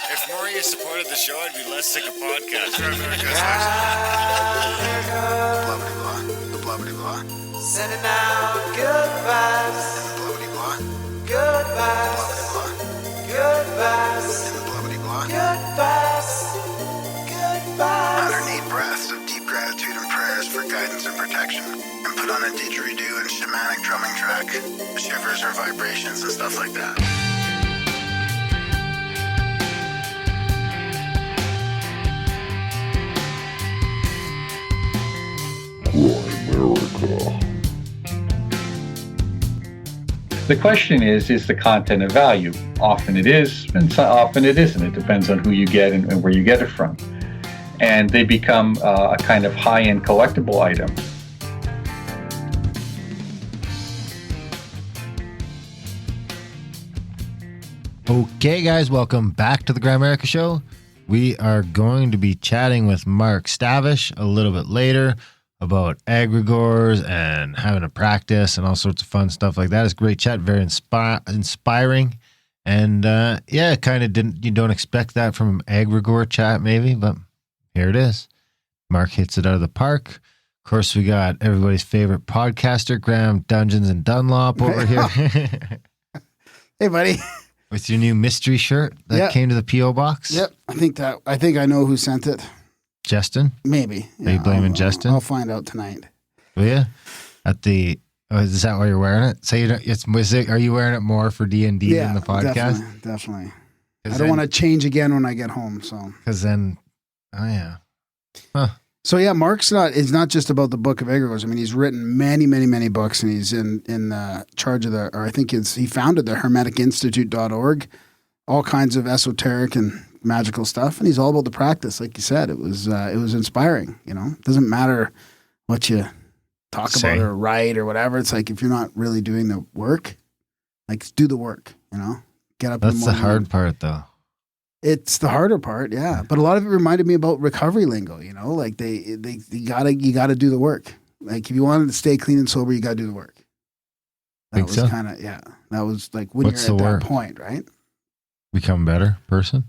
If more of you supported the show, I'd be less sick of podcasts. The blah blah. Sending out good vibes. The blah blah. Good vibes. Good vibes. The blah blah. Good vibes. Good vibes. 108 breaths of deep gratitude and prayers for guidance and protection. And put on a didgeridoo and shamanic drumming track. Shivers or vibrations and stuff like that. The question is the content of value? Often it is, and so often it isn't. It depends on who you get and where you get it from. And they become a kind of high-end collectible item. Okay, guys, welcome back to the Grimerica Show. We are going to be chatting with Mark Stavish a little bit later about egregores and having a practice and all sorts of fun stuff like that. It's a great chat, very inspiring. And kind of you don't expect that from an egregore chat maybe, but here it is. Mark hits it out of the park. Of course, we got everybody's favorite podcaster, Graham Dungeons and Dunlop over here. Hey, buddy. With your new mystery shirt that came to the P.O. box. Yep. I think I know who sent it. Justin? Maybe. Are you blaming Justin? I'll find out tonight. Will you? Is that why you're wearing it? So are you wearing it more for D&D than the podcast? Definitely. I don't want to change again when I get home. So. Because then, Huh. So yeah, Mark's it's not just about the Book of Egregores. I mean, he's written many, many, many books, and he's in charge of he founded the hermeticinstitute.org, all kinds of esoteric and magical stuff, and he's all about the practice. Like you said, it was inspiring. You know, it doesn't matter what you talk about or write or whatever. It's like if you're not really doing the work, like do the work. You know, get up. That's the hard part, though. It's the harder part, yeah. But a lot of it reminded me about recovery lingo. You know, like you gotta do the work. Like if you wanted to stay clean and sober, you gotta do the work. That was kind of That was like when you're at that point, right? Become a better person.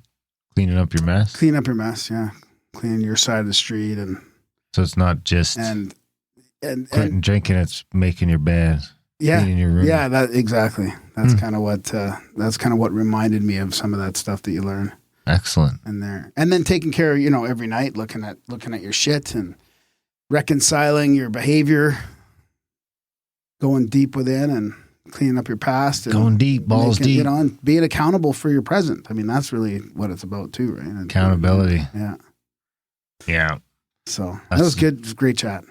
Cleaning up your mess? Clean up your mess, yeah. Cleaning your side of the street. And so it's not just quitting drinking, it's making your bed, cleaning your room. Yeah, exactly. That's kind of what reminded me of some of that stuff that you learn. Excellent. In there. And then taking care of, every night, looking at your shit and reconciling your behavior, going deep within and cleaning up your past. And going deep, balls deep. And being accountable for your present. I mean, that's really what it's about too, right? Accountability. Yeah. So that was good. It was a great chat.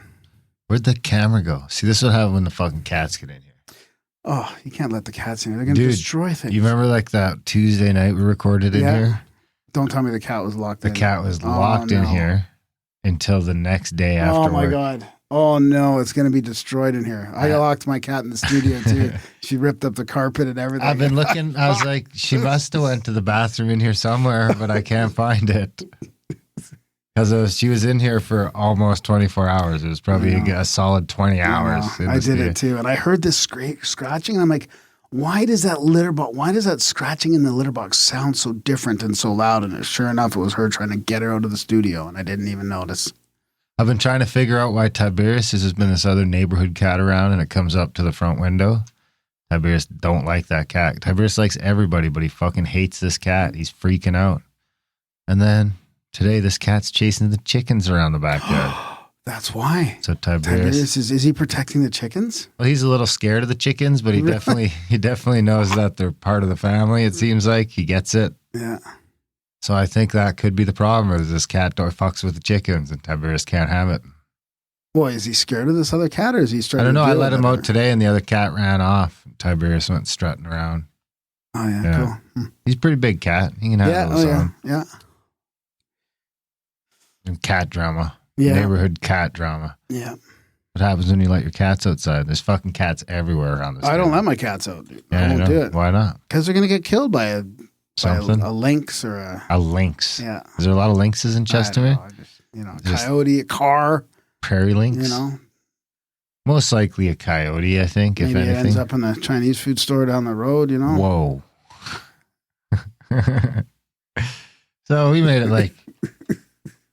Where'd the camera go? See, this will happen when the fucking cats get in here. Oh, you can't let the cats in here. They're going to destroy things. You remember like that Tuesday night we recorded in here? Don't tell me the cat was locked in. The cat was locked in here until the next day after Oh, my work. God. Oh, no. It's going to be destroyed in here. I locked my cat in the studio, too. She ripped up the carpet and everything. I've been looking. I was like, she must have went to the bathroom in here somewhere, but I can't find it. Because she was in here for almost 24 hours. It was probably a solid 20 hours. I did it, too. And I heard this scratching, and I'm like, why does that scratching in the litter box sound so different and so loud? And sure enough, it was her trying to get her out of the studio, and I didn't even notice. I've been trying to figure out why Tiberius, there's been this other neighborhood cat around, and it comes up to the front window. Tiberius don't like that cat. Tiberius likes everybody, but he fucking hates this cat. He's freaking out. And then today, this cat's chasing the chickens around the backyard. That's why. So Tiberius is he protecting the chickens? Well, he's a little scared of the chickens, but he definitely knows that they're part of the family. It seems like he gets it. Yeah. So I think that could be the problem. Is this cat fucks with the chickens, and Tiberius can't have it. Boy, is he scared of this other cat, or is he starting? I don't know. I let him out today, and the other cat ran off. Tiberius went strutting around. Oh yeah. Cool. He's a pretty big cat. He can handle his own. Yeah. And cat drama. Yeah. Neighborhood cat drama. Yeah. What happens when you let your cats outside? There's fucking cats everywhere around this. I don't let my cats out, dude. Yeah, I won't do it. Why not? Because they're gonna get killed by a lynx or a lynx. Yeah. Is there a lot of lynxes in Chestermere? Coyote, a car, prairie lynx. Most likely a coyote, I think. Maybe if anything, it ends up in the Chinese food store down the road. Whoa. So we made it like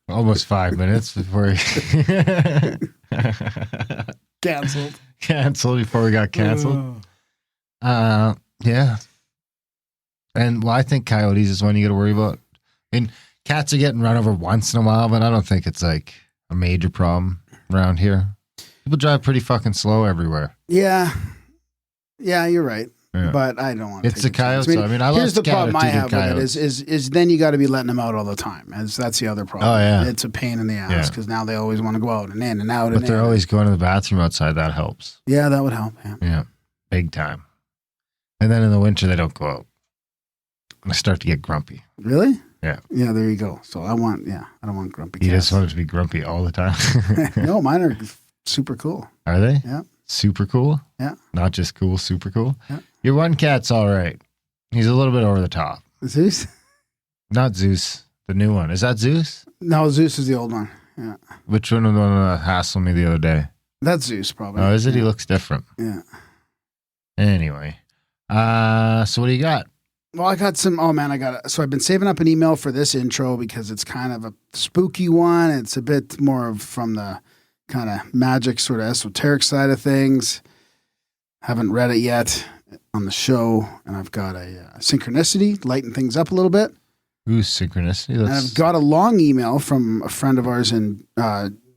almost 5 minutes before canceled before we got canceled. Yeah. And well, I think coyotes is one you got to worry about. I mean, cats are getting run over once in a while, but I don't think it's like a major problem around here. People drive pretty fucking slow everywhere. Yeah. Yeah, you're right. Yeah. But I don't want to. It's the coyotes. I mean, I love here's the problem I have coyotes. with it is then you got to be letting them out all the time. That's the other problem. Oh, yeah. It's a pain in the ass because now they always want to go out and in and out. But they're always going to the bathroom outside. That helps. Yeah, that would help. Yeah. Yeah. Big time. And then in the winter, they don't go out. I start to get grumpy. Really? Yeah. Yeah, there you go. So I don't want grumpy cats. You just want them to be grumpy all the time? No, mine are super cool. Are they? Yeah. Super cool? Yeah. Not just cool, super cool? Yeah. Your one cat's all right. He's a little bit over the top. Zeus? Not Zeus. The new one. Is that Zeus? No, Zeus is the old one. Yeah. Which one was the one that hassled me the other day? That's Zeus, probably. Oh, is it? He looks different. Yeah. Anyway. So what do you got? Well, I got some. Oh man, so I've been saving up an email for this intro because it's kind of a spooky one. It's a bit more of from the kind of magic, sort of esoteric side of things. Haven't read it yet on the show, and I've got a synchronicity, lighten things up a little bit. Ooh, synchronicity. And I've got a long email from a friend of ours in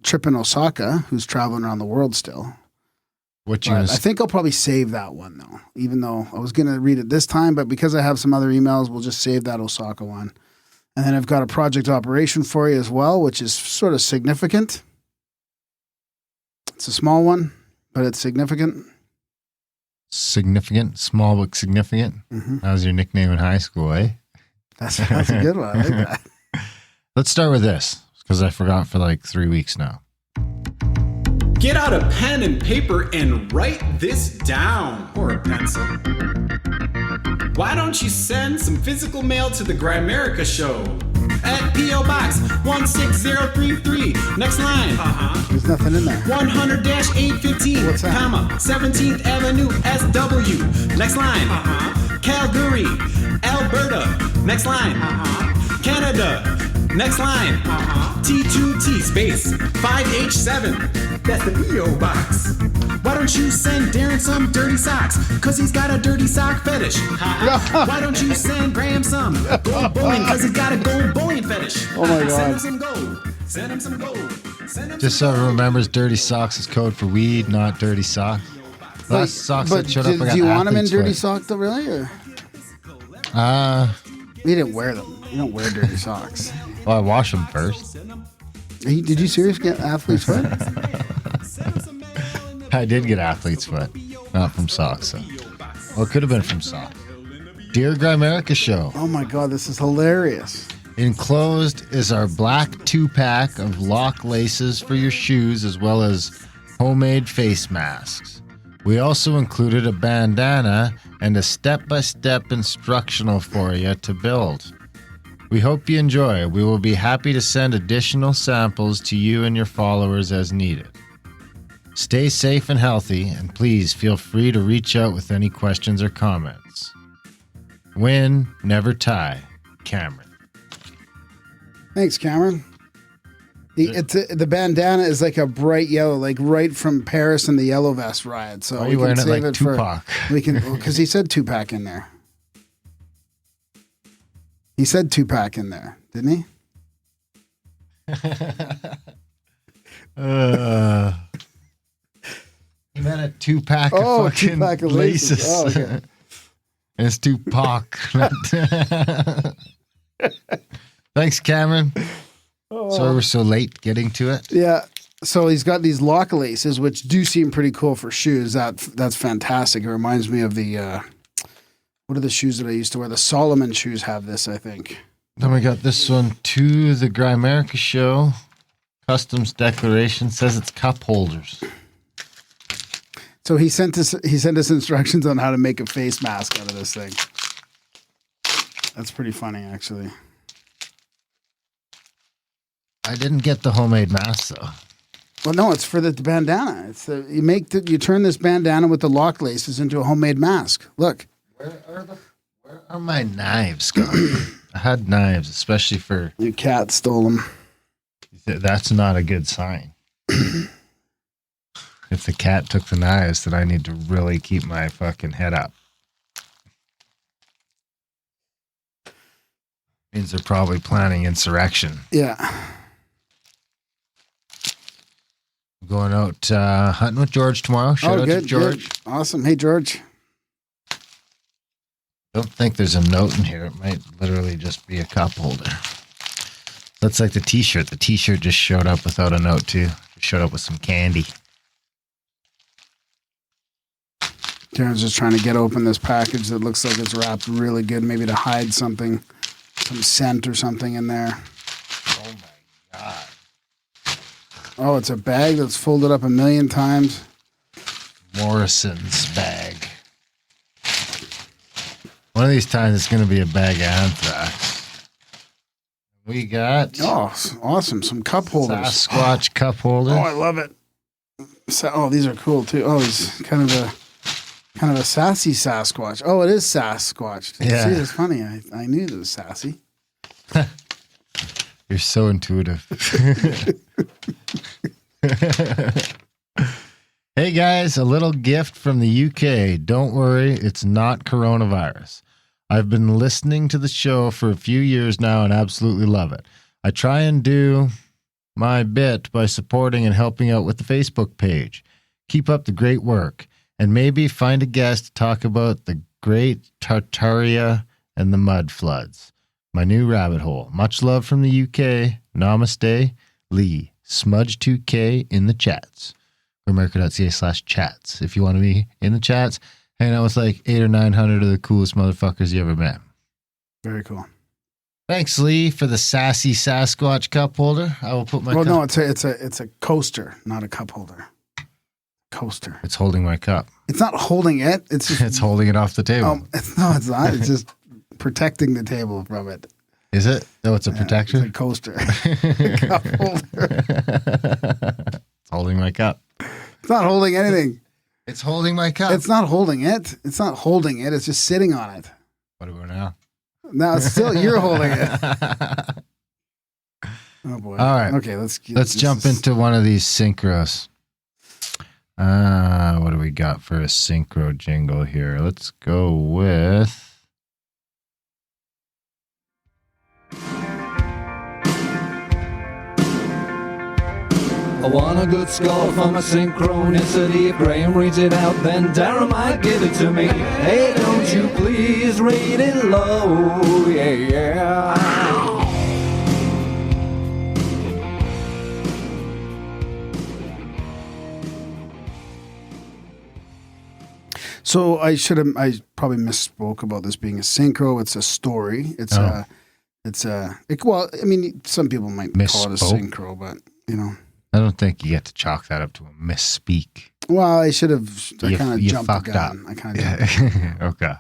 Trip in Osaka who's traveling around the world still. I think I'll probably save that one, though, even though I was going to read it this time. But because I have some other emails, we'll just save that Osaka one. And then I've got a project operation for you as well, which is sort of significant. It's a small one, but it's significant. Significant? Small but significant? Mm-hmm. That was your nickname in high school, eh? That's a good one. I like that. Let's start with this, because I forgot for like 3 weeks now. Get out a pen and paper and write this down. Or a pencil. Why don't you send some physical mail to the Grimerica show? At P.O. Box 16033. Next line. There's nothing in there. 100-815. What's that? Comma. 17th Avenue, SW. Next line. Calgary, Alberta. Next line. Canada. Next line. T2T space 5H7. That's the P.O. Box. Why don't you send Darren some dirty socks? Cause he's got a dirty sock fetish. Why don't you send Graham some gold bullion? Cause he's got a gold bullion fetish. Oh my God. Send him some gold. Send him some gold. Send him Just so everyone remembers, dirty socks is code for weed, not dirty sock. Last socks that showed up, I got do you want them in athlete's dirty foot. sock though, really? Or? You didn't wear them. You don't wear dirty socks. Well, I wash them first. Did you seriously get athlete's foot? I did get athlete's foot, not from socks. So. Well, it could have been from socks. Dear Grimerica Show. Oh my God, this is hilarious. Enclosed is our black 2-pack of lock laces for your shoes, as well as homemade face masks. We also included a bandana and a step-by-step instructional for you to build. We hope you enjoy. We will be happy to send additional samples to you and your followers as needed. Stay safe and healthy, and please feel free to reach out with any questions or comments. Win, never tie. Cameron. Thanks, Cameron. The bandana is like a bright yellow, like right from Paris and the Yellow Vest riot. So Why are you wearing it like Tupac? Because he said 2-pack in there. He said 2-pack in there, didn't he? He meant a 2-pack of fucking 2-pack of laces. Oh, okay. And it's Tupac. Thanks, Cameron. Sorry we're so late getting to it. Yeah. So he's got these lock laces, which do seem pretty cool for shoes. That's fantastic. It reminds me of the what are the shoes that I used to wear? The Solomon shoes have this, I think. Then we got this one to the Grimerica Show. Customs declaration says it's cup holders. So he sent us instructions on how to make a face mask out of this thing. That's pretty funny, actually. I didn't get the homemade mask though. Well, no, it's for the bandana. You turn this bandana with the lock laces into a homemade mask. Look. Where are my knives gone? I had knives, especially for... Your cat stole them. That's not a good sign. If the cat took the knives, then I need to really keep my fucking head up. Means they're probably planning insurrection. Yeah. Going out hunting with George tomorrow. Shout out to George. Good. Awesome. Hey, George. Don't think there's a note in here. It might literally just be a cup holder. That's like the t-shirt. The t-shirt just showed up without a note too. It showed up with some candy. Darren's just trying to get open this package that looks like it's wrapped really good, maybe to hide something, some scent or something in there. Oh my God. Oh, it's a bag that's folded up a million times. Morrison's bag. One of these times it's going to be a bag of anthrax. We got... Oh, awesome. Some cup holders. Sasquatch cup holder. Oh, I love it. So, these are cool too. Oh, he's kind of a sassy Sasquatch. Oh, it is Sasquatch. Yeah. See, it's funny. I knew it was sassy. You're so intuitive. Hey guys, a little gift from the UK. Don't worry, it's not coronavirus. I've been listening to the show for a few years now and absolutely love it. I try and do my bit by supporting and helping out with the Facebook page. Keep up the great work and maybe find a guest to talk about the Great Tartaria and the mud floods. My new rabbit hole. Much love from the UK. Namaste, Lee. Smudge2K in the chats. Grimerica.ca/chats. If you want to be in the chats, hang out with like 800 or 900 of the coolest motherfuckers you ever met. Very cool. Thanks, Lee, for the sassy Sasquatch cup holder. I will put my. Well, no, it's a coaster, not a cup holder. Coaster. It's holding my cup. It's not holding it. It's just, It's holding it off the table. it's not. It's just protecting the table from it. Is it? Oh, it's a protector? It's a coaster. Cup holder. It's holding my cup. It's not holding anything. It's holding my cup. It's not holding it. It's not holding it. It's just sitting on it. What about now? Now it's still you're holding it. Oh boy. All right. Okay, Let's jump into one of these synchros. What do we got for a synchro jingle here? Let's go with... I want a good score for my synchronicity. If Graham reads it out, then Darren might give it to me. Hey, don't you please read it low, yeah. So I probably misspoke about this being a synchro. It's a story. Well, I mean, some people might call it a synchro, but you know. I don't think you get to chalk that up to a misspeak. Well, I should have. I kind of jumped the gun. Up. I kind of Okay.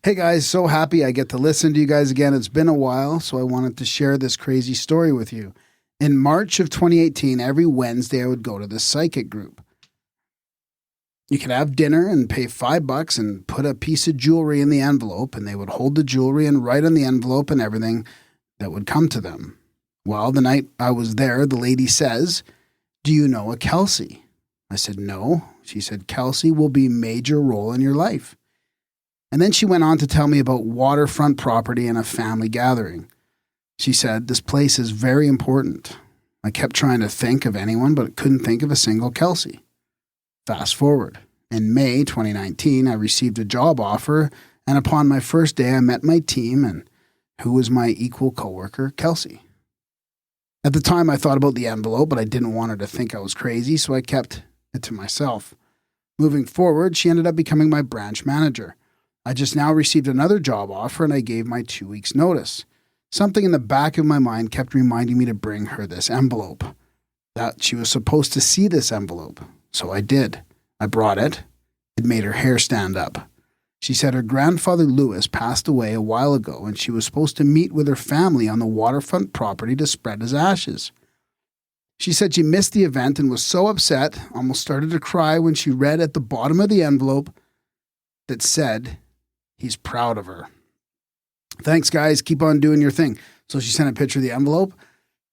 Hey guys, so happy I get to listen to you guys again. It's been a while, so I wanted to share this crazy story with you. In March of 2018, every Wednesday I would go to the psychic group. You could have dinner and pay $5 and put a piece of jewelry in the envelope, and they would hold the jewelry and write on the envelope and everything that would come to them. Well, the night I was there, the lady says, "Do you know a Kelsey?" I said, "No." She said, "Kelsey will be a major role in your life." And then she went on to tell me about waterfront property and a family gathering. She said, "This place is very important." I kept trying to think of anyone, but couldn't think of a single Kelsey. Fast forward. In May 2019, I received a job offer, and upon my first day, I met my team, and who was my equal coworker, Kelsey. At the time, I thought about the envelope, but I didn't want her to think I was crazy, so I kept it to myself. Moving forward, she ended up becoming my branch manager. I just now received another job offer, and I gave my 2 weeks' notice. Something in the back of my mind kept reminding me to bring her this envelope, that she was supposed to see this envelope. So I did. I brought it. It made her hair stand up. She said her grandfather Lewis passed away a while ago, and she was supposed to meet with her family on the waterfront property to spread his ashes. She said she missed the event and was so upset, almost started to cry when she read at the bottom of the envelope that said, "He's proud of her." thanks, guys. Keep on doing your thing. So she sent a picture of the envelope,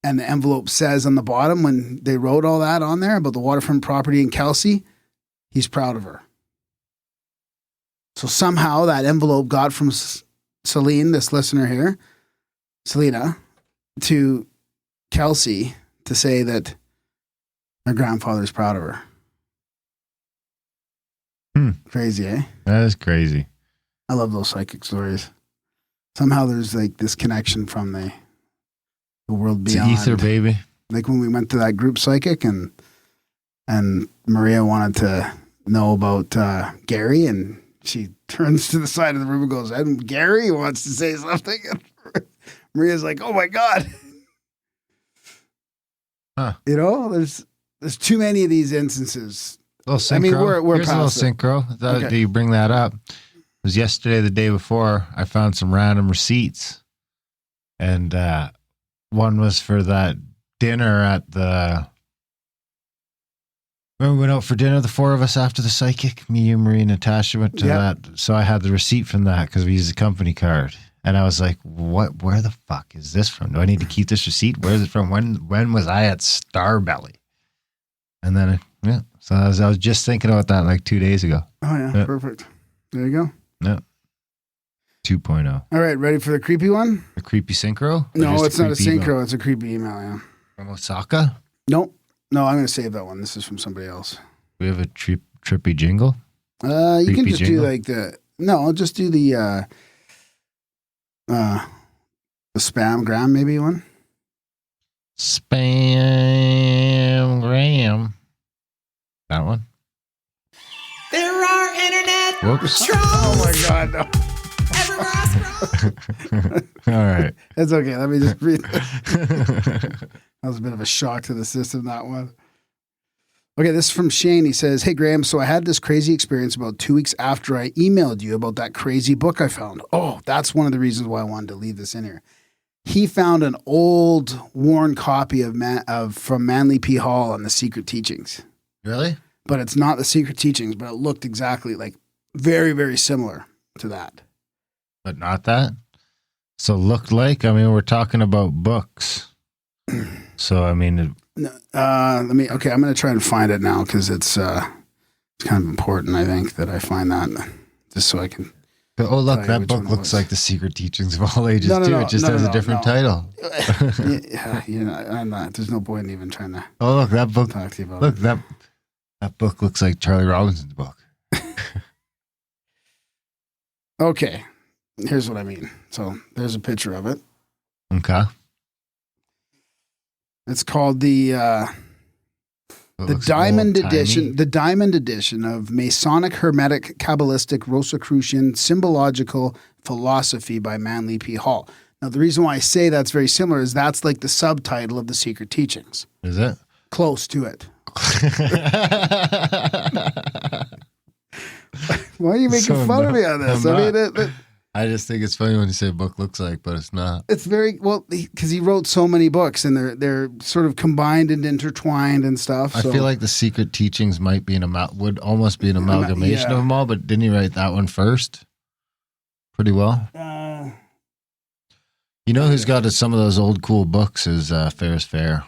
and the envelope says on the bottom, when they wrote all that on there about the waterfront property in Kelsey, he's proud of her. So somehow that envelope got from Celine, this listener here, Selena, to Kelsey to say that her grandfather's proud of her. Crazy, eh? That is crazy. I love those psychic stories. Somehow there's like this connection from the world It's beyond. ether, baby. Like when we went to that group psychic and Maria wanted to know about Gary, and she turns to the side of the room and goes, and Gary wants to say something. And Maria's like, oh my God. Huh. You know, there's too many of these instances. Little synchro. I mean, we're Here's a little past it. synchro. Okay. Do you bring that up? It was yesterday, the day before, I found some random receipts. And one was for that dinner at the... Remember we went out for dinner, the four of us after the psychic? Me, you, Marie, Natasha went to that. So I had the receipt from that because we used a company card. And I was like, "What? Where the fuck is this from? Do I need to keep this receipt? Where is it from? When was I at Starbelly?" And then, so I was just thinking about that like 2 days ago. Oh, yeah. Perfect. There you go. Yeah. 2.0. All right. Ready for the creepy one? A creepy synchro? Or No, just it's not a creepy email? synchro. It's a creepy email, yeah. From Osaka? Nope. No, I'm going to save that one. This is from somebody else. We have a trippy jingle? You can Creepy just jingle? do like I'll just do the spamgram maybe one. Spamgram. That one? There are internet Whoops. trolls Oh my God, no. everywhere I scroll. All right. It's okay. Let me just read that. That was a bit of a shock to the system, that one. Okay, this is from Shane. He says, hey, Graham, so I had this crazy experience about 2 weeks after I emailed you about that crazy book I found. Oh, that's one of the reasons why I wanted to leave this in here. He found an old, worn copy of from Manly P. Hall on the Secret Teachings. Really? But it's not the Secret Teachings, but it looked exactly like very, very similar to that. But not that? So looked like? I mean, we're talking about books. So, I mean... I'm going to try and find it now because it's kind of important, I think, that I find that just so I can... Oh, look, you that which book one it looks was. like The Secret Teachings of All Ages, No, too. It just has a different title. I'm not. There's no point in even trying to Oh, look, that book... talk to you about Look, it. that book looks like Charlie Robinson's book. Okay, here's what I mean. So there's a picture of it. Okay. It's called the Diamond Edition. The Diamond Edition of Masonic Hermetic Kabbalistic Rosicrucian Symbological Philosophy by Manly P. Hall. Now, the reason why I say that's very similar is that's like the subtitle of the Secret Teachings. Is it? Close to it. Why are you making So fun of me on this? I'm I mean, not. I just think it's funny when you say book looks like, but it's not. it's very well because he wrote so many books and they're sort of combined and intertwined and stuff. I So. feel like the Secret Teachings might be would almost be an amalgamation yeah. of them all, but didn't he write that one first? Pretty well. You know who's got some of those old cool books is Ferris Fair.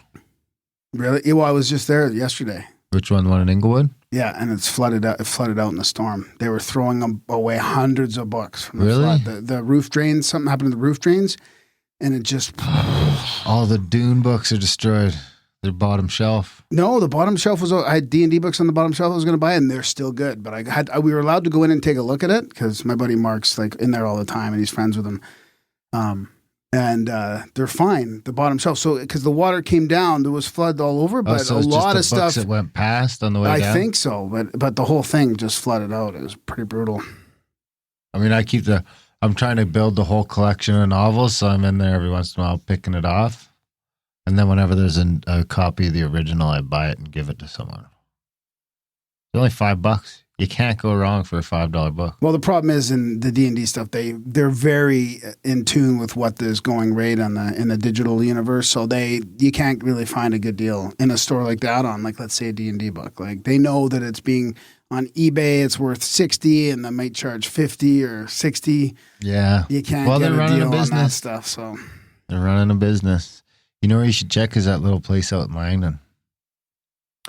Really? Yeah, well, I was just there yesterday. Which one? The one in Inglewood? Yeah, and it's flooded out. It flooded out in the storm. They were throwing away hundreds of books from the Really? flood. The roof drains. Something happened to the roof drains, and it just. All the Dune books are destroyed. Their bottom shelf. No, the bottom shelf was. I had D&D books on the bottom shelf I was going to buy, and they're still good. But we were allowed to go in and take a look at it because my buddy Mark's like in there all the time, and he's friends with them. And they're fine. The bottom shelf. So because the water came down, there was flood all over, but so a it's just lot the of stuff. books that went past on the way down? I think so, but the whole thing just flooded out. It was pretty brutal. I mean, I'm trying to build the whole collection of novels, so I'm in there every once in a while picking it off. And then whenever there's a copy of the original, I buy it and give it to someone. It's only $5. You can't go wrong for a $5 book. Well, the problem is in the D&D stuff, they're very in tune with what is going right in the digital universe. So you can't really find a good deal in a store like that on, like, let's say a D&D book. Like, they know that it's being on eBay it's worth 60 and they might charge 50 or 60. Yeah. You can't Well, get they're a running deal a on that business. stuff. So They're running a business. You know where you should check is that little place out in Langdon.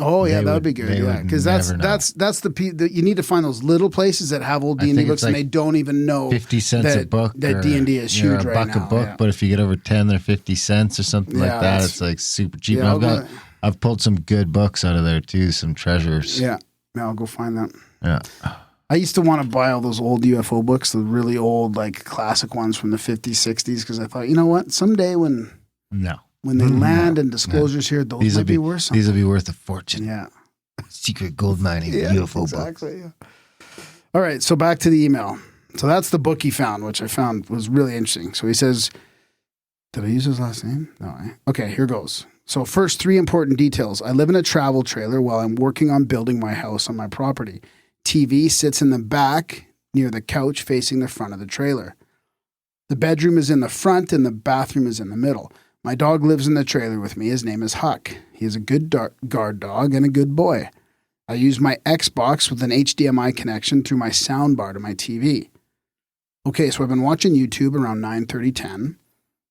oh yeah, They that would would- be good. they Yeah, would because never know. that's the you need to find those little places that have old I D&D think books it's and like they don't even know 50 cents a book. that or, D&D is you know, huge a right buck now. a book, yeah. but if you get over 10, they're 50 cents or something Yeah, like that. that's- It's like super cheap. Yeah, And I've pulled some good books out of there too, some treasures. Yeah, I'll go find that. Yeah. I used to want to buy all those old UFO books, the really old, like classic ones from the 50s, 60s, because I thought, you know what? Someday when No. they land and disclosures here, those might be worth something. These will be worth a fortune. Yeah. Secret gold mining UFO exactly. Yeah. All right, so back to the email. So that's the book he found, which I found was really interesting. So he says, did I use his last name? No. Okay, here goes. So first, 3 important details. I live in a travel trailer while I'm working on building my house on my property. TV sits in the back near the couch facing the front of the trailer. The bedroom is in the front and the bathroom is in the middle. My dog lives in the trailer with me. His name is Huck. He is a good guard dog and a good boy. I use my Xbox with an HDMI connection through my soundbar to my TV. Okay, so I've been watching YouTube around 9:30, 10,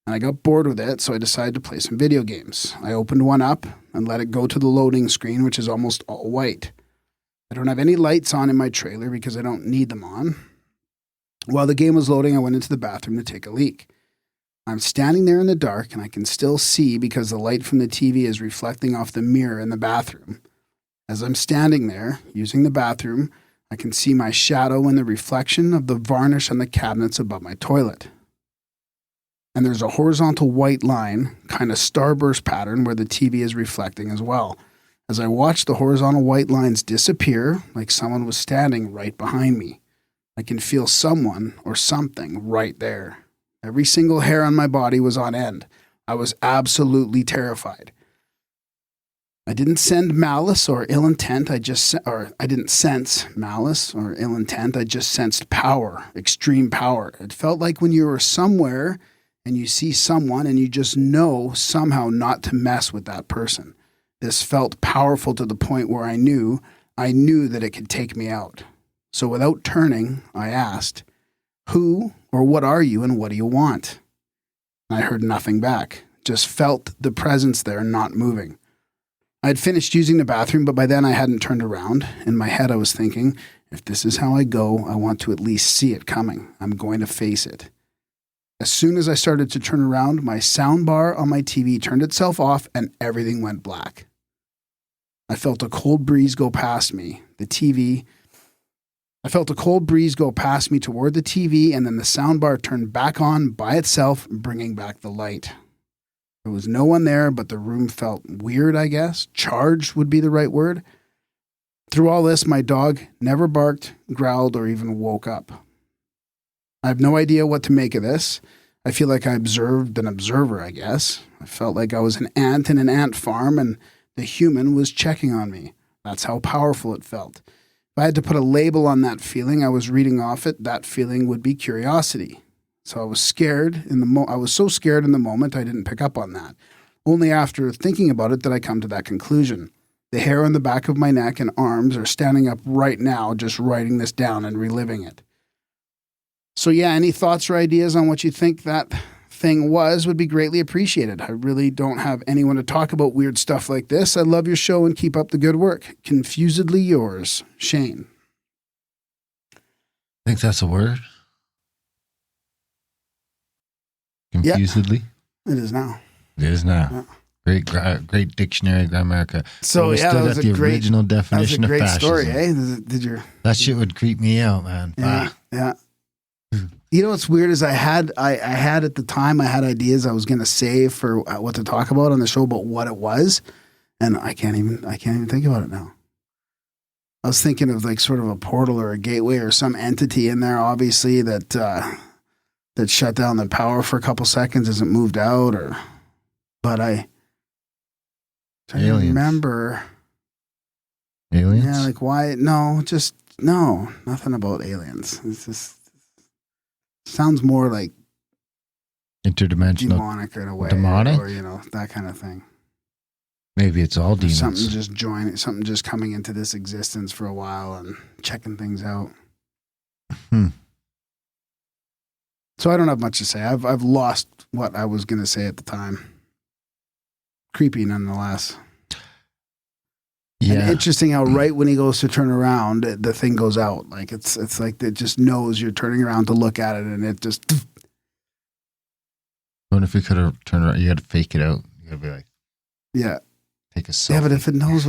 and I got bored with it, so I decided to play some video games. I opened one up and let it go to the loading screen, which is almost all white. I don't have any lights on in my trailer because I don't need them on. While the game was loading, I went into the bathroom to take a leak. I'm standing there in the dark, and I can still see because the light from the TV is reflecting off the mirror in the bathroom. As I'm standing there, using the bathroom, I can see my shadow in the reflection of the varnish on the cabinets above my toilet. And there's a horizontal white line, kind of starburst pattern where the TV is reflecting as well. As I watch the horizontal white lines disappear, like someone was standing right behind me. I can feel someone or something right there. Every single hair on my body was on end. I was absolutely terrified. I didn't send malice or ill intent. I didn't sense malice or ill intent. I just sensed power, extreme power. It felt like when you were somewhere and you see someone and you just know somehow not to mess with that person. This felt powerful to the point where I knew that it could take me out. So without turning, I asked, "Who or what are you and what do you want?" I heard nothing back, just felt the presence there not moving. I had finished using the bathroom, but by then I hadn't turned around. In my head, I was thinking, if this is how I go, I want to at least see it coming. I'm going to face it. As soon as I started to turn around, my soundbar on my TV turned itself off and everything went black. I felt a cold breeze go past me. I felt a cold breeze go past me toward the TV, and then the soundbar turned back on by itself, bringing back the light. There was no one there, but the room felt weird, I guess. Charged would be the right word. Through all this, my dog never barked, growled, or even woke up. I have no idea what to make of this. I feel like I observed an observer, I guess. I felt like I was an ant in an ant farm, and the human was checking on me. That's how powerful it felt. If I had to put a label on that feeling I was reading off it, that feeling would be curiosity. So I was scared I was so scared in the moment I didn't pick up on that. Only after thinking about it did I come to that conclusion. The hair on the back of my neck and arms are standing up right now, just writing this down and reliving it. So yeah, any thoughts or ideas on what you think that thing was would be greatly appreciated. I really don't have anyone to talk about weird stuff like this. I love your show and keep up the good work. Confusedly yours, Shane. I think that's a word. Confusedly? Yeah, it is now. It is now. Yeah. Great dictionary, Grimerica. So yeah, that was the original definition that was a great of fascism. story, eh? Did you? That shit would creep me out, man. Yeah, yeah. You know what's weird is I had at the time I had ideas I was going to save for what to talk about on the show, but what it was, and I can't even think about it now. I was thinking of like sort of a portal or a gateway or some entity in there, obviously that shut down the power for a couple seconds, hasn't moved out, but I remember aliens. Yeah, like why? No, just no, nothing about aliens. It's just sounds more like interdimensional, demonic in a way, demonic, or that kind of thing. Maybe it's all demons. Something just coming into this existence for a while and checking things out. So I don't have much to say. I've lost what I was going to say at the time. Creepy nonetheless. Yeah. And interesting how right when he goes to turn around, the thing goes out. Like it's like it just knows you're turning around to look at it, and it just. I wonder if we could have turned around. You got to fake it out. You got to be like, yeah, take a selfie. Yeah, but if it knows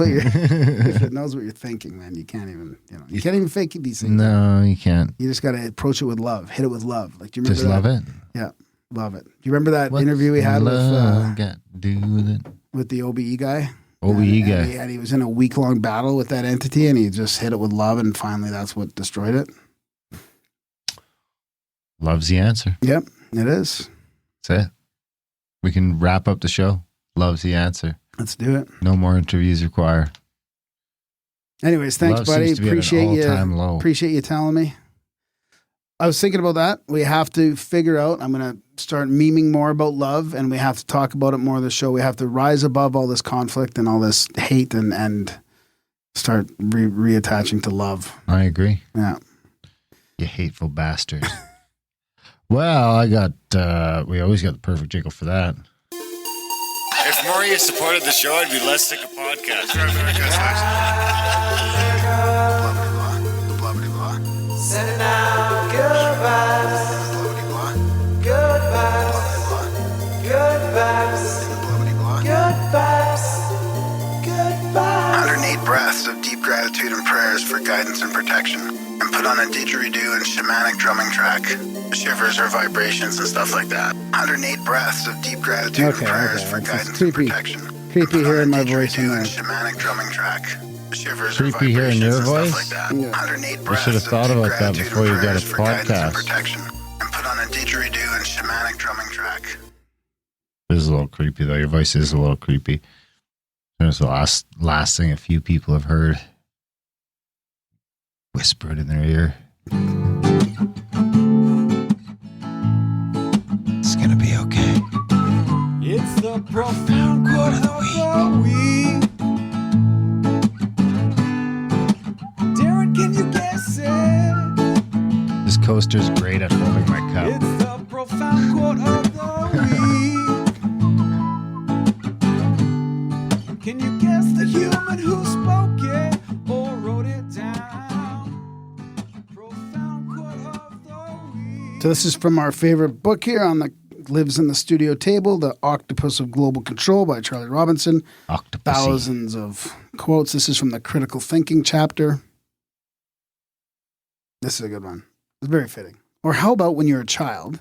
what you're thinking, man, you can't even you can't even fake these things. No, you can't. You just got to approach it with love. Hit it with love. Like, do you remember just love it? Yeah, love it. Do you remember that interview we had with got to do with it? With the OBE guy? OBE guy. And he was in a week-long battle with that entity, and he just hit it with love, and finally that's what destroyed it. Love's the answer. Yep, it is. That's it. We can wrap up the show. Love's the answer. Let's do it. No more interviews required. Anyways, thanks, buddy. Appreciate you. Low. Appreciate you telling me. I was thinking about that. We have to figure out, I'm going to start memeing more about love, and we have to talk about it more in the show. We have to rise above all this conflict and all this hate and start reattaching to love. I agree. Yeah. You hateful bastard. Well, we always got the perfect jiggle for that. If more of you supported the show, I'd be less sick of podcasts. Sending out good vibes. Good vibes. Good vibes. Good vibes. Good vibes. 108 breaths of deep gratitude and prayers for guidance and protection. And put on a didgeridoo and shamanic drumming track. Shivers or vibrations and stuff like that. 108 breaths of deep gratitude and prayers for guidance and protection. Creepy hearing my voice in there. Shamanic drumming track. Shivers creepy hearing your voice? Like that. 108 I should have thought about that before you got a podcast. And put on a didgeridoo and shamanic drumming track. This is a little creepy, though. Your voice is a little creepy. There's the last thing a few people have heard. Whisper it in their ear. It's gonna be okay. It's the profound quote of the week. Darren, can you guess it? This coaster's great at holding my cup. It's the profound quote of the week. Can you guess the human who spoke it or wrote it down? Profound quote of the week. So this is from our favorite book here on the Lives in the Studio Table, The Octopus of Global Control by Charlie Robinson. Octopussy. Thousands of quotes. This is from the Critical Thinking chapter. This is a good one. It's very fitting. Or how about when you're a child,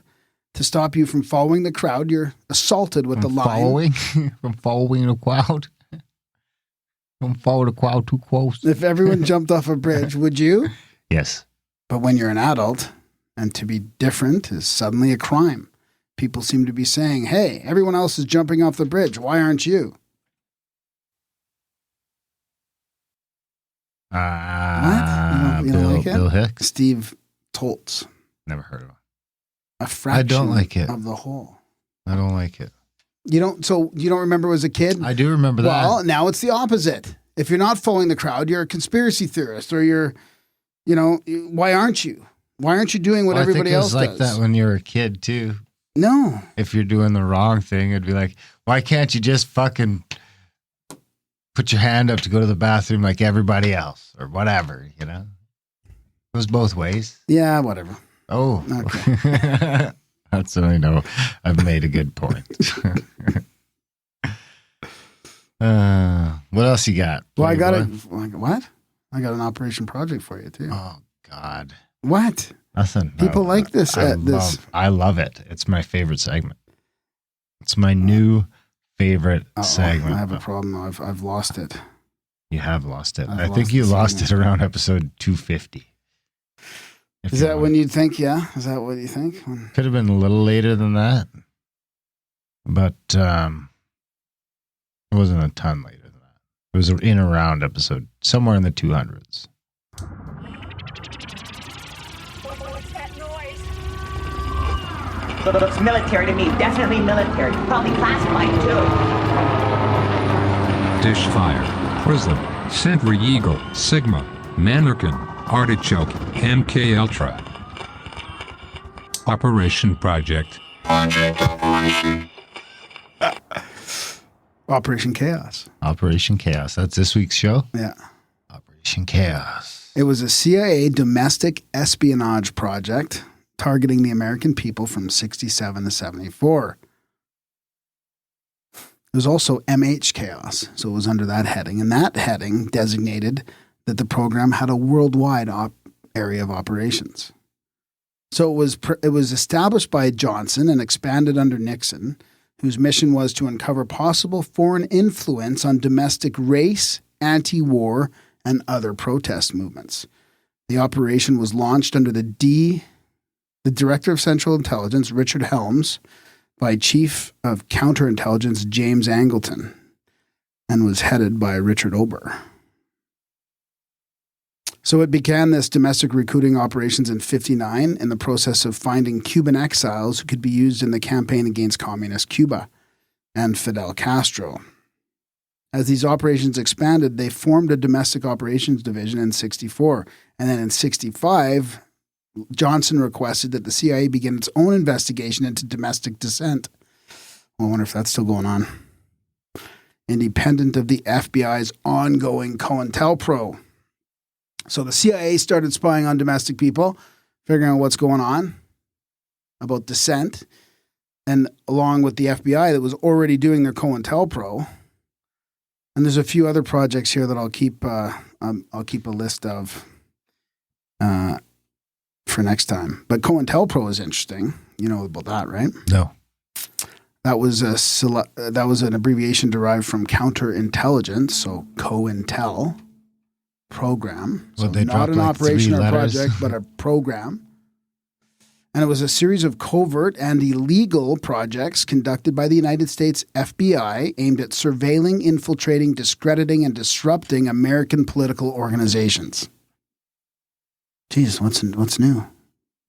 to stop you from following the crowd, you're assaulted with the line. From following the crowd? Don't follow the crowd too close. If everyone jumped off a bridge, would you? Yes. But when you're an adult, and to be different is suddenly a crime. People seem to be saying, hey, everyone else is jumping off the bridge. Why aren't you? What? You don't like it? Bill Hicks? Steve Toltz. Never heard of him. A fraction I don't like it. of the whole. I don't like it. So you don't remember as a kid? I do remember that. Well, now it's the opposite. If you're not following the crowd, you're a conspiracy theorist, or you're, why aren't you? Why aren't you doing what everybody else does? I think it was like that when you were a kid, too. No. If you're doing the wrong thing, it'd be like, why can't you just fucking put your hand up to go to the bathroom like everybody else or whatever, It was both ways. Yeah, whatever. Oh. Okay. That's what I know. I've made a good point. What else you got? Well, I got it. What? I got an operation project for you, too. Oh, God. What? Nothing. People like this. I love it. It's my favorite segment. It's my new favorite segment. I have a problem. I've lost it. You have lost it. I think you lost it around episode 250. Is that when you'd think? Yeah. Is that what you think? Could have been a little later than that, but it wasn't a ton later than that. It was in around episode somewhere in the 200s. Looks military to me. Definitely military. Probably classified, too. Dishfire, Prism, Sentry Eagle, Sigma, Mannequin, Artichoke, MK Ultra. Operation Project. Operation Chaos. Operation Chaos. That's this week's show? Yeah. Operation Chaos. It was a CIA domestic espionage project targeting the American people from 67 to 74. It was also MH Chaos, so it was under that heading. And that heading designated that the program had a worldwide area of operations. So it was established by Johnson and expanded under Nixon, whose mission was to uncover possible foreign influence on domestic race, anti-war, and other protest movements. The operation was launched under the Director of Central Intelligence, Richard Helms, by Chief of Counterintelligence, James Angleton, and was headed by Richard Ober. So it began this domestic recruiting operations in 1959 in the process of finding Cuban exiles who could be used in the campaign against communist Cuba and Fidel Castro. As these operations expanded, they formed a domestic operations division in 1964. And then in 1965, Johnson requested that the CIA begin its own investigation into domestic dissent. Well, I wonder if that's still going on. Independent of the FBI's ongoing COINTELPRO. So the CIA started spying on domestic people, figuring out what's going on about dissent, and along with the FBI that was already doing their COINTELPRO. And there's a few other projects here that I'll keep a list of for next time. But COINTELPRO is interesting. You know about that, right? No. That was an abbreviation derived from counterintelligence, so COINTEL. Program. So not an operation or project, but a program. And it was a series of covert and illegal projects conducted by the United States FBI aimed at surveilling, infiltrating, discrediting, and disrupting American political organizations. Jeez, what's new?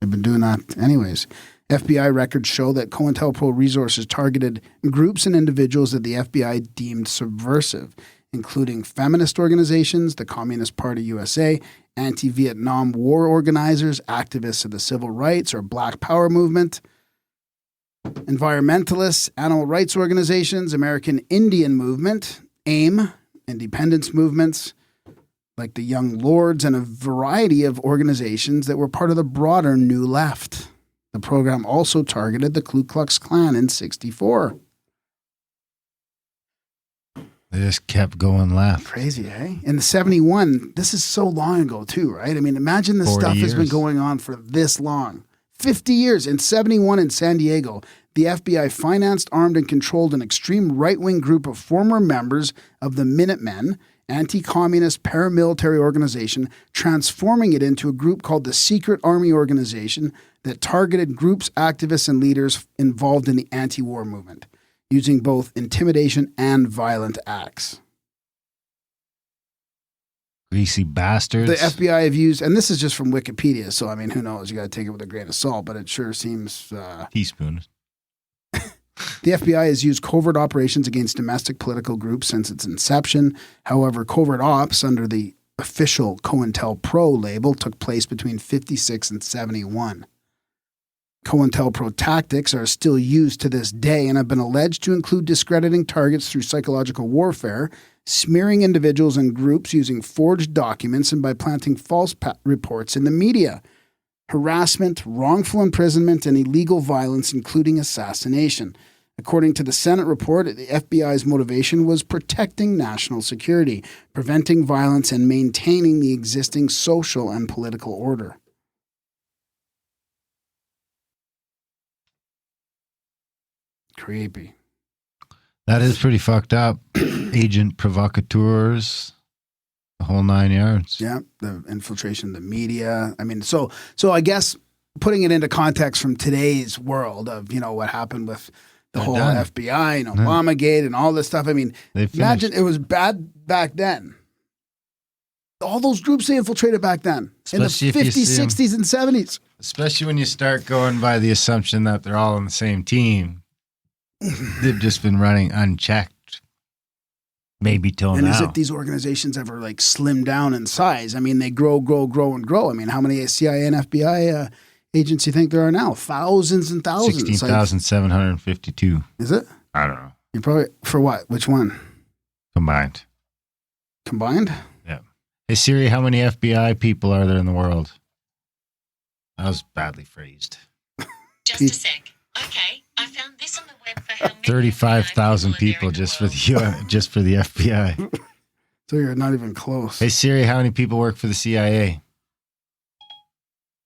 They've been doing that anyways. FBI records show that COINTELPRO resources targeted groups and individuals that the FBI deemed subversive, including feminist organizations, the Communist Party USA, anti-Vietnam War organizers, activists of the civil rights or Black Power movement, environmentalists, animal rights organizations, American Indian movement, AIM, independence movements, like the Young Lords, and a variety of organizations that were part of the broader New Left. The program also targeted the Ku Klux Klan in 1964. They just kept going left. Crazy, eh? In the 71, this is so long ago too, right? I mean, imagine this stuff has been going on for this long. 50 years. In 71 in San Diego, the FBI financed, armed, and controlled an extreme right-wing group of former members of the Minutemen, anti-communist paramilitary organization, transforming it into a group called the Secret Army Organization that targeted groups, activists, and leaders involved in the anti-war movement, using both intimidation and violent acts. Greasy bastards. The FBI have used, and this is just from Wikipedia, so I mean, who knows? You got to take it with a grain of salt, but it sure seems... Teaspoon. The FBI has used covert operations against domestic political groups since its inception. However, covert ops under the official COINTELPRO label took place between 56 and 71. COINTELPRO tactics are still used to this day and have been alleged to include discrediting targets through psychological warfare, smearing individuals and groups using forged documents, and by planting false reports in the media, harassment, wrongful imprisonment, and illegal violence, including assassination. According to the Senate report, the FBI's motivation was protecting national security, preventing violence, and maintaining the existing social and political order. Creepy. That is pretty fucked up. Agent provocateurs, the whole 9 yards. Yeah, the infiltration of the media. I mean, so I guess putting it into context from today's world of, you know, what happened with the whole FBI and Obamagate and all this stuff. I mean, imagine it was bad back then. All those groups they infiltrated back then in the 50s, 60s, and 70s. Especially when you start going by the assumption that they're all on the same team. They've just been running unchecked. Maybe till And now. as if these organizations ever like slim down in size. I mean, they grow, and grow. I mean, how many CIA and FBI agents do you think there are now? Thousands and thousands. 16,752. Is it? I don't know. You probably, for what? Which one? Combined. Combined? Yeah. Hey Siri, how many FBI people are there in the world? That was badly phrased. Just a sec. Okay, I found this on the web for how many 35,000 FBI people are there in just for the world. the just for the FBI. So you're not even close. Hey Siri, how many people work for the CIA?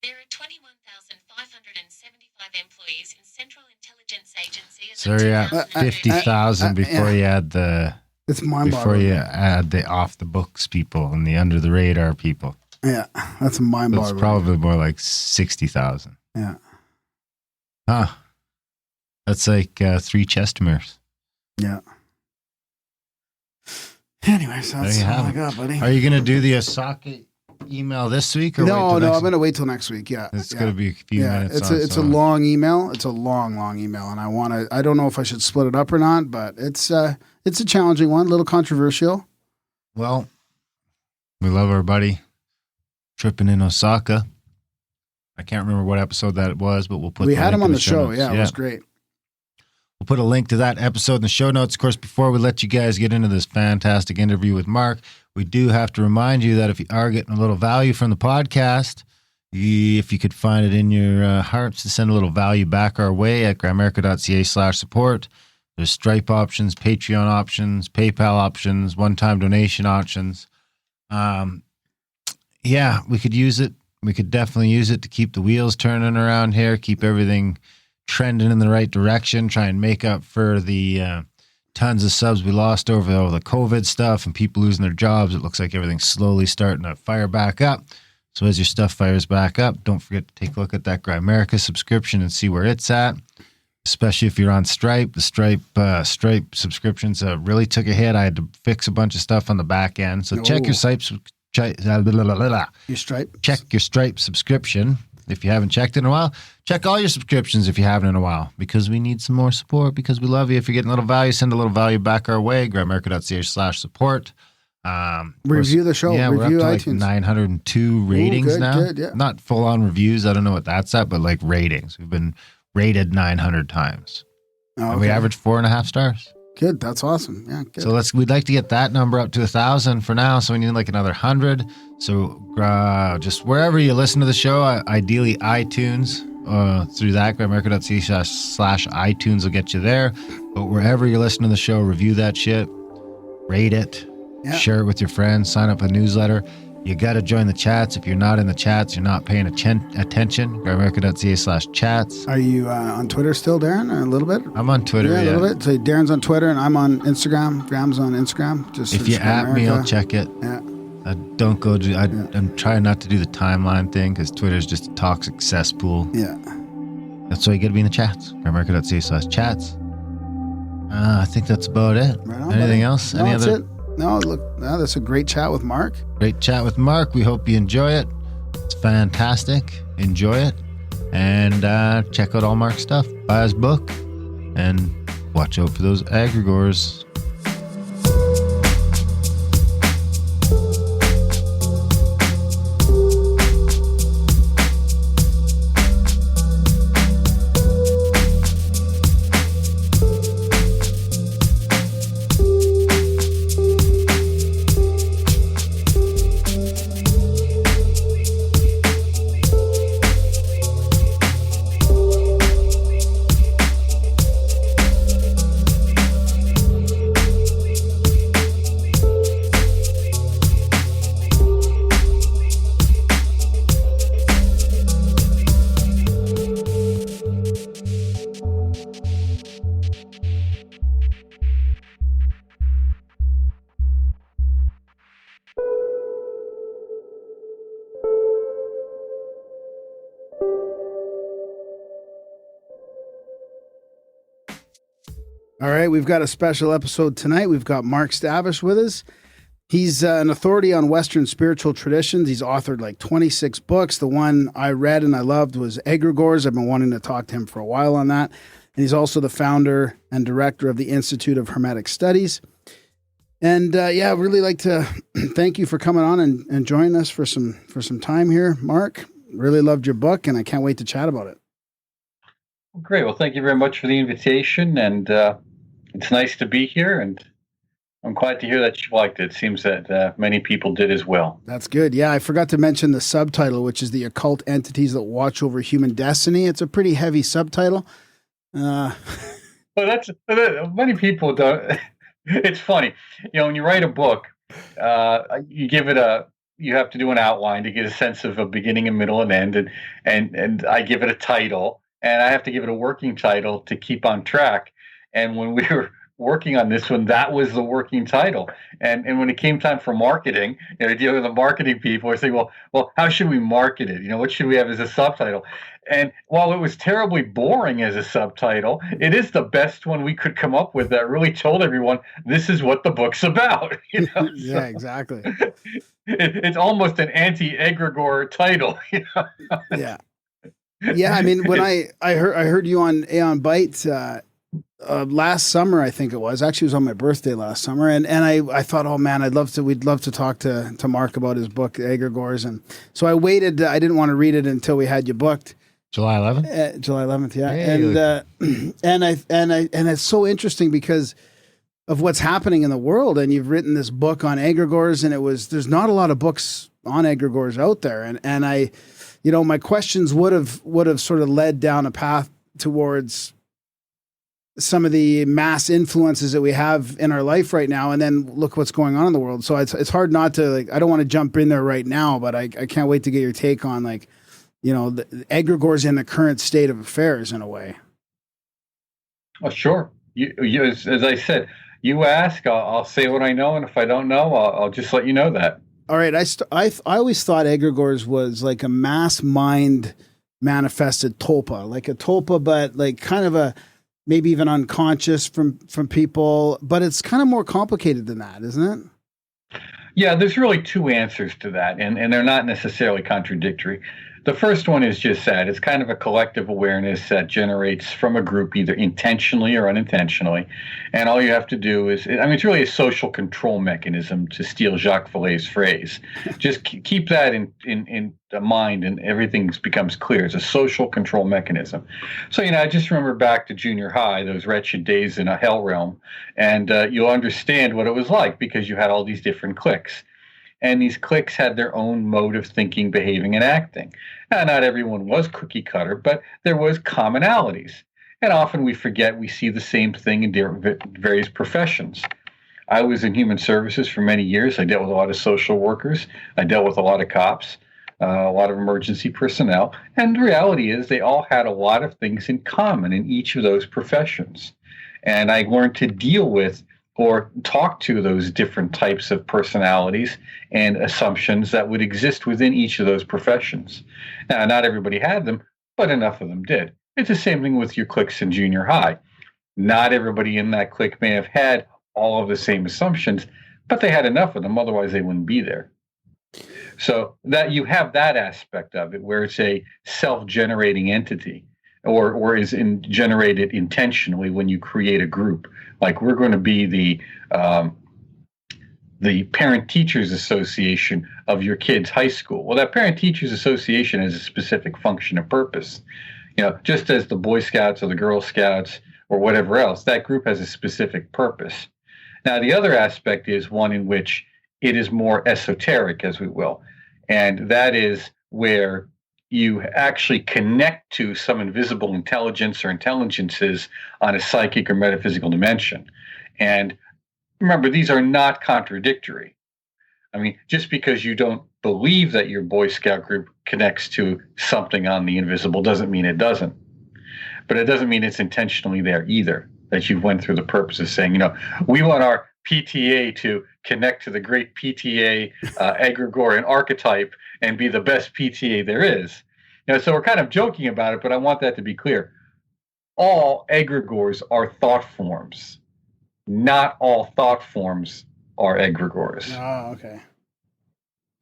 There are 21,575 employees in Central Intelligence Agency. as So of you're at 2013. 50,000 before you add the It's before mind-boggling. you add the off the books people and the under the radar people. Yeah, that's So mind-boggling. it's probably more like 60,000. Yeah. Huh. That's like 3 Chestamers. Yeah. Anyways, There that's you all have I it. got, buddy. Are you going to do the Osaka email this week? Or wait No, till no, next I'm going to wait till next week. Yeah. It's yeah. going to be a few minutes. It's on a its a own. long email. It's a long email, and I don't know if I should split it up or not, but it's a challenging one, a little controversial. Well, we love our buddy tripping in Osaka. I can't remember what episode that was, but we'll put. We the had link him in on the show. notes. Yeah, it was great. We'll put a link to that episode in the show notes. Of course, before we let you guys get into this fantastic interview with Mark, we do have to remind you that if you are getting a little value from the podcast, if you could find it in your hearts to send a little value back our way at grimerica.ca/support. There's Stripe options, Patreon options, PayPal options, one-time donation options. Yeah, we could use it. We could definitely use it to keep the wheels turning around here, keep everything trending in the right direction, try and make up for the tons of subs we lost over all the COVID stuff and people losing their jobs. It looks like everything's slowly starting to fire back up. So as your stuff fires back up, don't forget to take a look at that Grimerica subscription and see where it's at, especially if you're on Stripe. The Stripe subscriptions really took a hit. I had to fix a bunch of stuff on the back end. So check your Stripe. Your Stripe. Check your Stripe subscription if you haven't checked it in a while. Check all your subscriptions if you haven't in a while, because we need some more support, because we love you. If you're getting a little value, send a little value back our way. Grimerica.ca/support. Review the show. Yeah, Review we're up to iTunes. like 902 ratings good, now. good, yeah. Not full on reviews. I don't know what that's at, but like ratings. We've been rated 900 times. Oh, And we okay. average 4.5 stars. Good. That's awesome. Yeah, good. So we'd like to get that number up to 1,000 for now. So we need like another 100. So just wherever you listen to the show, ideally iTunes, through that, grimerica.ca/iTunes will get you there. But wherever you listen to the show, review that shit, rate it, share it with your friends, sign up for the newsletter. You got to join the chats. If you're not in the chats, you're not paying attention. Grimerica.ca/chats. Are you on Twitter still, Darren? A little bit? I'm on Twitter. Yeah, a little bit. So Darren's on Twitter and I'm on Instagram. Graham's on Instagram. Just If you search at me, I'll Grimerica. check it. Yeah. Don't go to. I'm trying not to do the timeline thing because Twitter's just a toxic cesspool. Yeah. That's why you got to be in the chats. Grimerica.ca/chats. I think that's about it. Right on, Anything buddy. else? No, Any that's other it. No, look, no, that's a great chat with Mark. great chat with Mark? We hope you enjoy it. It's fantastic. Enjoy it. And check out all Mark's stuff. Buy his book. And watch out for those egregores. All right, we've got a special episode tonight. We've got Mark Stavish with us. He's an authority on Western spiritual traditions. He's authored like 26 books. The one I read and I loved was Egregores. I've been wanting to talk to him for a while on that. And he's also the founder and director of the Institute of Hermetic Studies. And yeah, I'd really like to thank you for coming on and joining us for some time here, Mark. Really loved your book, and I can't wait to chat about it. Great. Well, thank you very much for the invitation, and it's nice to be here, and I'm glad to hear that you liked it. It seems that many people did as well. That's good. Yeah, I forgot to mention the subtitle, which is The Occult Entities That Watch Over Human Destiny. It's a pretty heavy subtitle. Well, that's many people don't. It's funny, when you write a book, you have to do an outline to get a sense of a beginning, a middle, and end, and I give it a title, and I have to give it a working title to keep on track. And when we were working on this one, that was the working title. And when it came time for marketing, dealing with the marketing people, I say, well, how should we market it? What should we have as a subtitle? And while it was terribly boring as a subtitle, it is the best one we could come up with that really told everyone this is what the book's about. Yeah, exactly. It's almost an anti-egregore title. Yeah. Yeah, I mean, when I heard you on Aeon Byte last summer, I think it was. Actually, it was on my birthday last summer, and I thought, oh man, we'd love to talk to Mark about his book Egregores, and so I waited. I didn't want to read it until we had you booked. July 11th. July 11th, yeah. Hey, And it's so interesting because of what's happening in the world. And you've written this book on egregores, and there's not a lot of books on egregores out there. And I, my questions would have sort of led down a path towards some of the mass influences that we have in our life right now, and then look what's going on in the world. So it's hard not to, I don't want to jump in there right now, but I can't wait to get your take on the egregores in the current state of affairs in a way. Oh, sure. You as I said, you ask, I'll say what I know, and if I don't know, I'll just let you know that. All right. I always thought egregores was like a mass mind manifested tulpa, like a tulpa, but like kind of a maybe even unconscious from people, but it's kind of more complicated than that, isn't it? Yeah, there's really two answers to that, and they're not necessarily contradictory. The first one is just that it's kind of a collective awareness that generates from a group either intentionally or unintentionally. And all you have to do is, it's really a social control mechanism, to steal Jacques Vallée's phrase. Just keep that in the mind and everything becomes clear. It's a social control mechanism. So, I just remember back to junior high, those wretched days in a hell realm, and you'll understand what it was like because you had all these different cliques. And these cliques had their own mode of thinking, behaving, and acting. Now, not everyone was cookie cutter, but there was commonalities. And often we forget we see the same thing in various professions. I was in human services for many years. I dealt with a lot of social workers. I dealt with a lot of cops, a lot of emergency personnel. And the reality is they all had a lot of things in common in each of those professions. And I learned to deal with or talk to those different types of personalities and assumptions that would exist within each of those professions. Now, not everybody had them, but enough of them did. It's the same thing with your cliques in junior high. Not everybody in that clique may have had all of the same assumptions, but they had enough of them, otherwise they wouldn't be there. So that you have that aspect of it where it's a self-generating entity, or is generated intentionally when you create a group. Like we're going to be the Parent Teachers Association of your kid's high school. Well, that Parent Teachers Association has a specific function and purpose. Just as the Boy Scouts or the Girl Scouts or whatever else, that group has a specific purpose. Now, the other aspect is one in which it is more esoteric, as we will. And that is where you actually connect to some invisible intelligence or intelligences on a psychic or metaphysical dimension. And remember, these are not contradictory. Just because you don't believe that your Boy Scout group connects to something on the invisible doesn't mean it doesn't. But it doesn't mean it's intentionally there either, that you went through the purpose of saying, we want our PTA to connect to the great PTA Egregorian archetype and be the best PTA there is. So we're kind of joking about it, but I want that to be clear. All egregores are thought forms. Not all thought forms are egregores. Oh, okay.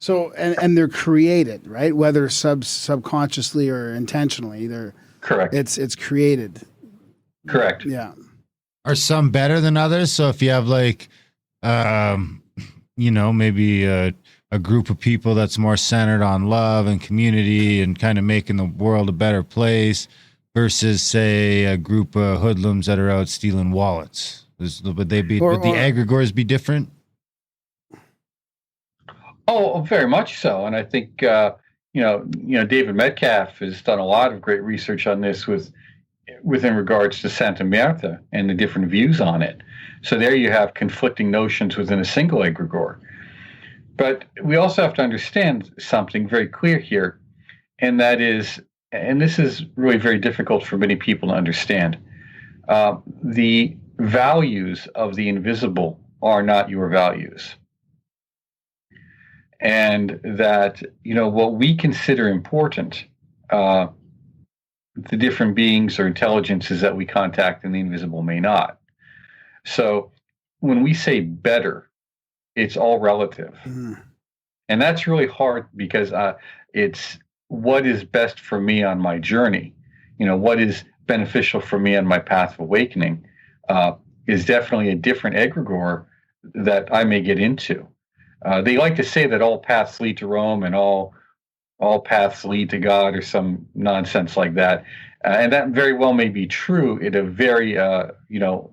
So, and they're created, right? Whether subconsciously or intentionally, they're correct. It's created. Correct. Yeah. Are some better than others? So if you have Maybe a group of people that's more centered on love and community and kind of making the world a better place versus, say, a group of hoodlums that are out stealing wallets? Would the egregores be different? Oh, very much so. And I think, David Metcalf has done a lot of great research on this within regards to Santa Marta and the different views on it. So there you have conflicting notions within a single egregore. But we also have to understand something very clear here, and that is, and this is really very difficult for many people to understand, the values of the invisible are not your values. And that, what we consider important, the different beings or intelligences that we contact in the invisible may not. So when we say better, it's all relative. And that's really hard because it's what is best for me on my journey. What is beneficial for me on my path of awakening is definitely a different egregore that I may get into. They like to say that all paths lead to Rome and all paths lead to God or some nonsense like that. And that very well may be true in a very,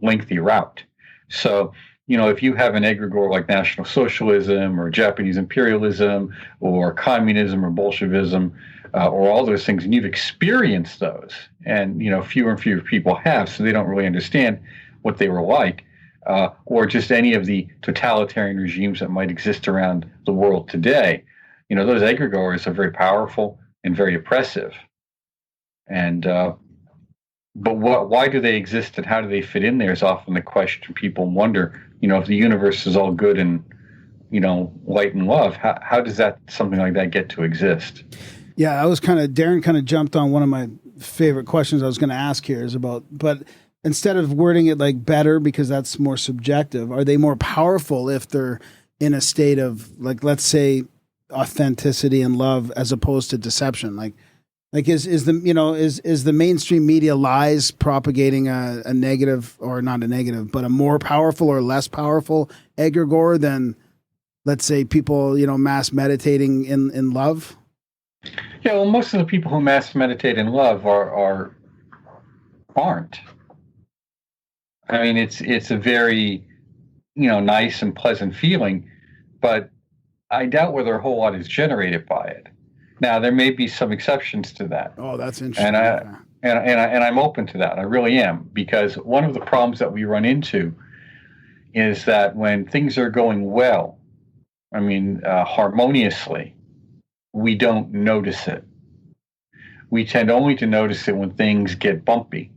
lengthy route. So, if you have an egregore like National Socialism or Japanese imperialism or communism or Bolshevism or all those things, and you've experienced those, and, fewer and fewer people have, so they don't really understand what they were like, or just any of the totalitarian regimes that might exist around the world today, those egregores are very powerful and very oppressive. And but why do they exist and how do they fit in there is often the question people wonder. If the universe is all good and light and love, how does something like that get to exist? Yeah, Darren kind of jumped on one of my favorite questions I was going to ask here is about, but instead of wording it like better because that's more subjective, are they more powerful if they're in a state of, like, let's say, authenticity and love as opposed to deception? Like is the mainstream media lies propagating a negative, or not a negative, but a more powerful or less powerful egregore than, let's say, people, mass meditating in love? Yeah, well, most of the people who mass meditate in love aren't. I mean, it's a very, nice and pleasant feeling, but I doubt whether a whole lot is generated by it. Now, there may be some exceptions to that. Oh, that's interesting. And I'm open to that. I really am, because one of the problems that we run into is that when things are going well, harmoniously, we don't notice it. We tend only to notice it when things get bumpy.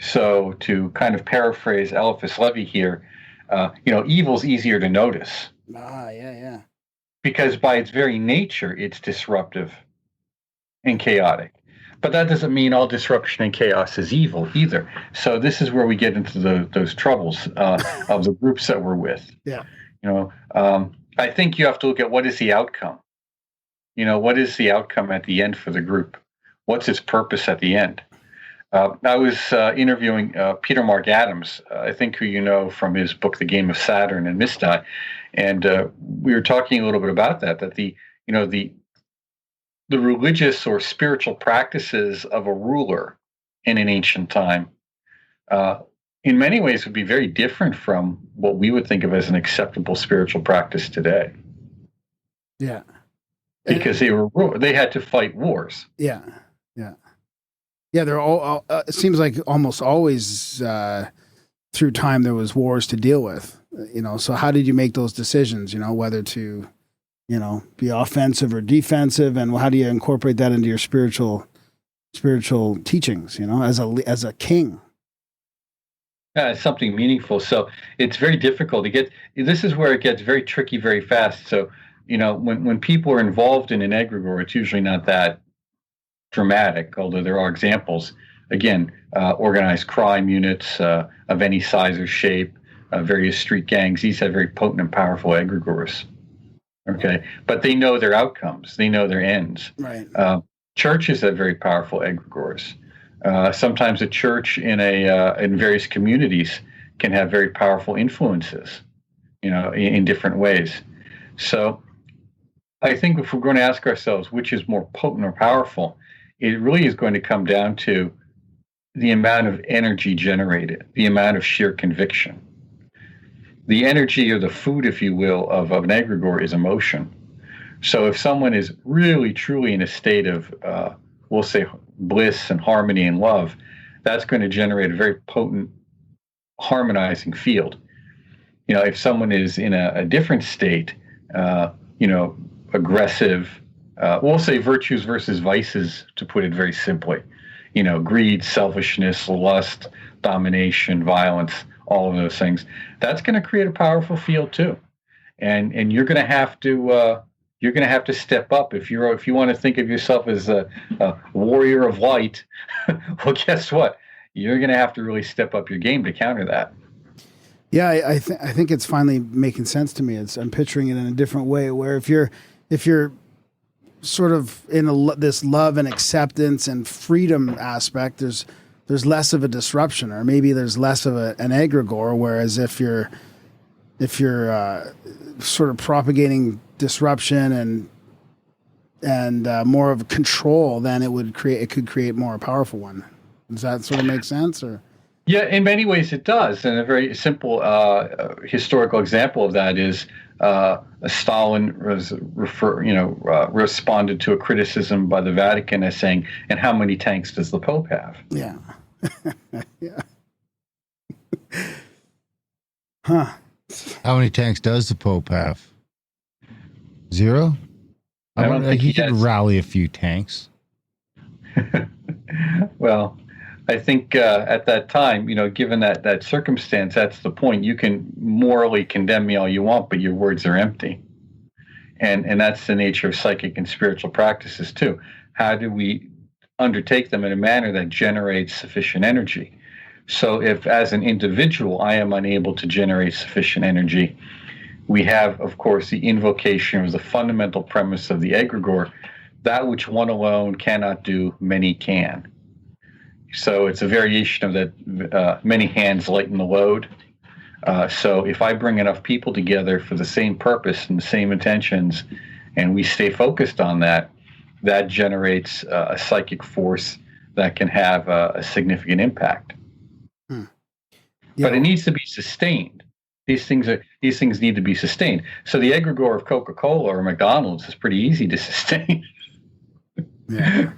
So to kind of paraphrase Eliphas Levi here, evil's easier to notice. Yeah. Because by its very nature, it's disruptive and chaotic. But that doesn't mean all disruption and chaos is evil either. So this is where we get into those troubles of the groups that we're with. Yeah. I think you have to look at what is the outcome. What is the outcome at the end for the group? What's its purpose at the end? I was interviewing Peter Mark Adams, I think who you know from his book, The Game of Saturn and Mistai. And we were talking a little bit about that the religious or spiritual practices of a ruler in an ancient time, in many ways would be very different from what we would think of as an acceptable spiritual practice today. Yeah. Because they had to fight wars. Yeah. They're all. It seems like almost always through time there was wars to deal with. So how did you make those decisions? Whether to, be offensive or defensive, and how do you incorporate that into your spiritual teachings? As a king. Yeah, it's something meaningful. So it's very difficult to get. This is where it gets very tricky very fast. So when people are involved in an egregore, it's usually not that dramatic, although there are examples. Again, organized crime units of any size or shape, various street gangs. These have very potent and powerful egregores. Okay, but they know their outcomes. They know their ends. Right. Churches have very powerful egregores. Sometimes a church in various communities can have very powerful influences. in different ways. So I think if we're going to ask ourselves which is more potent or powerful, it really is going to come down to the amount of energy generated, the amount of sheer conviction. The energy, or the food, if you will, of an egregore is emotion. So if someone is really, truly in a state of, we'll say, bliss and harmony and love, that's going to generate a very potent, harmonizing field. If someone is in a different state, aggressive, we'll say virtues versus vices, to put it very simply. Greed, selfishness, lust, domination, violence, all of those things. That's going to create a powerful field too, and you're going to have to step up if you want to think of yourself as a warrior of light. Well, guess what? You're going to have to really step up your game to counter that. Yeah, I think it's finally making sense to me. I'm picturing it in a different way, where if you're sort of in this love and acceptance and freedom aspect, there's less of a disruption, or maybe there's less of an egregore. Whereas if you're sort of propagating disruption and more of control, then it could create more a powerful one. Does that sort of make sense? Or yeah, in many ways it does. And a very simple historical example of that is Stalin responded to a criticism by the Vatican as saying, "And how many tanks does the Pope have?" Yeah. Yeah. Huh. How many tanks does the Pope have? 0? I don't think he could rally a few tanks. Well, I think at that time, given that circumstance, that's the point. You can morally condemn me all you want, but your words are empty. And that's the nature of psychic and spiritual practices too. How do we undertake them in a manner that generates sufficient energy? So if as an individual I am unable to generate sufficient energy, we have, of course, the invocation, or the fundamental premise of the egregore: that which one alone cannot do, many can. So it's a variation of that, many hands lighten the load. So if I bring enough people together for the same purpose and the same intentions, and we stay focused on that, that generates a psychic force that can have a significant impact. Yeah. But it needs to be sustained. These things need to be sustained. So the egregore of Coca-Cola or McDonald's is pretty easy to sustain. Yeah.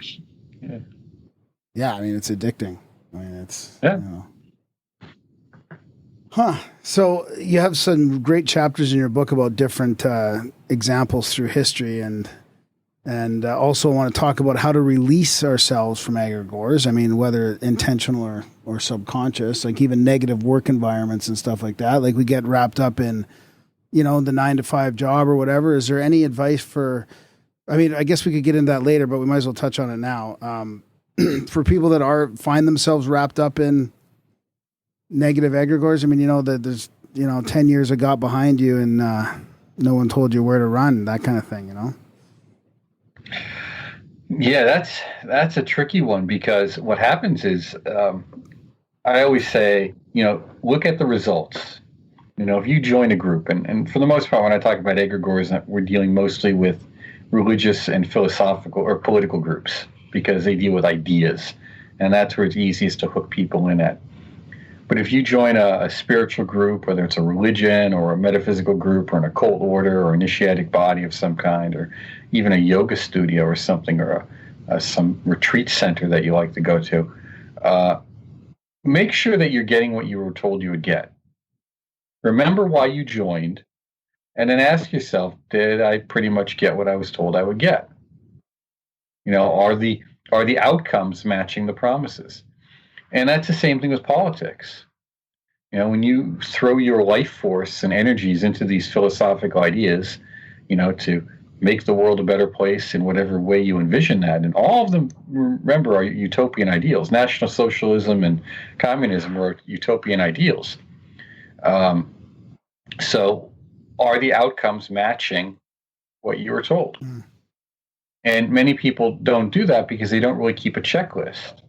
Yeah. Yeah, I mean, it's addicting. I mean, it's, yeah. Huh. So you have some great chapters in your book about different examples through history, and also want to talk about how to release ourselves from egregores. I mean, whether intentional or subconscious, like even negative work environments and stuff like that. Like we get wrapped up in, the 9-to-5 job or whatever. Is there any advice for, I mean, I guess we could get into that later, but we might as well touch on it now. For people that find themselves wrapped up in negative egregores. I mean, that there's, 10 years of got behind you and no one told you where to run, that kind of thing, Yeah, that's a tricky one, because what happens is, I always say, look at the results. If you join a group, and for the most part, when I talk about egregores, we're dealing mostly with religious and philosophical or political groups, because they deal with ideas, and that's where it's easiest to hook people in at. But if you join a spiritual group, whether it's a religion or a metaphysical group or an occult order or initiatic body of some kind, or even a yoga studio or something, or some retreat center that you like to go to, make sure that you're getting what you were told you would get. Remember why you joined, and then ask yourself, did I pretty much get what I was told I would get? Are the outcomes matching the promises? And that's the same thing with politics. When you throw your life force and energies into these philosophical ideas, to make the world a better place in whatever way you envision that, and all of them, remember, are utopian ideals. National socialism and communism are utopian ideals. So are the outcomes matching what you were told? Mm. And many people don't do that because they don't really keep a checklist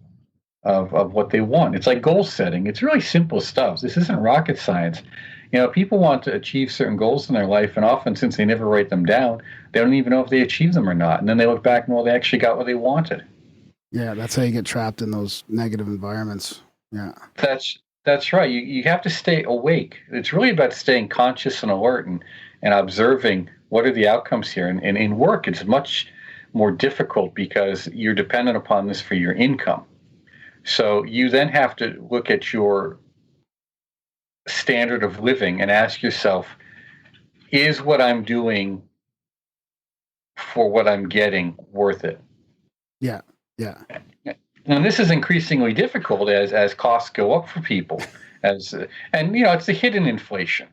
of what they want. It's like goal setting. It's really simple stuff. This isn't rocket science. People want to achieve certain goals in their life, and often, since they never write them down, they don't even know if they achieved them or not. And then they look back and, well, they actually got what they wanted. Yeah, that's how you get trapped in those negative environments. Yeah. That's right. You have to stay awake. It's really about staying conscious and alert and observing what are the outcomes here. And in work, it's much more difficult because you're dependent upon this for your income. So you then have to look at your standard of living and ask yourself, is what I'm doing for what I'm getting worth it? Yeah. Yeah. And this is increasingly difficult as costs go up for people. It's the hidden inflation.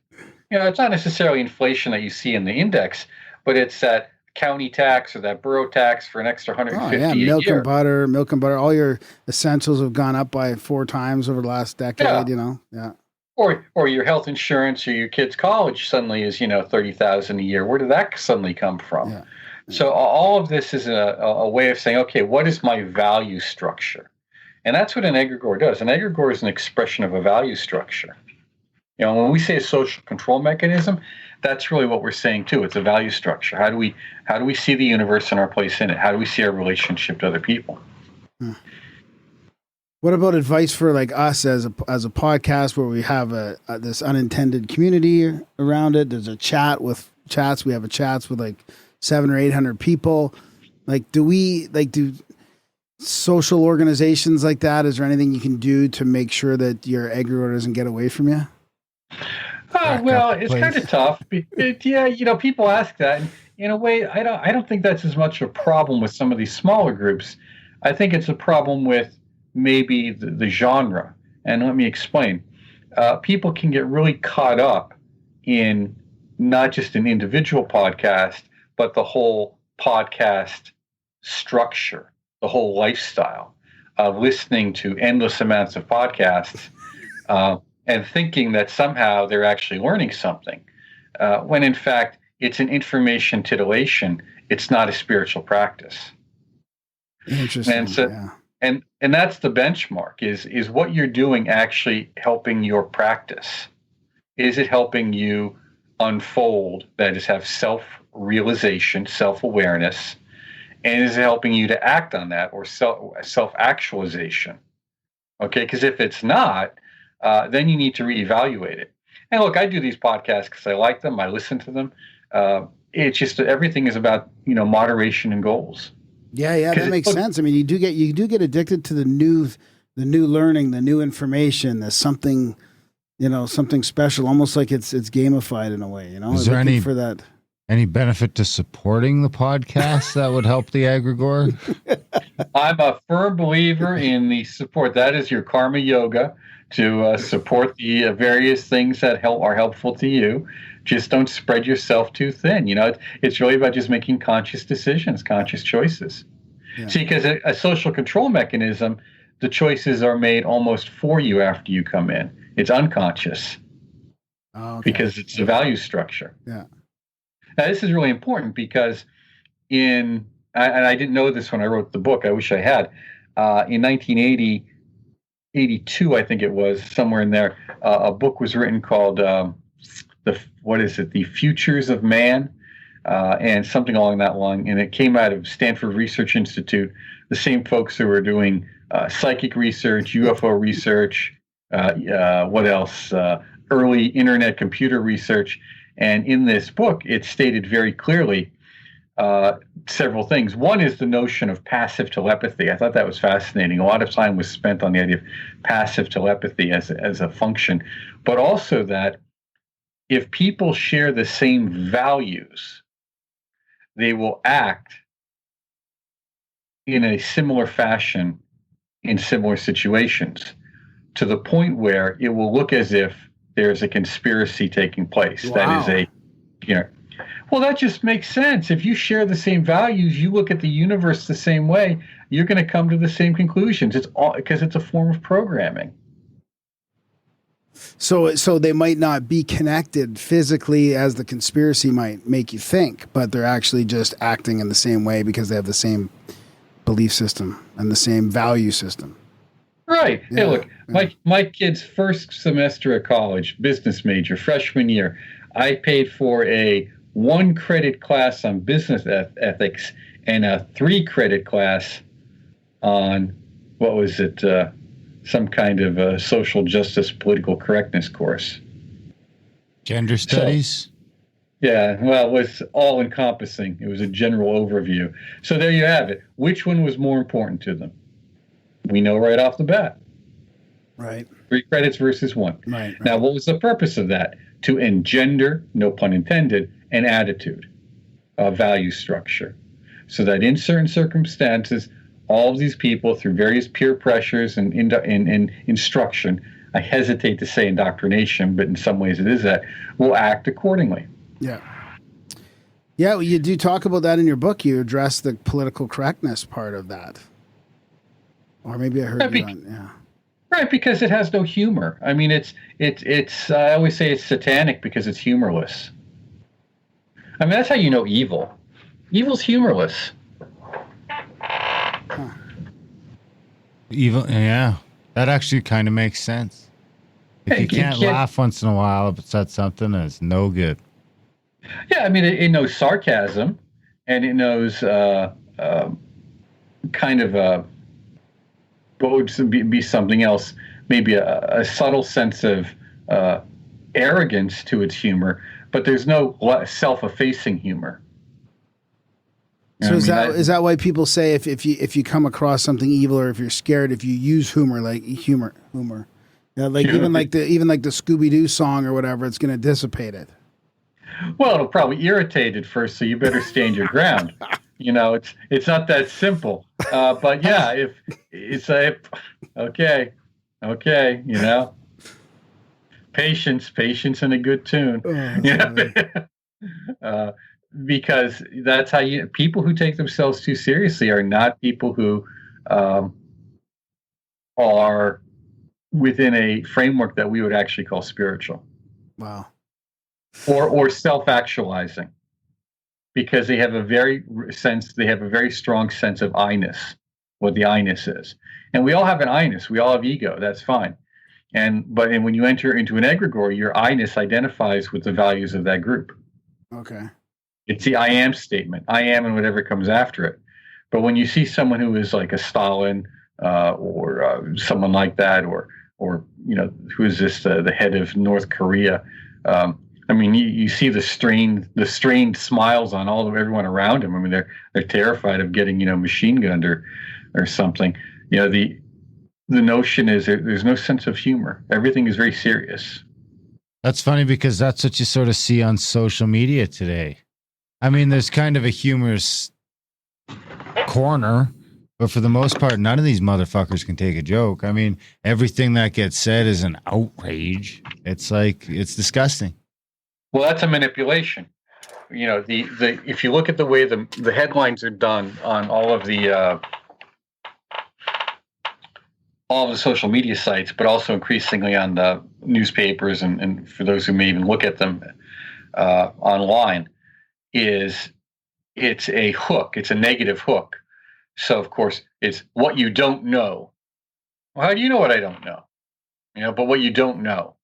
It's not necessarily inflation that you see in the index, but it's that county tax or that borough tax for an extra $150 a year. Milk and butter. All your essentials have gone up by 4 times over the last decade. Yeah. Or your health insurance or your kid's college suddenly is $30,000 a year. Where did that suddenly come from? Yeah. So all of this is a way of saying, okay, what is my value structure? And that's what an egregore does. An egregore is an expression of a value structure. When we say a social control mechanism, that's really what we're saying too. It's a value structure. How do we see the universe and our place in it? How do we see our relationship to other people? What about advice for like us as a podcast where we have this unintended community around it? There's a chats. We have chats with like 700 or 800 people. Like, do social organizations like that? Is there anything you can do to make sure that your egregore doesn't get away from you? Well, it's kind of tough. People ask that. And in a way, I don't think that's as much a problem with some of these smaller groups. I think it's a problem with maybe the genre. And let me explain. People can get really caught up in not just an individual podcast, but the whole podcast structure, the whole lifestyle of listening to endless amounts of podcasts and thinking that somehow they're actually learning something, when in fact it's an information titillation. It's not a spiritual practice. Interesting. And so, and that's the benchmark. Is what you're doing actually helping your practice? Is it helping you unfold? That is, have self-realization, self-awareness, and is it helping you to act on that, or self-actualization? Okay, because if it's not, then you need to reevaluate it. And look, I do these podcasts because I like them. I listen to them. It's just that everything is about moderation and goals. Yeah, that makes sense. I mean, you do get addicted to the new learning, the new information. There's something, something special, almost like it's gamified in a way. Is there any benefit to supporting the podcast that would help the egregore? I'm a firm believer in the support. That is your karma yoga, to support the various things that are helpful to you. Just don't spread yourself too thin. It's really about just making conscious decisions, conscious choices. Yeah. See, because a social control mechanism, the choices are made almost for you after you come in. It's unconscious because it's a value structure. Yeah. Now, this is really important because and I didn't know this when I wrote the book. I wish I had. In 1982, I think it was, somewhere in there, a book was written called The Futures of Man, and something along that line. And it came out of Stanford Research Institute, the same folks who were doing psychic research, UFO research, what else? Early internet computer research. And in this book, it stated very clearly several things. One is the notion of passive telepathy. I thought that was fascinating. A lot of time was spent on the idea of passive telepathy as a function, but also that if people share the same values, they will act in a similar fashion in similar situations, to the point where it will look as if there's a conspiracy taking place. Wow. That is well, that just makes sense. If you share the same values, you look at the universe the same way, you're going to come to the same conclusions. It's all because it's a form of programming. So they might not be connected physically as the conspiracy might make you think, but they're actually just acting in the same way because they have the same belief system and the same value system. Right. Yeah, Hey, look, yeah. my kid's first semester at college, business major, freshman year, I paid for a 1 credit class on business ethics and a 3 credit class on, what was it, some kind of social justice, political correctness course. Gender studies. Yeah, well, it was all encompassing. It was a general overview. So there you have it. Which one was more important to them? We know right off the bat. Right. 3 credits versus 1. Right. Now, what was the purpose of that? To engender, no pun intended, an attitude, a value structure. So that in certain circumstances, all of these people, through various peer pressures and instruction, I hesitate to say indoctrination, but in some ways it is that, will act accordingly. Yeah. Yeah, well, you do talk about that in your book. You address the political correctness part of that. Or maybe I heard you on, yeah. Right, because it has no humor. I mean, it's. I always say it's satanic because it's humorless. I mean, that's how you know evil. Evil's humorless. Huh. Evil, yeah. That actually kind of makes sense. If you can't laugh once in a while, if it's at something, it's no good. Yeah, I mean, it knows sarcasm, and it knows kind of what would be something else, maybe a subtle sense of arrogance to its humor, but there's no self-effacing humor. So is that why people say if you come across something evil, or if you're scared, if you use humor, yeah, like even like the Scooby-Doo song or whatever, it's going to dissipate it. Well, it'll probably irritate it first, so you better stand your ground. You know, it's not that simple. But yeah, if it's okay, you know, patience and a good tune. Because that's how people who take themselves too seriously are not people who are within a framework that we would actually call spiritual. Wow. Or self-actualizing, because they have a very strong sense of I-ness, what the I-ness is. And we all have an I-ness, we all have ego, that's fine. But when you enter into an egregore, your I-ness identifies with the values of that group. Okay. It's the I am statement. I am and whatever comes after it. But when you see someone who is like a Stalin or someone like that, or you know, who is this, the head of North Korea, I mean, you see the strained smiles on everyone around him. I mean, they're terrified of getting, you know, machine gunned or something. You know, the notion is there's no sense of humor. Everything is very serious. That's funny because that's what you sort of see on social media today. I mean, there's kind of a humorous corner, but for the most part, none of these motherfuckers can take a joke. I mean, everything that gets said is an outrage. It's like, it's disgusting. Well, that's a manipulation. You know, if you look at the way the headlines are done on all of the social media sites, but also increasingly on the newspapers and for those who may even look at them online, it's a hook. It's a negative hook. So, of course, it's what you don't know. Well, how do you know what I don't know? You know, but what you don't know.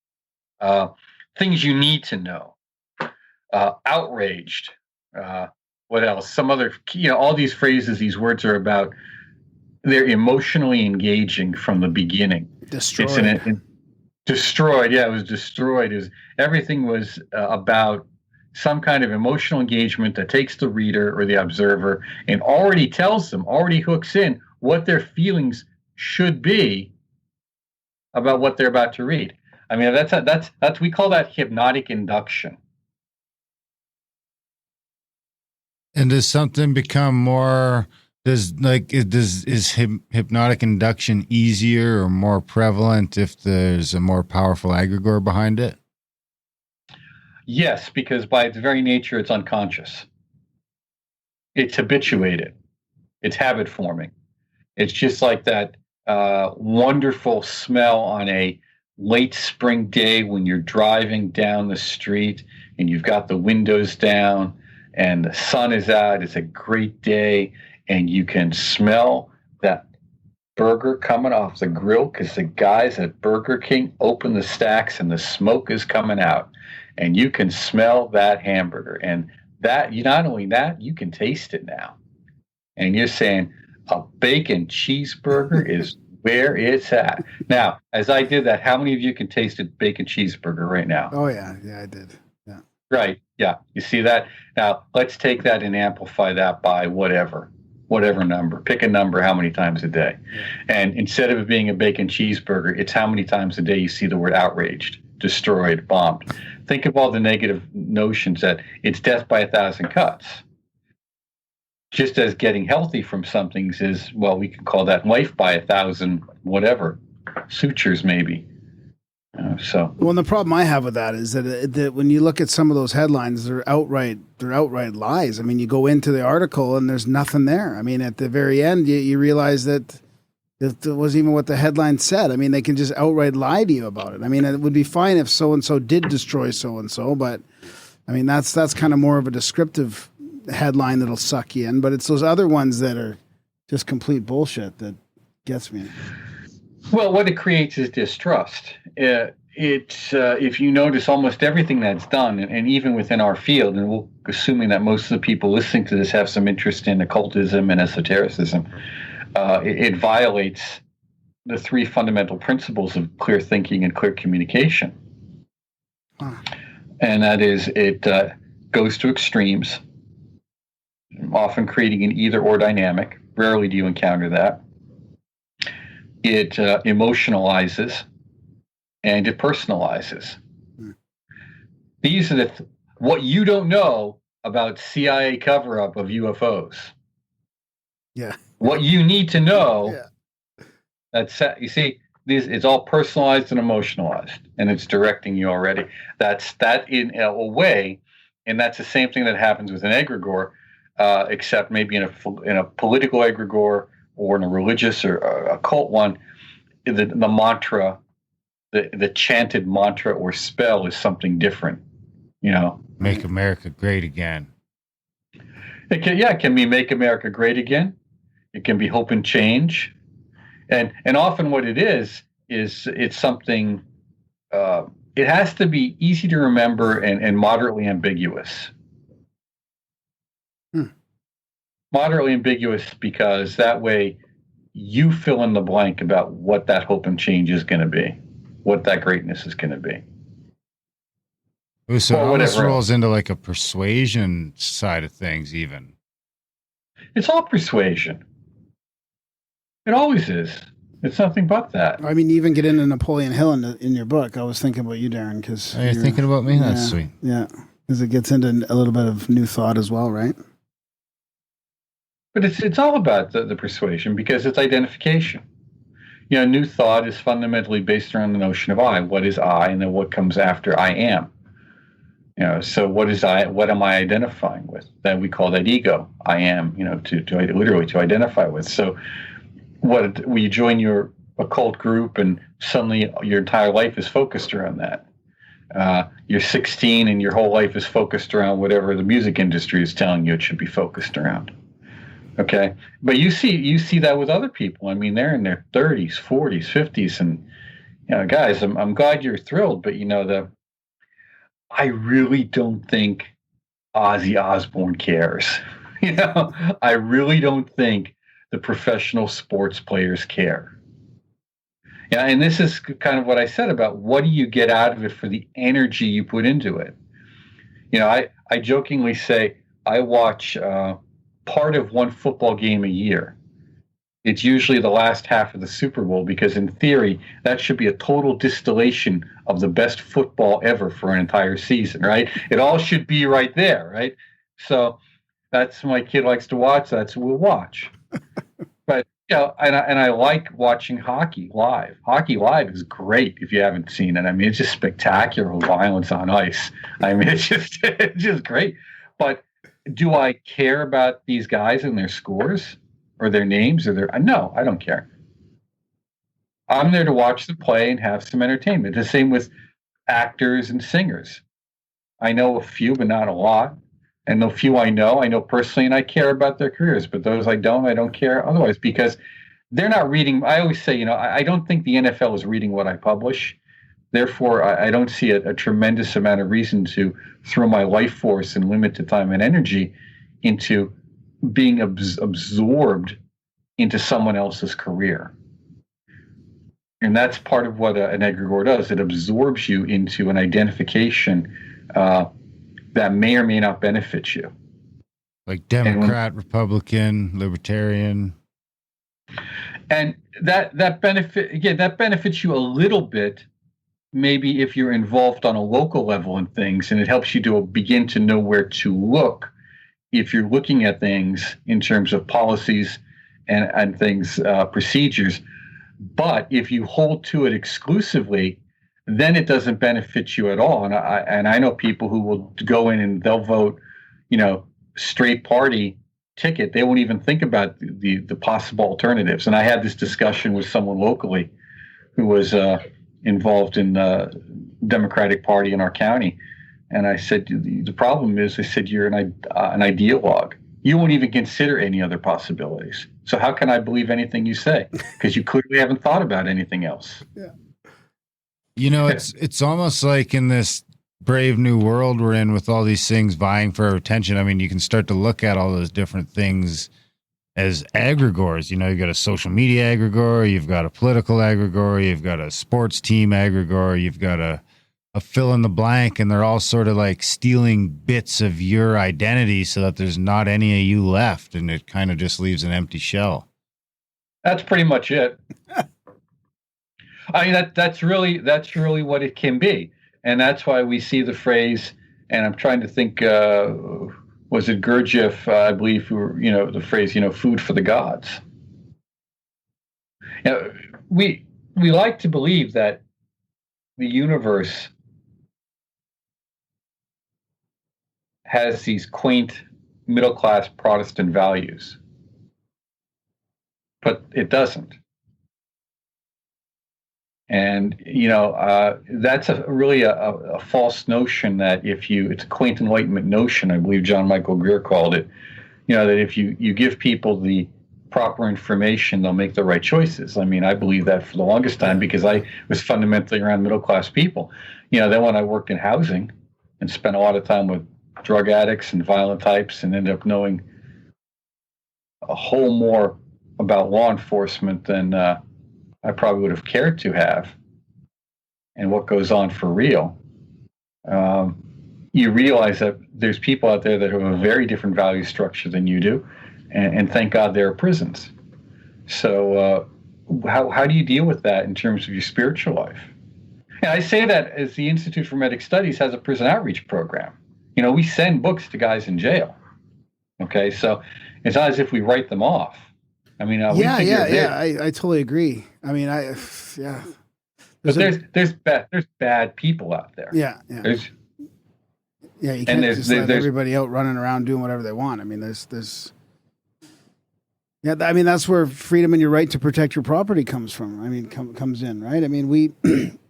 Things you need to know. Outraged. What else? Some other, you know, all these phrases, these words are about, they're emotionally engaging from the beginning. Destroyed. Destroyed. Yeah, it was destroyed. Everything was about some kind of emotional engagement that takes the reader or the observer and already hooks in what their feelings should be about what they're about to read. I mean, that's we call that hypnotic induction. And does something become more? Is hypnotic induction easier or more prevalent if there's a more powerful egregore behind it? Yes, because by its very nature, it's unconscious. It's habituated. It's habit forming. It's just like that wonderful smell on a late spring day when you're driving down the street and you've got the windows down and the sun is out. It's a great day, and you can smell that burger coming off the grill because the guys at Burger King open the stacks and the smoke is coming out, and you can smell that hamburger. And that, you not only that, you can taste it now. And you're saying a bacon cheeseburger is where it's at. Now, as I did that, how many of you can taste a bacon cheeseburger right now? Oh yeah, I did. Yeah. Right. Yeah. You see that? Now, let's take that and amplify that by whatever number. Pick a number how many times a day. Yeah. And instead of it being a bacon cheeseburger, it's how many times a day you see the word outraged, destroyed, bombed. Think of all the negative notions that it's death by 1,000 cuts. Just as getting healthy from some things is, well, we can call that life by 1,000 whatever sutures maybe. Well, and the problem I have with that is that when you look at some of those headlines, they're outright lies. I mean, you go into the article and there's nothing there. I mean, at the very end, you realize that it wasn't even what the headline said. I mean, they can just outright lie to you about it. I mean, it would be fine if so and so did destroy so and so, but I mean, that's kind of more of a descriptive headline that'll suck you in. But it's those other ones that are just complete bullshit that gets me. Well, what it creates is distrust. If you notice, almost everything that's done, and even within our field, and we're assuming that most of the people listening to this have some interest in occultism and esotericism, it violates the three fundamental principles of clear thinking and clear communication. And that is, it goes to extremes, often creating an either-or dynamic. Rarely do you encounter that. It emotionalizes, and it personalizes. These are what you don't know about CIA cover-up of UFOs. Yeah. What you need to know. Yeah. That's, you see, it's all personalized and emotionalized, and it's directing you already. That's that in a way, and that's the same thing that happens with an egregore, except maybe in a political egregore or in a religious or occult one. The mantra, the chanted mantra or spell is something different. You know, make America great again. It can be make America great again. It can be hope and change, and often what it is it's something. It has to be easy to remember and moderately ambiguous. Moderately ambiguous because that way you fill in the blank about what that hope and change is going to be, what that greatness is going to be. Ooh, so all this rolls into like a persuasion side of things even. It's all persuasion. It always is. It's nothing but that. I mean, you even get into Napoleon Hill in your book. I was thinking about you, Darren, because you're thinking about me? That's sweet. Yeah, because it gets into a little bit of new thought as well, right? But it's all about the persuasion because it's identification. You know, new thought is fundamentally based around the notion of I. What is I, and then what comes after I am. You know, so what is I? What am I identifying with? That we call that ego. I am. You know, to literally to identify with. So, when you join your occult group and suddenly your entire life is focused around that. You're 16 and your whole life is focused around whatever the music industry is telling you it should be focused around. Okay, but you see that with other people. I mean, they're in their 30s, 40s, 50s, and you know, guys, I'm glad you're thrilled, but you know, I really don't think Ozzy Osbourne cares. You know, I really don't think the professional sports players care. Yeah, and this is kind of what I said about what do you get out of it for the energy you put into it. You know, I jokingly say I watch part of one football game a year. It's usually the last half of the Super Bowl because in theory, that should be a total distillation of the best football ever for an entire season, right? It all should be right there, right? So that's my kid likes to watch. That's what we'll watch. But, you know, and I like watching hockey live. Hockey live is great if you haven't seen it. I mean, it's just spectacular violence on ice. I mean, it's just great. But do I care about these guys and their scores or their names or no, I don't care. I'm there to watch the play and have some entertainment. The same with actors and singers. I know a few, but not a lot. And the few I know personally, and I care about their careers. But those I don't care otherwise because they're not reading. I always say, I don't think the NFL is reading what I publish. Therefore, I don't see a tremendous amount of reason to throw my life force and limited time and energy into being absorbed into someone else's career. And that's part of what an egregore does. It absorbs you into an identification that may or may not benefit you. Like Democrat, Republican, Libertarian. And that benefits you a little bit, maybe if you're involved on a local level in things, and it helps you to begin to know where to look if you're looking at things in terms of policies and things, procedures. But if you hold to it exclusively, then it doesn't benefit you at all. And I know people who will go in and they'll vote, straight party ticket. They won't even think about the possible alternatives. And I had this discussion with someone locally who was involved in the Democratic Party in our county. And I said, the problem is, I said, you're an ideologue. You won't even consider any other possibilities. So how can I believe anything you say? Because you clearly haven't thought about anything else. Yeah. It's almost like in this brave new world we're in with all these things vying for our attention. I mean, you can start to look at all those different things as egregores. You've got a social media egregore, you've got a political egregore, you've got a sports team egregore, you've got a fill in the blank, and they're all sort of like stealing bits of your identity so that there's not any of you left, and it kind of just leaves an empty shell. That's pretty much it. I mean, that's really what it can be. And that's why we see the phrase, and I'm trying to think, was it Gurdjieff, I believe, the phrase, food for the gods. We like to believe that the universe has these quaint middle-class Protestant values, but it doesn't. And, that's really a false notion that it's a quaint Enlightenment notion, I believe John Michael Greer called it, that if you give people the proper information, they'll make the right choices. I mean, I believe that for the longest time because I was fundamentally around middle-class people. Then when I worked in housing and spent a lot of time with drug addicts and violent types and ended up knowing a whole more about law enforcement than I probably would have cared to have, and what goes on for real. You realize that there's people out there that have a very different value structure than you do, and thank God there are prisons. So how do you deal with that in terms of your spiritual life? And I say that as the Institute for Medic Studies has a prison outreach program. We send books to guys in jail. Okay, so it's not as if we write them off. I mean, I totally agree. I mean, But there's bad people out there. Yeah. You can't just let everybody out running around doing whatever they want. I mean, there's. Yeah, I mean that's where freedom and your right to protect your property comes from. I mean, comes in, right? I mean,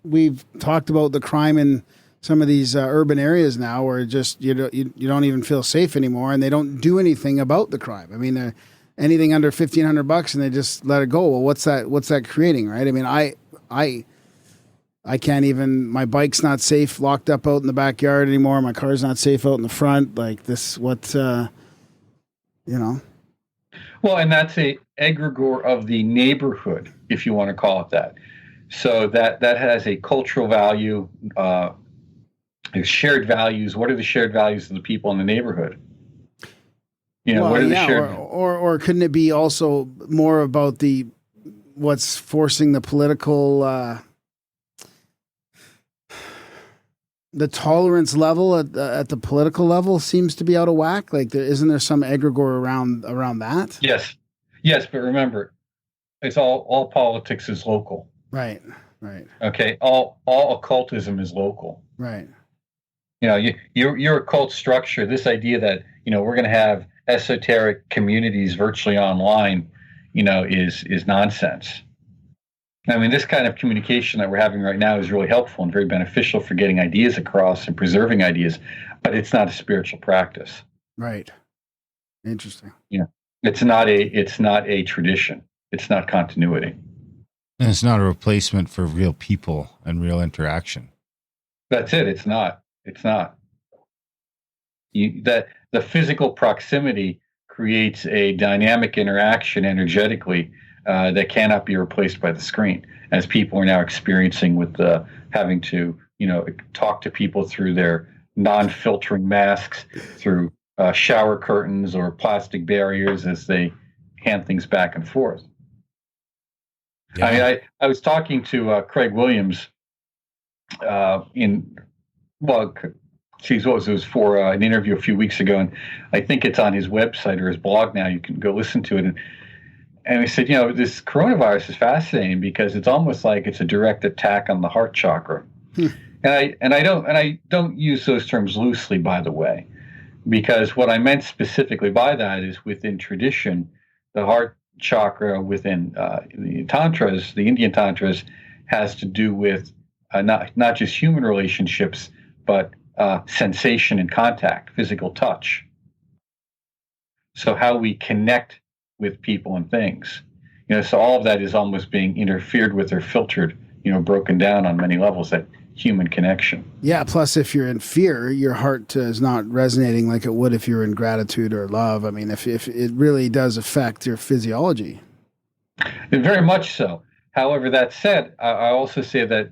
we've talked about the crime in some of these urban areas now, where just you don't even feel safe anymore, and they don't do anything about the crime. I mean, they're anything under $1,500 and they just let it go. Well, what's that creating, right? I mean, I can't even, my bike's not safe locked up out in the backyard anymore. My car's not safe out in the front. Like this, Well, and that's a egregore of the neighborhood, if you want to call it that. So that has a cultural value, shared values. What are the shared values of the people in the neighborhood? What are the shared? Or couldn't it be also more about what's forcing the political, the tolerance level at the political level seems to be out of whack? Like, isn't there some egregore around that? Yes, but remember, it's all politics is local. Right. Okay, all occultism is local. Right. Your occult structure, this idea that we're going to have esoteric communities virtually online, is nonsense. I mean, this kind of communication that we're having right now is really helpful and very beneficial for getting ideas across and preserving ideas, but it's not a spiritual practice. Right. Interesting. It's not a tradition. It's not continuity. And it's not a replacement for real people and real interaction. That's it. It's not. It's not. That the physical proximity creates a dynamic interaction energetically that cannot be replaced by the screen, as people are now experiencing with having to, talk to people through their non-filtering masks, through shower curtains or plastic barriers as they hand things back and forth. Yeah. I was talking to Craig Williams it was for an interview a few weeks ago, and I think it's on his website or his blog now. You can go listen to it. And we said, this coronavirus is fascinating because it's almost like it's a direct attack on the heart chakra. And I don't use those terms loosely, by the way, because what I meant specifically by that is within tradition, the heart chakra within the tantras, the Indian tantras, has to do with not just human relationships, but sensation and contact, physical touch. So how we connect with people and things, so all of that is almost being interfered with or filtered, broken down on many levels, that human connection. Yeah. Plus, if you're in fear, your heart is not resonating like it would if you're in gratitude or love. I mean, if it really does affect your physiology. Very much so. However, that said, I also say that,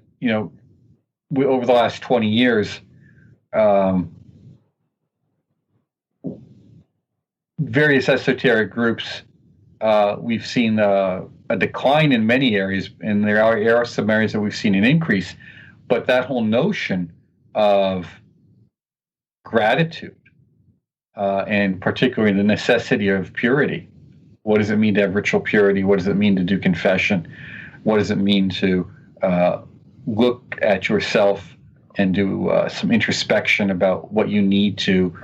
over the last 20 years, various esoteric groups, we've seen a decline in many areas, and there are some areas that we've seen an increase. But that whole notion of gratitude, and particularly the necessity of purity. What does it mean to have ritual purity? What does it mean to do confession? What does it mean to look at yourself and do some introspection about what you need to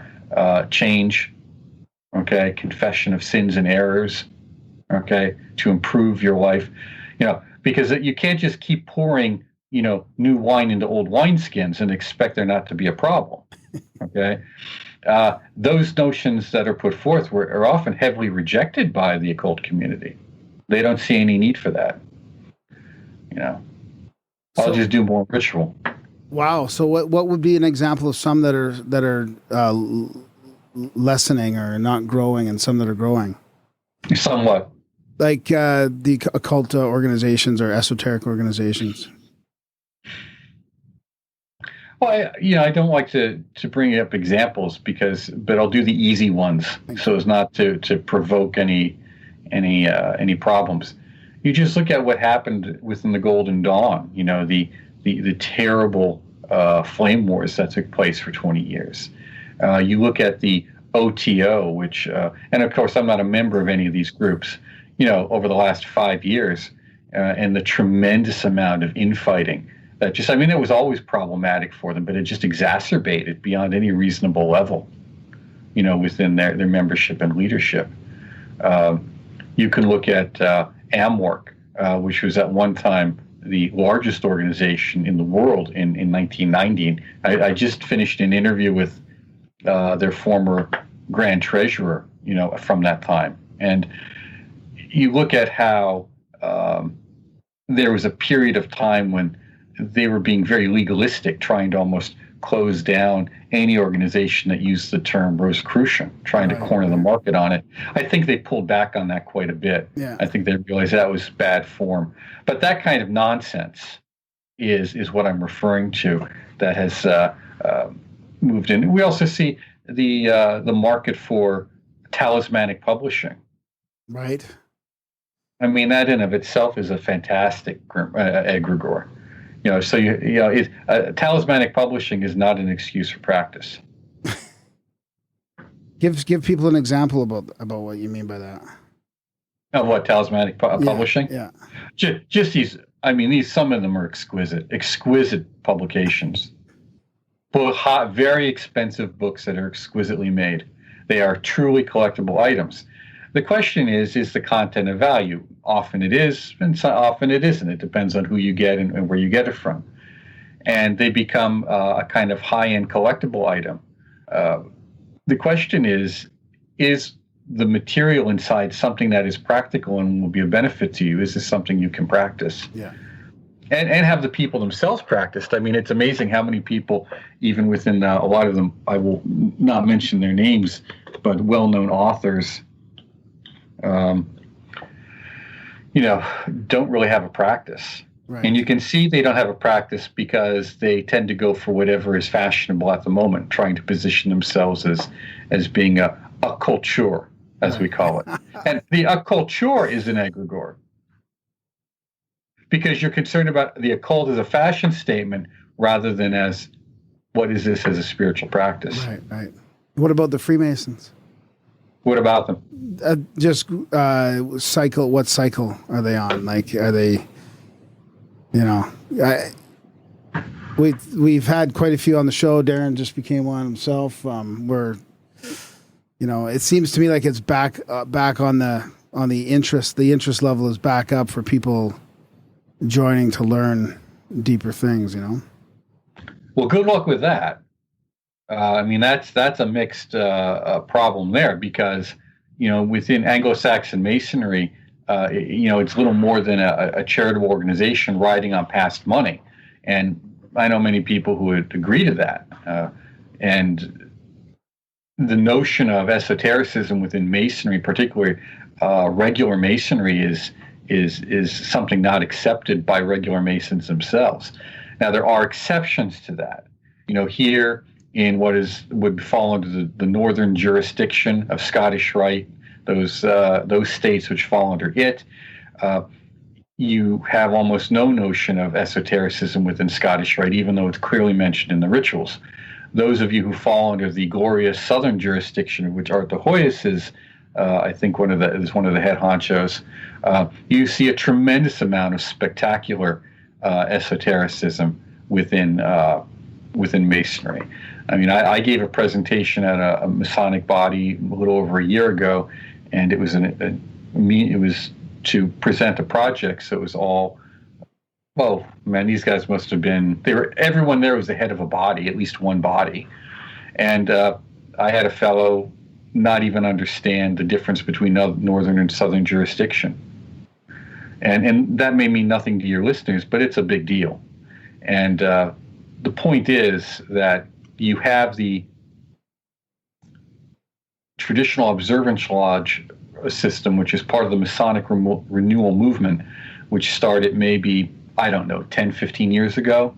change? Okay, confession of sins and errors. Okay, to improve your life. Because you can't just keep pouring new wine into old wineskins and expect there not to be a problem. Okay. Those notions that are put forth are often heavily rejected by the occult community. They don't see any need for that. I'll just do more ritual. Wow. So what would be an example of some that are lessening or not growing, and some that are growing? Somewhat. Like the occult organizations or esoteric organizations. Well, I don't like to bring up examples but I'll do the easy ones so as not to provoke any problems. You just look at what happened within the Golden Dawn. The terrible flame wars that took place for 20 years. You look at the OTO, which, and of course I'm not a member of any of these groups. Over the last 5 years, and the tremendous amount of infighting. It was always problematic for them, but it just exacerbated beyond any reasonable level, within their membership and leadership. You can look at AMWORK, which was at one time the largest organization in the world in 1990. I just finished an interview with their former Grand Treasurer, from that time. And you look at how there was a period of time when they were being very legalistic, trying to almost close down any organization that used the term Rosicrucian, trying to corner the market on it. I think they pulled back on that quite a bit. Yeah. I think they realized that was bad form. But that kind of nonsense is what I'm referring to that has moved in. We also see the market for talismanic publishing. Right. I mean, that in of itself is a fantastic egregore. Talismanic publishing is not an excuse for practice. Give people an example about what you mean by that. Of what talismanic publishing? Yeah. Just these. I mean, some of them are exquisite publications. Very expensive books that are exquisitely made. They are truly collectible items. The question is the content of value? Often it is, and often it isn't. It depends on who you get and where you get it from. And they become a kind of high-end collectible item. The question is the material inside something that is practical and will be a benefit to you? Is this something you can practice? Yeah. And have the people themselves practiced. I mean, it's amazing how many people, even within a lot of them, I will not mention their names, but well-known authors, don't really have a practice. Right. And you can see they don't have a practice because they tend to go for whatever is fashionable at the moment, trying to position themselves as being a culture, as we call it. And the occulture is an egregore. Because you're concerned about the occult as a fashion statement rather than as what is this as a spiritual practice. Right. What about the Freemasons? What about them? What cycle are they on? Like, are they, we've had quite a few on the show. Darren just became one himself. It seems to me like it's back on the interest. The interest level is back up for people joining to learn deeper things, Well, good luck with that. I mean, that's a mixed problem there because, within Anglo-Saxon Masonry, it's little more than a charitable organization riding on past money. And I know many people who would agree to that. And the notion of esotericism within Masonry, particularly regular Masonry, is something not accepted by regular Masons themselves. Now, there are exceptions to that. Here in what would fall under the northern jurisdiction of Scottish Rite, those states which fall under it, you have almost no notion of esotericism within Scottish Rite, even though it's clearly mentioned in the rituals. Those of you who fall under the glorious southern jurisdiction, which Arthur Hoyas is, I think one of the head honchos, you see a tremendous amount of spectacular esotericism within Masonry. I mean, I gave a presentation at a Masonic body a little over a year ago, and it was it was to present a project. So it was all, well, man, these guys must have been. Everyone there was the head of a body, at least one body, and I had a fellow not even understand the difference between northern and southern jurisdiction. And that may mean nothing to your listeners, but it's a big deal. And the point is that you have the traditional observance lodge system, which is part of the Masonic renewal movement, which started maybe, 10, 15 years ago.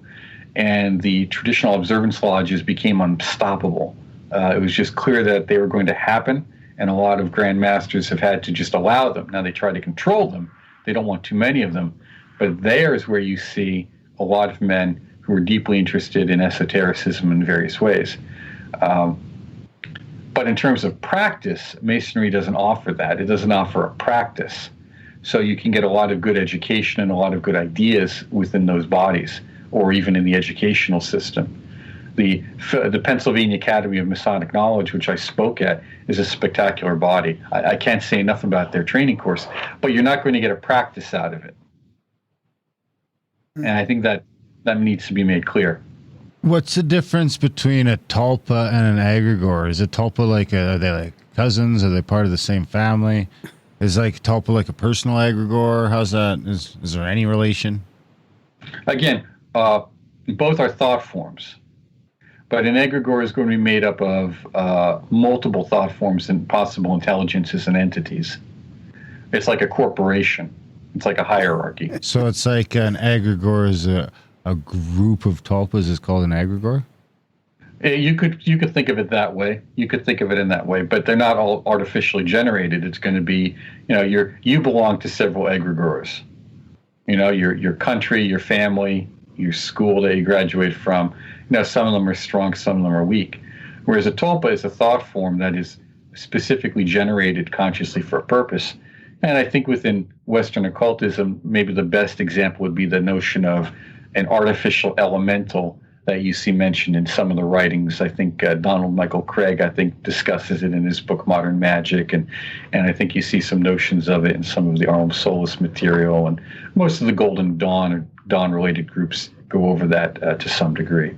And the traditional observance lodges became unstoppable. It was just clear that they were going to happen, and a lot of Grand Masters have had to just allow them. Now, they try to control them. They don't want too many of them. But there is where you see a lot of men who are deeply interested in esotericism in various ways. But in terms of practice, Masonry doesn't offer that. It doesn't offer a practice. So you can get a lot of good education and a lot of good ideas within those bodies, or even in the educational system. The Pennsylvania Academy of Masonic Knowledge, which I spoke at, is a spectacular body. I can't say enough about their training course, but you're not going to get a practice out of it. And I think that needs to be made clear. What's the difference between a Tulpa and an Egregore? Is a Tulpa are they like cousins? Are they part of the same family? Is Tulpa like a personal Egregore? How's that? Is there any relation? Again, both are thought forms. But an egregore is going to be made up of multiple thought forms and possible intelligences and entities. It's like a corporation. It's like a hierarchy. So it's like an egregore is a group of tulpas is called an egregore? You could think of it that way. You could think of it in that way, but they're not all artificially generated. It's going to be, you belong to several egregores. Your country, your family, your school that you graduate from. Some of them are strong, some of them are weak. Whereas a tulpa is a thought form that is specifically generated consciously for a purpose. And I think within Western occultism, maybe the best example would be the notion of an artificial elemental that you see mentioned in some of the writings. I think Donald Michael Craig, discusses it in his book Modern Magic, and I think you see some notions of it in some of the Arm Solus material, and most of the Golden Dawn or Dawn-related groups go over that to some degree.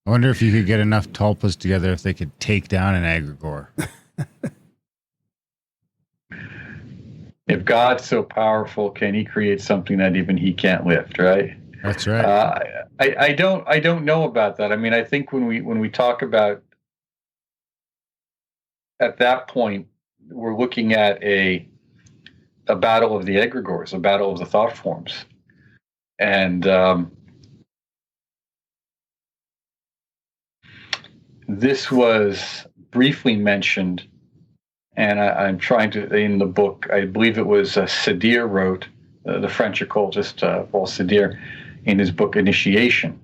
I wonder if you could get enough tulpas together if they could take down an egregore. if God's so powerful, can he create something that even he can't lift, right? That's right. I don't know about that. I mean, I think when we talk about, at that point, we're looking at a battle of the egregores, a battle of the thought forms. And this was briefly mentioned, and I'm trying to, in the book, I believe it was Sadir wrote, the French occultist Paul Sadir, in his book Initiation.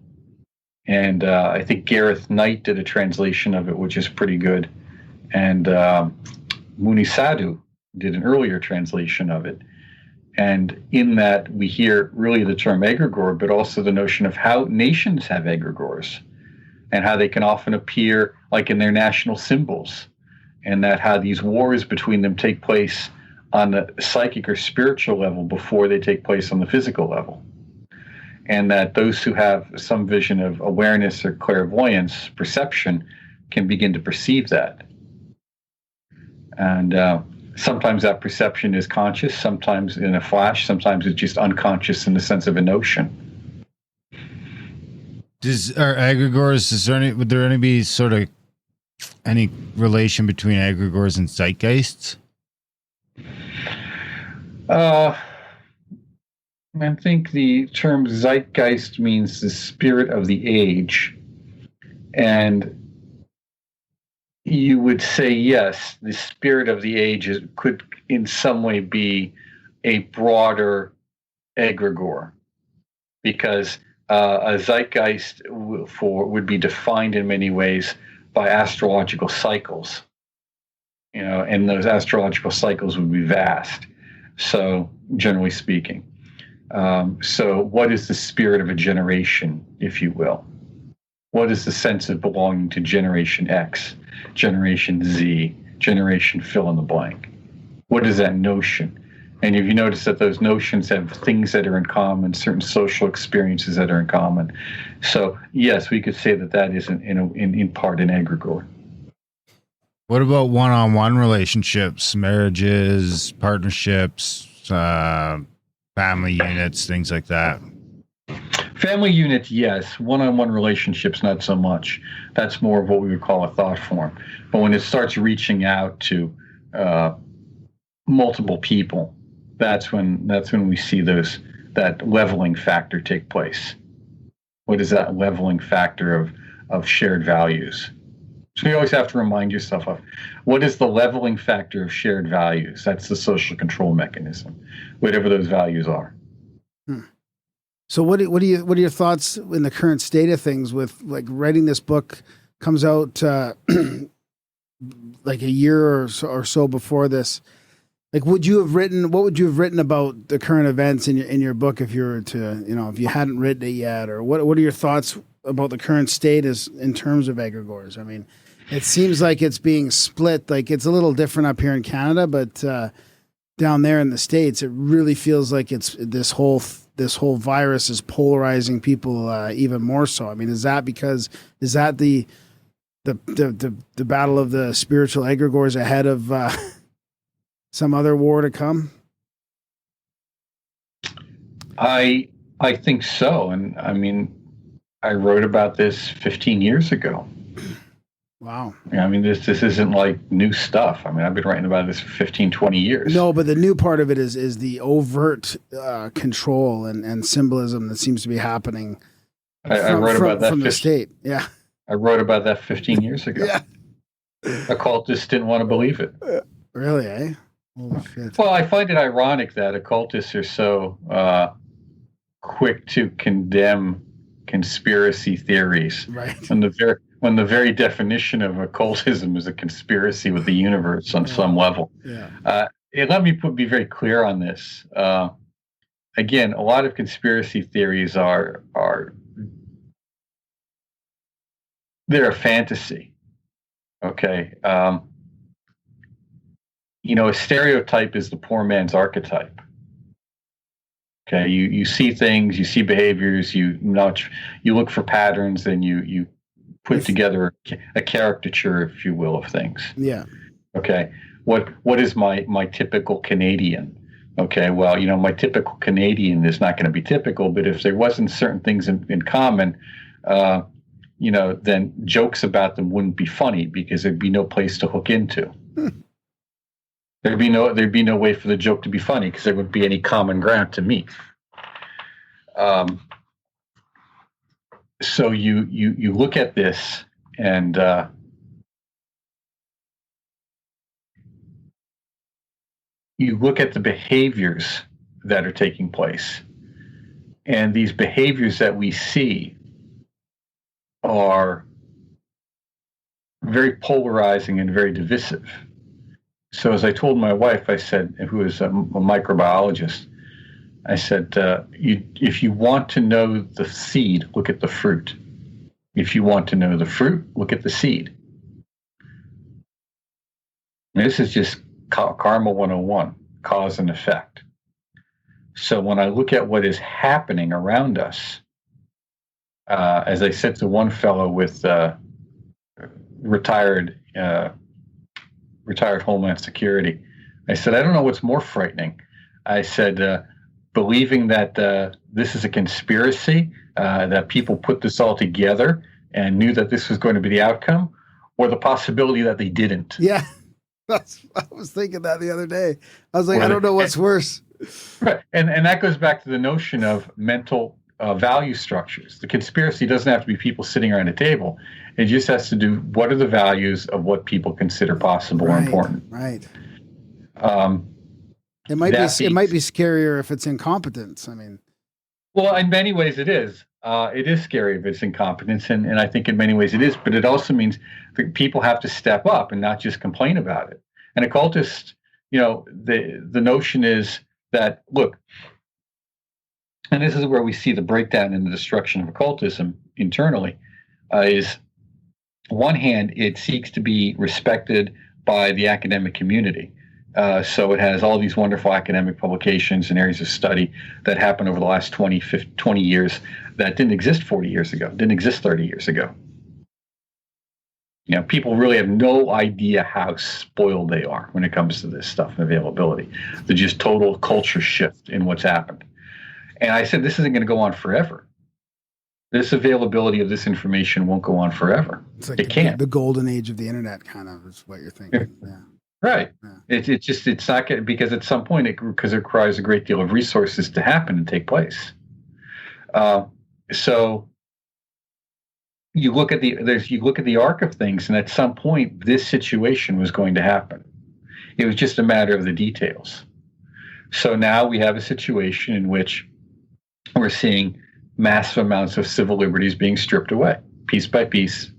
And I think Gareth Knight did a translation of it, which is pretty good. And Muni Sadhu did an earlier translation of it. And in that, we hear really the term egregore, but also the notion of how nations have egregores and how they can often appear like in their national symbols, and that how these wars between them take place on the psychic or spiritual level before they take place on the physical level. And that those who have some vision of awareness or clairvoyance, perception, can begin to perceive that. And sometimes that perception is conscious, sometimes in a flash, sometimes it's just unconscious in the sense of a notion. Are egregores, would there be sort of any relation between egregores and zeitgeists? I think the term zeitgeist means the spirit of the age. And you would say, yes, the spirit of the age could in some way be a broader egregore, because a zeitgeist would be defined in many ways by astrological cycles, and those astrological cycles would be vast. So, generally speaking, so what is the spirit of a generation, if you will? What is the sense of belonging to Generation X, Generation Z, Generation fill in the blank? What is that notion? And if you notice that those notions have things that are in common, certain social experiences that are in common. So, yes, we could say that is in part an egregore. What about one-on-one relationships, marriages, partnerships, family units, things like that? Family units, yes. One-on-one relationships, not so much. That's more of what we would call a thought form. But when it starts reaching out to multiple people, that's when we see that leveling factor take place. What is that leveling factor of shared values? So you always have to remind yourself of what is the leveling factor of shared values. That's the social control mechanism, whatever those values are. So what are your thoughts in the current state of things with like writing this book comes out like a year or so before this? Like, what would you have written about the current events in your book if you were to, if you hadn't written it yet, or what are your thoughts about the current state in terms of egregores? I mean, it seems like it's being split, like it's a little different up here in Canada, but down there in the States, it really feels like it's this whole virus is polarizing people even more so. I mean, is that the battle of the spiritual egregores ahead of some other war to come? I think so. And I mean, I wrote about this 15 years ago. Wow. I mean, this isn't like new stuff. I mean, I've been writing about this for 15, 20 years. No, but the new part of it is the overt control and symbolism that seems to be happening I wrote about that from the state. Yeah. I wrote about that 15 years ago. Yeah. Occultists didn't want to believe it. Really, eh? Holy shit. Well, I find it ironic that occultists are so quick to condemn conspiracy theories. Right. When the very definition of occultism is a conspiracy with the universe on some level. Yeah. Let me be very clear on this. Again, a lot of conspiracy theories they're a fantasy. Okay. A stereotype is the poor man's archetype. Okay. You see things, you see behaviors, you look for patterns, and you put together a caricature, if you will, of things. Yeah. Okay. What is my typical Canadian? Okay, well, my typical Canadian is not going to be typical, but if there wasn't certain things in common, then jokes about them wouldn't be funny because there'd be no place to hook into. There'd be no way for the joke to be funny because there wouldn't be any common ground to meet. So you look at this and you look at the behaviors that are taking place, and these behaviors that we see are very polarizing and very divisive. So as I told my wife, I said, who is a microbiologist, I said, if you want to know the seed, look at the fruit. If you want to know the fruit, look at the seed. And this is just Karma 101, cause and effect. So when I look at what is happening around us, as I said to one fellow with retired Homeland Security, I said, I don't know what's more frightening. I said, believing that this is a conspiracy, that people put this all together and knew that this was going to be the outcome, or the possibility that they didn't. Yeah. I was thinking that the other day. I was like, I don't know what's worse. Right. And that goes back to the notion of mental value structures. The conspiracy doesn't have to be people sitting around a table. It just has to do what are the values of what people consider possible or important. Right. It might be scarier if it's incompetence. I mean, well, in many ways it is. It is scary if it's incompetence, and I think in many ways it is. But it also means that people have to step up and not just complain about it. And occultists, the notion is that, look, and this is where we see the breakdown and the destruction of occultism internally, is on one hand, it seeks to be respected by the academic community. So it has all these wonderful academic publications and areas of study that happened over the last 20 years that didn't exist 40 years ago, didn't exist 30 years ago. People really have no idea how spoiled they are when it comes to this stuff and availability. There's just total culture shift in what's happened. And I said, this isn't going to go on forever. This availability of this information won't go on forever. It's like it can't. The golden age of the internet, kind of, is what you're thinking. Yeah. Right. Yeah. It's not going, because at some point because it requires a great deal of resources to happen and take place. So you look at the arc of things, and at some point this situation was going to happen. It was just a matter of the details. So now we have a situation in which we're seeing massive amounts of civil liberties being stripped away, piece by piece,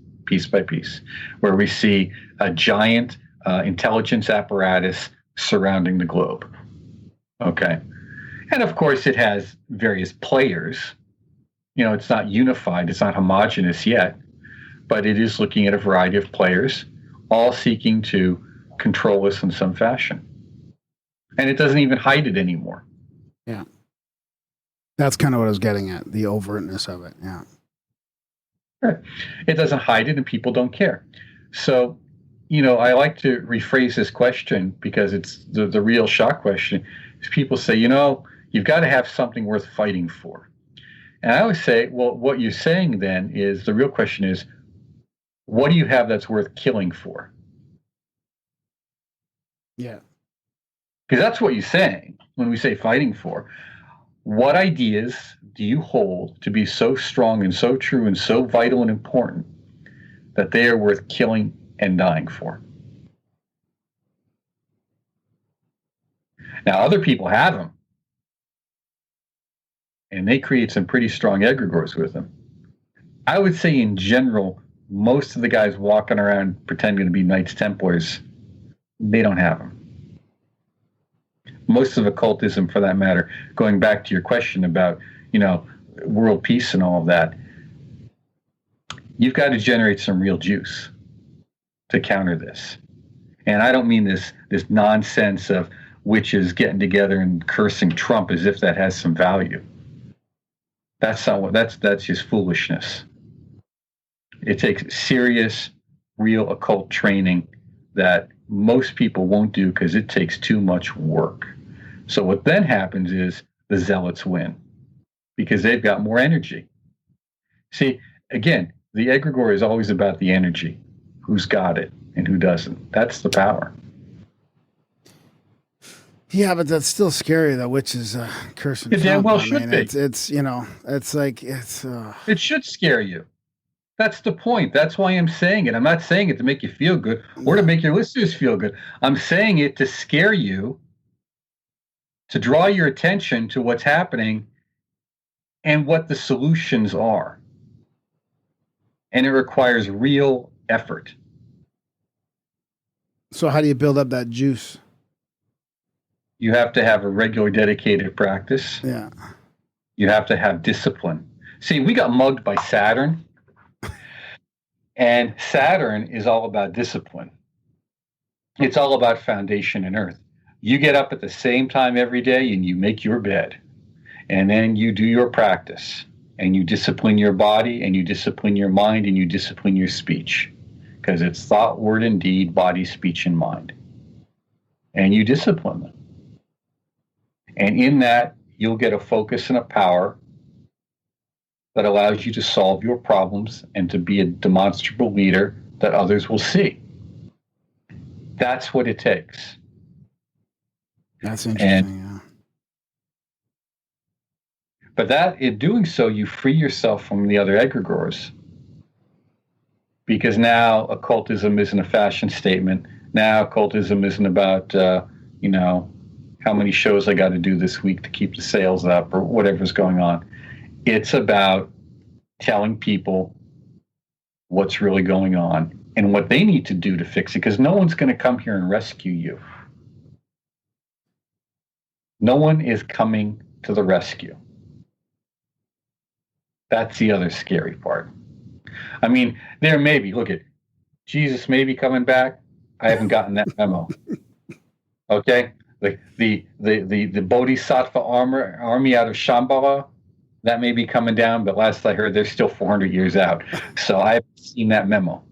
where we see a giant intelligence apparatus surrounding the globe. Okay. And of course it has various players. It's not unified, it's not homogenous yet, but it is looking at a variety of players, all seeking to control us in some fashion. And it doesn't even hide it anymore. Yeah. That's kind of what I was getting at, the overtness of it. Yeah. Right. It doesn't hide it, and people don't care. So, I like to rephrase this question because it's the real shock question. Is people say, you've got to have something worth fighting for. And I always say, well, what you're saying then is, the real question is, what do you have that's worth killing for? Yeah. Because that's what you're saying when we say fighting for. What ideas do you hold to be so strong and so true and so vital and important that they are worth killing and dying for? Now, other people have them, and they create some pretty strong egregores with them. I would say in general, most of the guys walking around pretending to be Knights Templars, they don't have them. Most of occultism, for that matter, going back to your question about, world peace and all of that, you've got to generate some real juice to counter this. And I don't mean this nonsense of witches getting together and cursing Trump as if that has some value. That's just foolishness. It takes serious, real occult training that most people won't do because it takes too much work. So what then happens is the zealots win because they've got more energy. See, again, the egregore is always about the energy. Who's got it and who doesn't. That's the power. Yeah, but that's still scary. The witch is cursing. It damn well should be. It's you know, it's like it's. It should scare you. That's the point. That's why I'm saying it. I'm not saying it to make you feel good or to make your listeners feel good. I'm saying it to scare you, to draw your attention to what's happening and what the solutions are. And it requires real effort. So how do you build up that juice? You have to have a regular dedicated practice. Yeah. You have to have discipline. See, we got mugged by Saturn. And Saturn is all about discipline. It's all about foundation and earth. You get up at the same time every day and you make your bed. And then you do your practice. And you discipline your body and you discipline your mind and you discipline your speech. Because it's thought, word, and deed, body, speech, and mind. And you discipline them. And in that, you'll get a focus and a power that allows you to solve your problems and to be a demonstrable leader that others will see. That's what it takes. That's interesting, But that, in doing so, you free yourself from the other egregores. Because now occultism isn't a fashion statement. Now occultism isn't about, how many shows I got to do this week to keep the sales up or whatever's going on. It's about telling people what's really going on and what they need to do to fix it, because no one's going to come here and rescue you. No one is coming to the rescue. That's the other scary part. I mean, there may be, look at Jesus may be coming back. I haven't gotten that memo. Okay? The Bodhisattva army out of Shambhala, that may be coming down, but last I heard, they're still 400 years out. So I haven't seen that memo.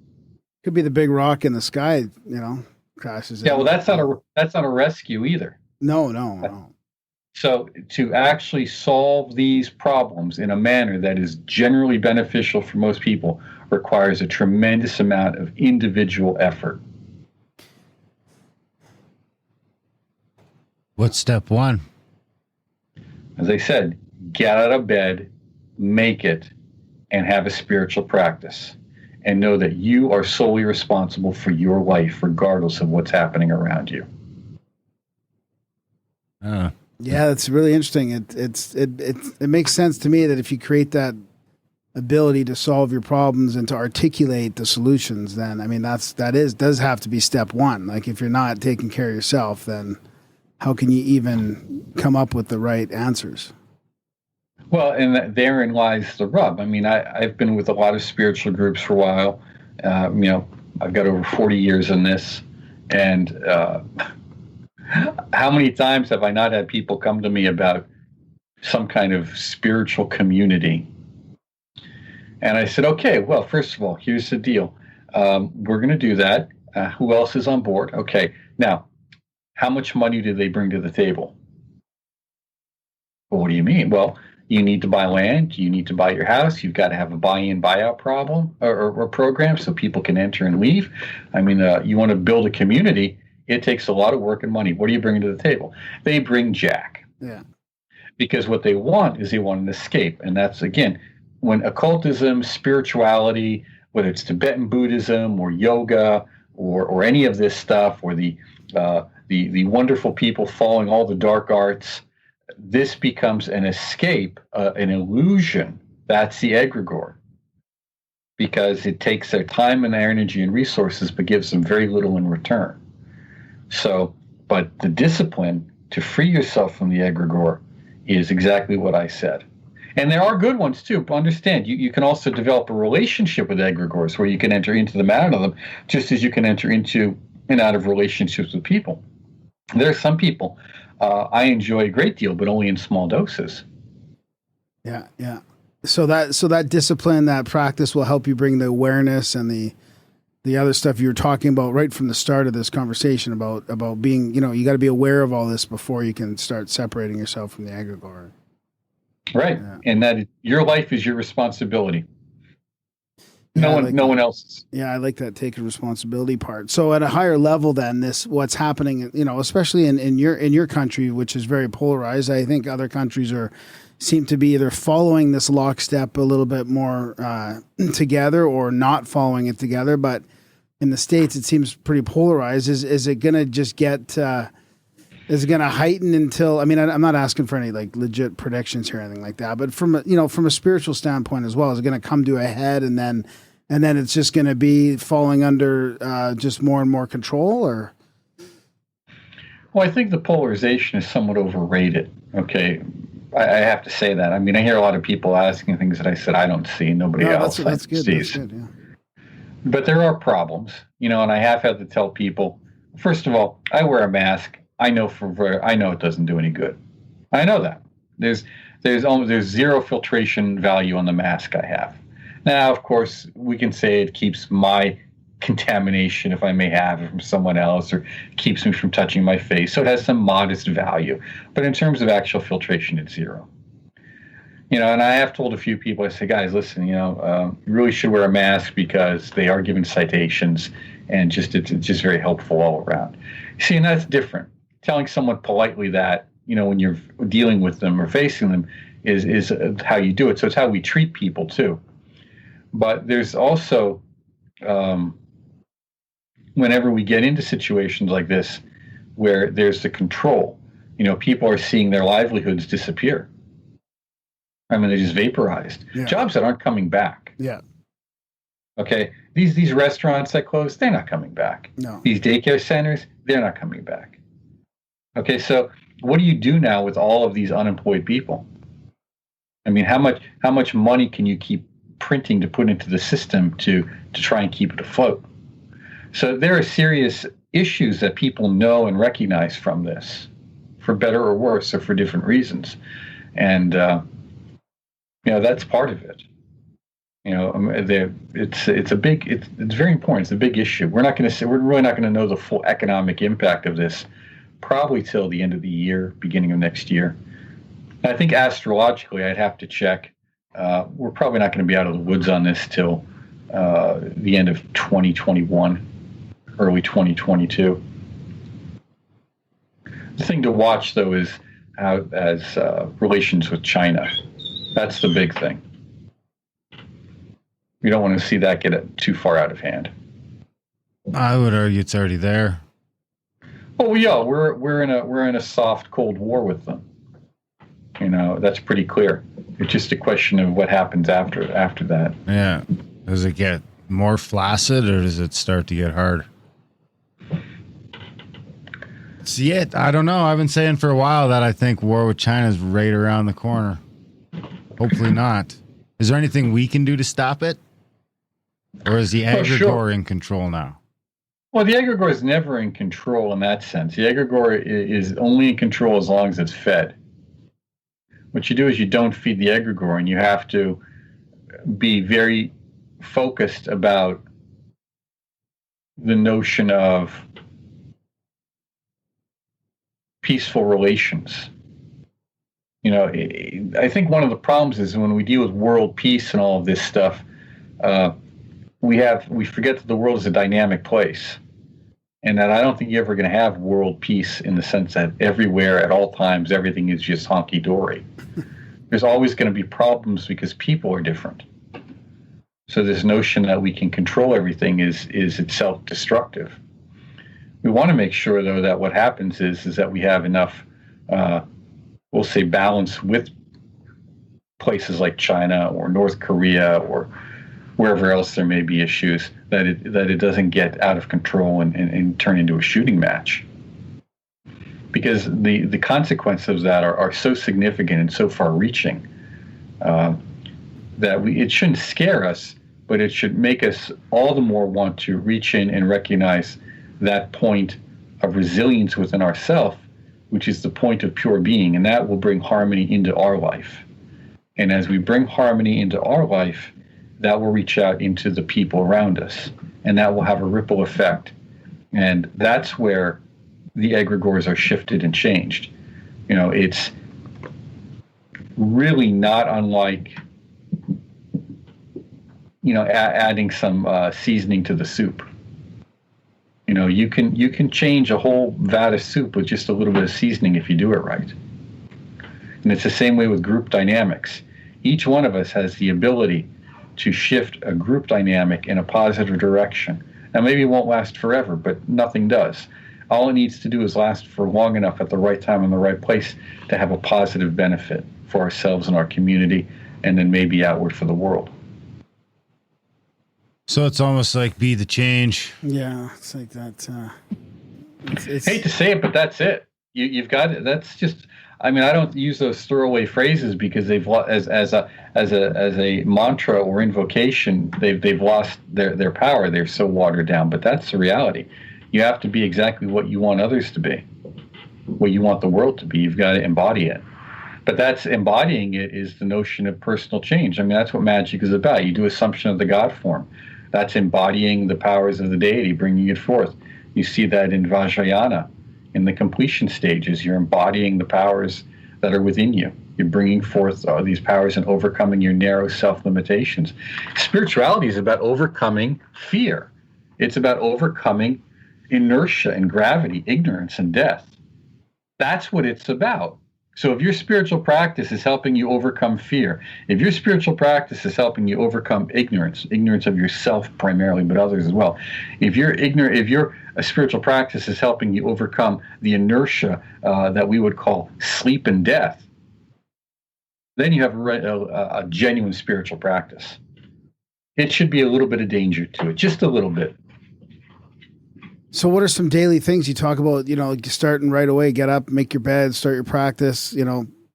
Could be the big rock in the sky, crashes. Yeah, well, that's not a rescue either. No. So to actually solve these problems in a manner that is generally beneficial for most people requires a tremendous amount of individual effort. What's step one? As I said, get out of bed, make it, and have a spiritual practice. And know that you are solely responsible for your life, regardless of what's happening around you. Yeah, that's really interesting. It makes sense to me that if you create that ability to solve your problems and to articulate the solutions, then does have to be step one. Like if you're not taking care of yourself, then how can you even come up with the right answers? Well, and therein lies the rub. I mean, I've been with a lot of spiritual groups for a while. I've got over 40 years in this, and how many times have I not had people come to me about some kind of spiritual community? And I said, okay, well, first of all, here's the deal. We're going to do that. Who else is on board? Okay. Now, how much money do they bring to the table? Well, what do you mean? Well, you need to buy land. You need to buy your house. You've got to have a buy-in, buyout problem or program so people can enter and leave. I mean, you want to build a community. It takes a lot of work and money. What are you bringing to the table? They bring Jack. Yeah. Because what they want is they want an escape. And that's, again, when occultism, spirituality, whether it's Tibetan Buddhism or yoga or any of this stuff, or the wonderful people following all the dark arts, this becomes an escape, an illusion. That's the egregore. Because it takes their time and their energy and resources, but gives them very little in return. So, but the discipline to free yourself from the egregore is exactly what I said. And there are good ones too. But understand, you can also develop a relationship with egregores where you can enter into them, out of them, just as you can enter into and out of relationships with people. There are some people I enjoy a great deal, but only in small doses. Yeah. So that discipline, that practice will help you bring the awareness and the the other stuff you were talking about right from the start of this conversation about being, you got to be aware of all this before you can start separating yourself from the egregore. Right. Yeah. And that your life is your responsibility. No one else's. Yeah, I like that taking responsibility part. So at a higher level than this, what's happening, especially in your country, which is very polarized, I think other countries seem to be either following this lockstep a little bit more together or not following it together. But in the States, it seems pretty polarized. Is it going to just get, is it going to heighten until, I'm not asking for any like legit predictions here or anything like that, but from a spiritual standpoint as well, is it going to come to a head and then it's just going to be falling under just more and more control, or? Well, I think the polarization is somewhat overrated. Okay. I have to say that. I hear a lot of people asking things that I said I don't see, nobody else sees. That's good, yeah. But there are problems, and I have had to tell people, first of all, I wear a mask. I know it doesn't do any good. I know that. There's zero filtration value on the mask I have. Now, of course, we can say it keeps my contamination, if I may have it, from someone else, or keeps me from touching my face. So it has some modest value. But in terms of actual filtration, it's zero. And I have told a few people, I say, guys, listen, you really should wear a mask because they are given citations, and it's just very helpful all around. See, and that's different. Telling someone politely that, when you're dealing with them or facing them is how you do it. So it's how we treat people too. But there's also, whenever we get into situations like this, where there's the control, people are seeing their livelihoods disappear. They're just vaporized. Yeah. Jobs that aren't coming back. Yeah. Okay. These restaurants that closed, they're not coming back. No. These daycare centers, they're not coming back. Okay. So what do you do now with all of these unemployed people? How much money can you keep printing to put into the system to try and keep it afloat? So there are serious issues that people know and recognize from this, for better or worse, or for different reasons. And, that's part of it. It's very important. It's a big issue. We're really not going to know the full economic impact of this probably till the end of the year, beginning of next year. And I think astrologically, I'd have to check. We're probably not going to be out of the woods on this till the end of 2021, early 2022. The thing to watch, though, is relations with China. That's the big thing. We don't want to see that get too far out of hand. I would argue it's already there. Oh yeah, we're in a soft Cold War with them. That's pretty clear. It's just a question of what happens after that. Yeah. Does it get more flaccid, or does it start to get hard? See it? I don't know. I've been saying for a while that I think war with China is right around the corner. Hopefully not. Is there anything we can do to stop it? Or is the egregore in control now? Well, the egregore is never in control in that sense. The egregore is only in control as long as it's fed. What you do is you don't feed the egregore, and you have to be very focused about the notion of peaceful relations. I think one of the problems is when we deal with world peace and all of this stuff, we forget that the world is a dynamic place, and that I don't think you're ever going to have world peace in the sense that everywhere at all times everything is just honky-dory. There's always going to be problems because people are different. So this notion that we can control everything is itself destructive. We want to make sure, though, that what happens is that we have enough, we'll say, balance with places like China or North Korea or wherever else there may be issues, that it doesn't get out of control and turn into a shooting match. Because the consequences of that are so significant and so far-reaching that it shouldn't scare us, but it should make us all the more want to reach in and recognize that point of resilience within ourselves, which is the point of pure being, and that will bring harmony into our life. And as we bring harmony into our life, that will reach out into the people around us. and that will have a ripple effect. And that's where the egregores are shifted and changed. It's really not unlike, adding some seasoning to the soup. You can change a whole vat of soup with just a little bit of seasoning if you do it right. And it's the same way with group dynamics. Each one of us has the ability to shift a group dynamic in a positive direction. Now, maybe it won't last forever, but nothing does. All it needs to do is last for long enough at the right time in the right place to have a positive benefit for ourselves and our community, and then maybe outward for the world. So it's almost like be the change. Yeah, it's like that. It's hate to say it, but that's it. You've got it. That's just. I mean, I don't use those throwaway phrases because they've as a mantra or invocation, they've lost their power. They're so watered down. But that's the reality. You have to be exactly what you want others to be, what you want the world to be. You've got to embody it. But that's embodying it is the notion of personal change. I mean, that's what magic is about. You do assumption of the God form. That's embodying the powers of the deity, bringing it forth. You see that in Vajrayana, in the completion stages. You're embodying the powers that are within you. You're bringing forth these powers and overcoming your narrow self-limitations. Spirituality is about overcoming fear. It's about overcoming inertia and gravity, ignorance and death. That's what it's about. So if your spiritual practice is helping you overcome fear, if your spiritual practice is helping you overcome ignorance of yourself primarily, but others as well, if your spiritual practice is helping you overcome the inertia that we would call sleep and death, then you have a genuine spiritual practice. It should be a little bit of danger to it, just a little bit. So what are some daily things you talk about, starting right away, get up, make your bed, start your practice,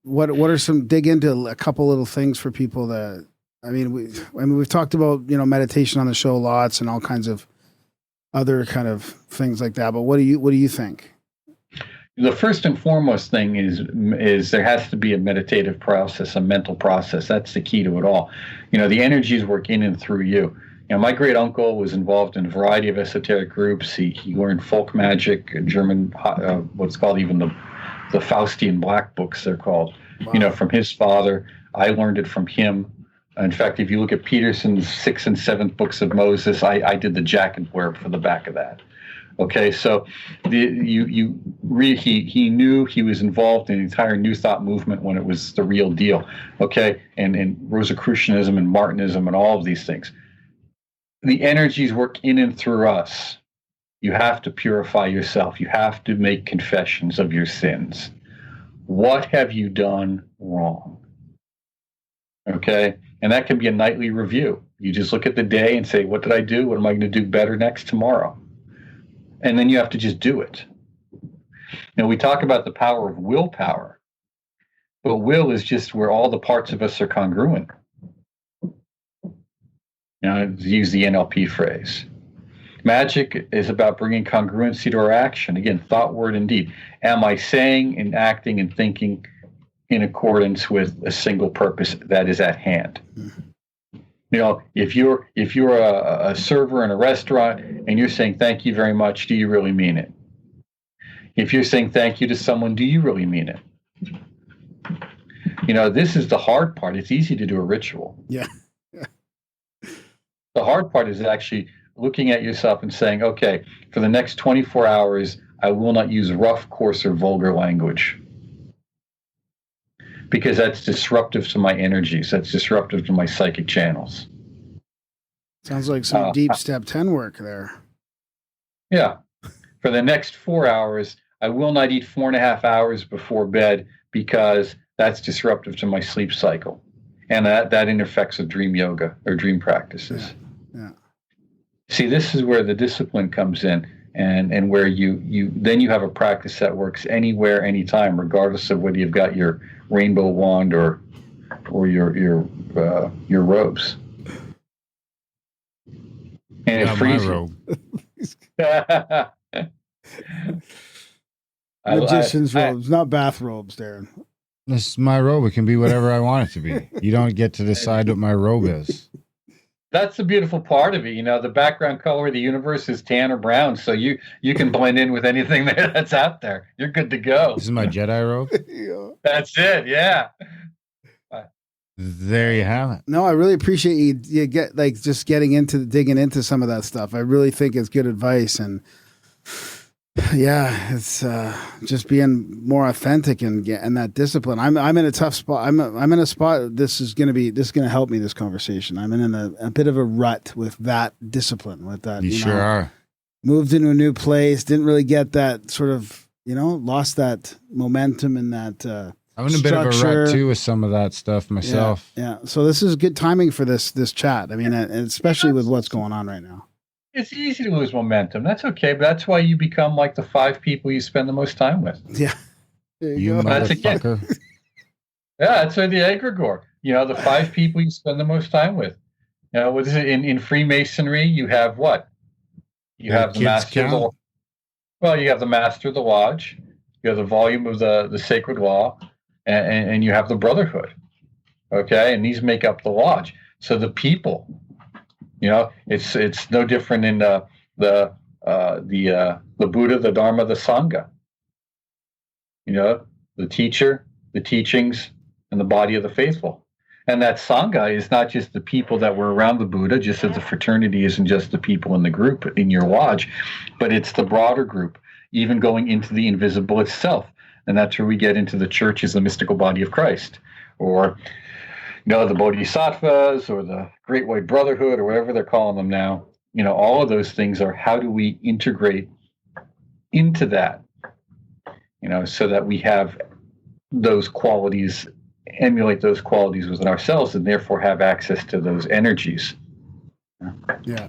what are some, dig into a couple little things for people that, we've talked about, meditation on the show lots and all kinds of other kind of things like that. But what do you think? The first and foremost thing is there has to be a meditative process, a mental process. That's the key to it all. The energies work in and through you. My great uncle was involved in a variety of esoteric groups. He learned folk magic, German, what's called even the Faustian black books, they're called, Wow. From his father. I learned it from him. In fact, if you look at Peterson's 6th and 7th books of Moses, I did the jacket blurb for the back of that. Okay, so he knew he was involved in the entire New Thought movement when it was the real deal. Okay, and Rosicrucianism and Martinism and all of these things. The energies work in and through us. You have to purify yourself. You have to make confessions of your sins. What have you done wrong? Okay? And that can be a nightly review. You just look at the day and say, what did I do? What am I going to do better tomorrow? And then you have to just do it. We talk about the power of willpower, but will is just where all the parts of us are congruent. Use the NLP phrase. Magic is about bringing congruency to our action. Again, thought, word, and deed. Am I saying and acting and thinking in accordance with a single purpose that is at hand? If you're a server in a restaurant and you're saying thank you very much, do you really mean it? If you're saying thank you to someone, do you really mean it? This is the hard part. It's easy to do a ritual. Yeah. The hard part is actually looking at yourself and saying, okay, for the next 24 hours, I will not use rough, coarse, or vulgar language. Because that's disruptive to my energies. That's disruptive to my psychic channels. Sounds like some deep step 10 work there. Yeah. For the next 4 hours, I will not eat 4.5 hours before bed because that's disruptive to my sleep cycle. And that intersects with dream yoga or dream practices. Yeah. See, this is where the discipline comes in, and where you have a practice that works anywhere, anytime, regardless of whether you've got your rainbow wand or your robes. And it frees you. Magician's robes, not bathrobes, Darren. This is my robe. It can be whatever I want it to be. You don't get to decide what my robe is. That's the beautiful part of it. The background color of the universe is tan or brown, so you can blend in with anything that's out there. You're good to go. This is my Jedi robe. That's it. Yeah. There you have it. No, I really appreciate you get just digging into some of that stuff. I really think it's good advice, and yeah, it's just being more authentic and that discipline. I'm in a tough spot. I'm in a spot. This is going to help me. This conversation. I'm in a bit of a rut with that discipline. With that, you sure are. Moved into a new place. Didn't really get that sort of lost that momentum and that. I'm in a bit of a rut too with some of that stuff myself. Yeah. So this is good timing for this chat. I mean, especially with what's going on right now. It's easy to lose momentum. That's okay, but that's why you become like the 5 people you spend the most time with. Yeah. You motherfucker. Yeah, that's the egregore. The 5 people you spend the most time with. What is it in Freemasonry? You have what? You have the master of the. Well, you have the master of the lodge. You have the volume of the sacred law. And you have the brotherhood, okay, and these make up the lodge. So the people, it's no different in the Buddha, the Dharma, the Sangha. The teacher, the teachings, and the body of the faithful. And that Sangha is not just the people that were around the Buddha, just as the fraternity isn't just the people in the group in your lodge, but it's the broader group, even going into the invisible itself. And that's where we get into the church as the mystical body of Christ, or the Bodhisattvas, or the Great White Brotherhood, or whatever they're calling them now. All of those things are how do we integrate into that, so that we have those qualities, emulate those qualities within ourselves, and therefore have access to those energies. Yeah.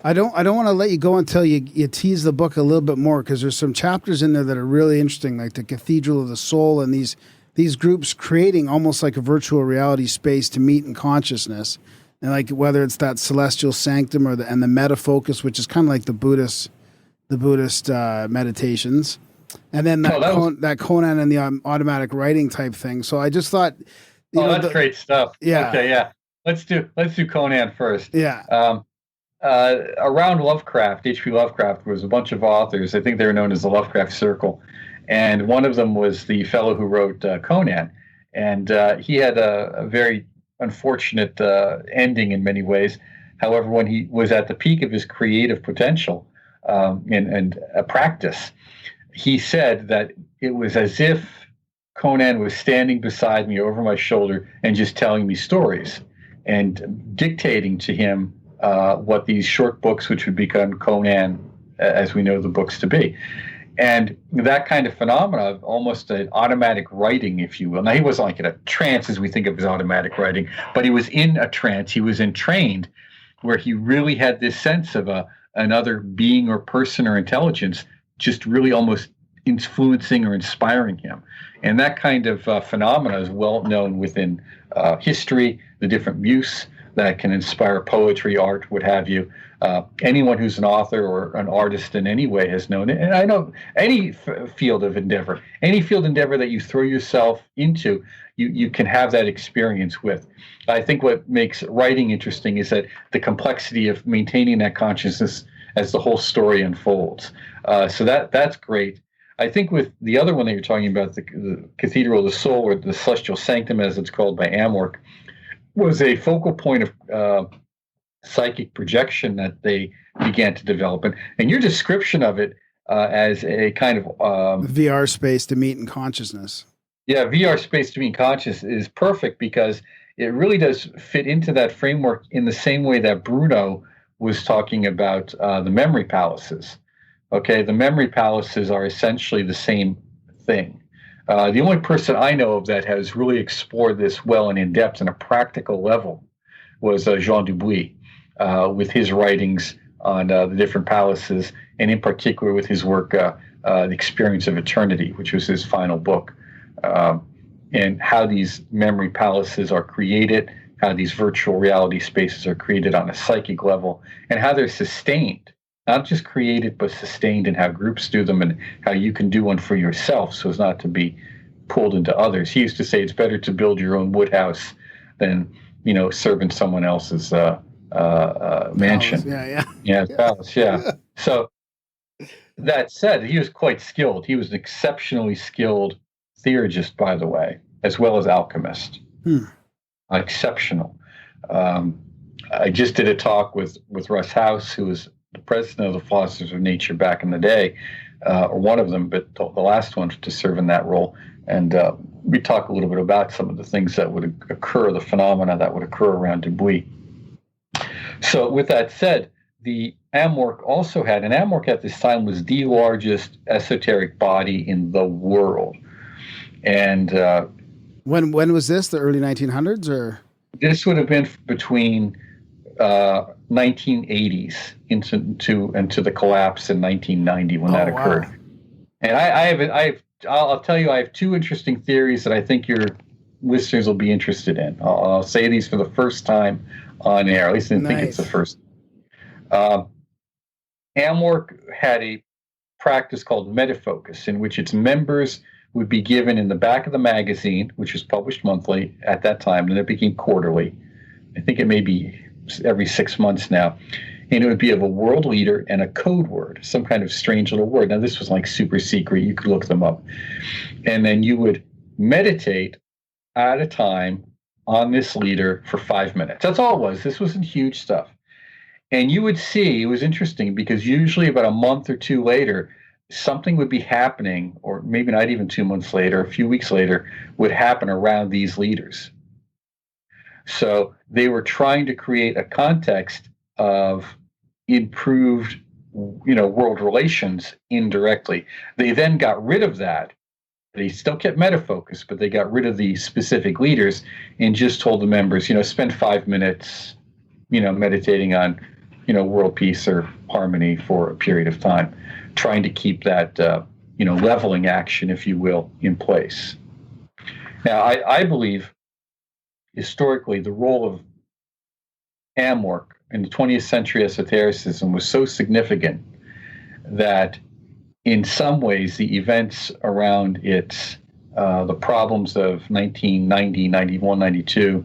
I don't want to let you go until you tease the book a little bit more, because there's some chapters in there that are really interesting, like the Cathedral of the Soul, and these groups creating almost like a virtual reality space to meet in consciousness, and like whether it's that celestial sanctum or the meta focus, which is kind of like the Buddhist meditations, and then that Conan and the automatic writing type thing. So I just thought, that's great stuff. Yeah. Okay. Yeah. Let's do Conan first. Yeah. Around Lovecraft, H.P. Lovecraft was a bunch of authors. I think they were known as the Lovecraft Circle. And one of them was the fellow who wrote Conan. And he had a very unfortunate ending in many ways. However, when he was at the peak of his creative potential and practice, he said that it was as if Conan was standing beside me over my shoulder and just telling me stories and dictating to him what these short books, which would become Conan, as we know the books to be. And that kind of phenomena of almost an automatic writing, if you will. Now, he wasn't like in a trance as we think of as automatic writing, but he was in a trance. He was entrained where he really had this sense of another being or person or intelligence just really almost influencing or inspiring him. And that kind of phenomena is well known within history, the different muse that can inspire poetry, art, what have you. Anyone who's an author or an artist in any way has known it. And I know any field of endeavor that you throw yourself into, you can have that experience with. I think what makes writing interesting is that the complexity of maintaining that consciousness as the whole story unfolds. So that's great. I think with the other one that you're talking about, the Cathedral of the Soul, or the Celestial Sanctum, as it's called by Amorc, was a focal point of psychic projection that they began to develop. And your description of it as a kind of VR space to meet in consciousness. Yeah, VR space to meet in consciousness is perfect because it really does fit into that framework in the same way that Bruno was talking about the memory palaces. Okay, the memory palaces are essentially the same thing. The only person I know of that has really explored this well and in depth on a practical level was Jean Dubuis, with his writings on the different palaces, and in particular with his work, The Experience of Eternity, which was his final book, and how these memory palaces are created, how these virtual reality spaces are created on a psychic level, and how they're sustained. Not just created, but sustained, and how groups do them, and how you can do one for yourself so as not to be pulled into others. He used to say it's better to build your own wood house than, serve in someone else's mansion. Yeah. Palace. Yeah. So that said, he was quite skilled. He was an exceptionally skilled theurgist, by the way, as well as alchemist. Exceptional. I just did a talk with Russ House, who was the president of the Philosophers of Nature back in the day, or one of them, but the last one to serve in that role. And we talk a little bit about some of the things that would occur, the phenomena that would occur around Dubuis. So with that said, the Amorc also had, and Amorc at this time was the largest esoteric body in the world. And when was this? The early 1900s, or this would have been between 1980s into the collapse in 1990 when that occurred. Wow. And I'll tell you, I have two interesting theories that I think your listeners will be interested in. I'll say these for the first time on air. At least I didn't think it's the first. Amorc had a practice called metafocus, in which its members would be given in the back of the magazine, which was published monthly at that time, and it became quarterly. I think it may be every 6 months now. And it would be of a world leader and a code word, some kind of strange little word. Now, this was like super secret. You could look them up. And then you would meditate at a time on this leader for 5 minutes. That's all it was. This wasn't huge stuff. And you would see, it was interesting because usually about a month or two later, something would be happening, or maybe not even 2 months later, a few weeks later, would happen around these leaders. So they were trying to create a context of improved, world relations indirectly. They then got rid of that. They still kept metafocus, but they got rid of the specific leaders and just told the members, spend 5 minutes, meditating on, world peace or harmony for a period of time, trying to keep that, leveling action, if you will, in place. Now, I believe historically the role of Amorc in the 20th century esotericism was so significant that in some ways the events around its the problems of 1990, 91, 92,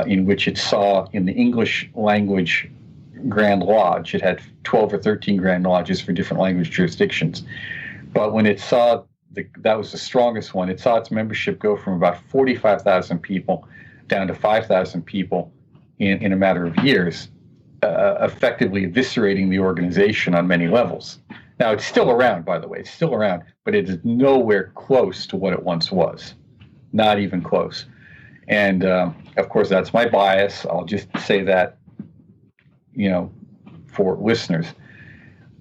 in which it saw in the English language Grand Lodge, it had 12 or 13 Grand Lodges for different language jurisdictions. But when it saw that was the strongest one, it saw its membership go from about 45,000 people down to 5,000 people in a matter of years, effectively eviscerating the organization on many levels. Now, it's still around, by the way. It's still around, but it is nowhere close to what it once was. Not even close. And, of course, that's my bias. I'll just say that, for listeners.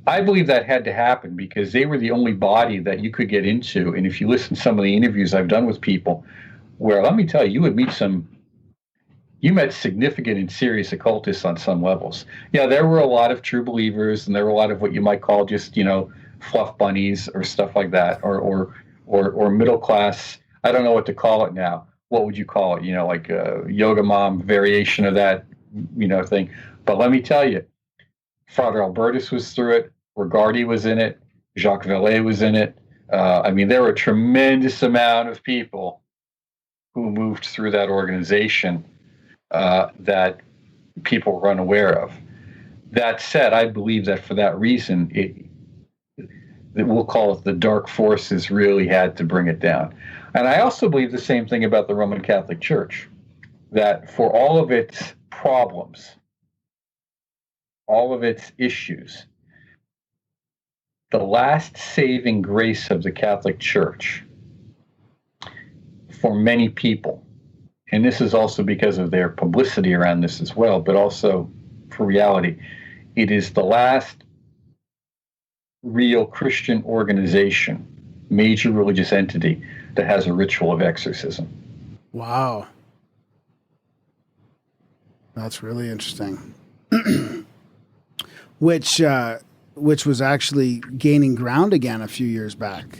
I believe that had to happen because they were the only body that you could get into. And if you listen to some of the interviews I've done with people, where, let me tell you, you met significant and serious occultists on some levels. Yeah, there were a lot of true believers, and there were a lot of what you might call just, fluff bunnies or stuff like that, or middle class. I don't know what to call it now. What would you call it? Like a yoga mom variation of that, thing. But let me tell you, Father Albertus was through it. Rigardi was in it. Jacques Vallée was in it. There were a tremendous amount of people who moved through that organization that people were unaware of. That said, I believe that for that reason, we'll call it the dark forces really had to bring it down. And I also believe the same thing about the Roman Catholic Church, that for all of its problems, all of its issues, the last saving grace of the Catholic Church for many people, and this is also because of their publicity around this as well, but also for reality, it is the last real Christian organization, major religious entity, that has a ritual of exorcism. Wow. That's really interesting. Which was actually gaining ground again a few years back.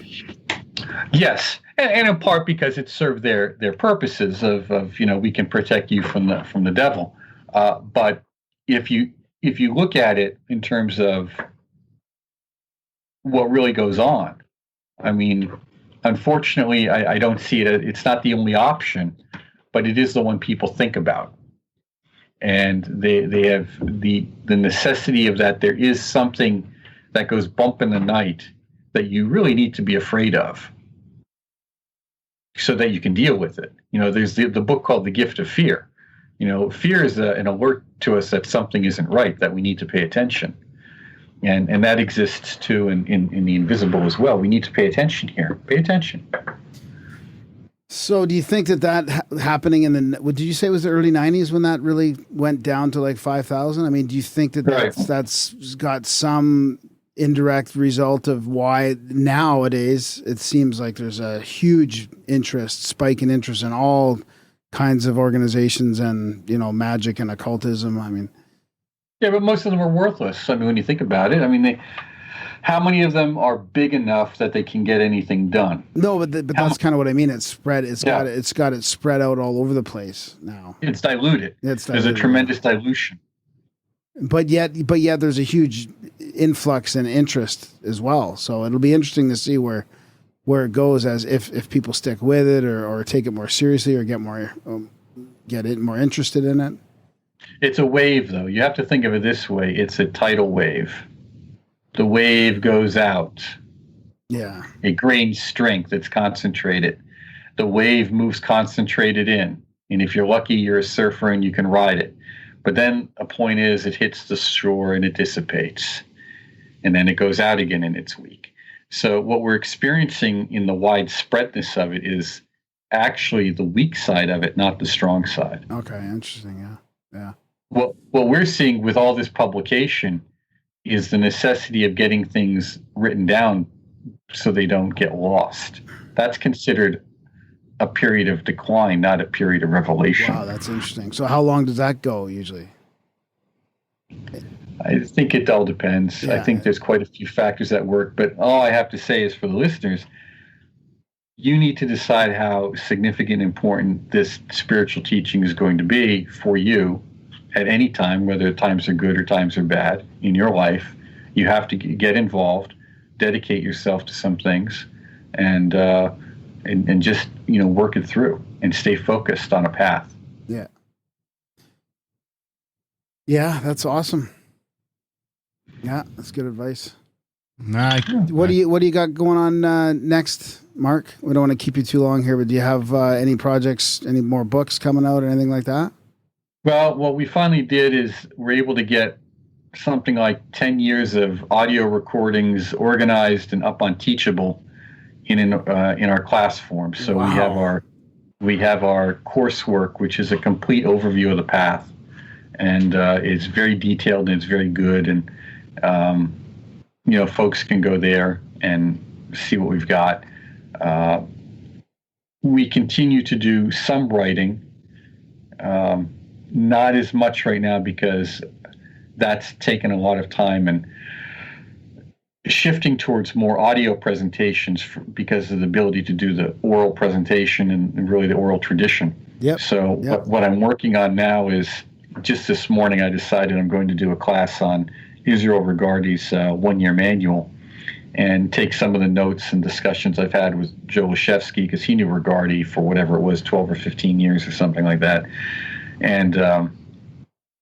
Yes, and in part because it served their purposes of we can protect you from the devil. But if you look at it in terms of what really goes on, unfortunately, I don't see it. It's not the only option, but it is the one people think about. and they have the necessity of that. There is something that goes bump in the night that you really need to be afraid of, so that you can deal with it. There's the book called The Gift of Fear. Fear is an alert to us that something isn't right, that we need to pay attention. And that exists too in the invisible as well. We need to pay attention here. Pay attention. So do you think that happening in what did you say was the early 90s when that really went down to like 5,000? I mean, do you think that that's got some indirect result of why nowadays it seems like there's a huge spike in interest in all kinds of organizations and, magic and occultism? I mean, yeah, but most of them are worthless. I mean, when you think about it, I mean, how many of them are big enough that they can get anything done? No, but that's kind of what I mean. It's spread. It's got it spread out all over the place now. It's diluted. There's a tremendous dilution. But yet there's a huge influx and interest as well. So it'll be interesting to see where it goes, as if people stick with it or take it more seriously or get more interested in it. It's a wave, though. You have to think of it this way. It's a tidal wave. The wave goes out. Yeah. It gains strength. It's concentrated. The wave moves concentrated in. And if you're lucky, you're a surfer and you can ride it. But then a point is it hits the shore and it dissipates. And then it goes out again and it's weak. So what we're experiencing in the widespreadness of it is actually the weak side of it, not the strong side. Okay, interesting. Yeah. What we're seeing with all this publication is the necessity of getting things written down so they don't get lost. That's considered a period of decline, not a period of revelation. Wow, that's interesting. So how long does that go usually? I think it all depends. I think there's quite a few factors at work, but all I have to say is, for the listeners, you need to decide how significant and important this spiritual teaching is going to be for you at any time, whether times are good or times are bad in your life. You have to get involved, dedicate yourself to some things, and just work it through and stay focused on a path. Yeah, that's awesome. Yeah, that's good advice. What do you got going on next, Mark? We don't want to keep you too long here, but do you have any projects, any more books coming out, or anything like that? Well, what we finally did is we're able to get something like 10 years of audio recordings organized and up on Teachable in our class form. So wow. we have our coursework, which is a complete overview of the path, and it's very detailed and it's very good. And folks can go there and see what we've got. We continue to do some writing. Not as much right now because that's taken a lot of time, and shifting towards more audio presentations because of the ability to do the oral presentation and really the oral tradition. Yep. So what I'm working on now is, just this morning I decided I'm going to do a class on Israel Regardie's one-year manual and take some of the notes and discussions I've had with Joe Leshevsky, because he knew Regardie for whatever it was, 12 or 15 years or something like that. And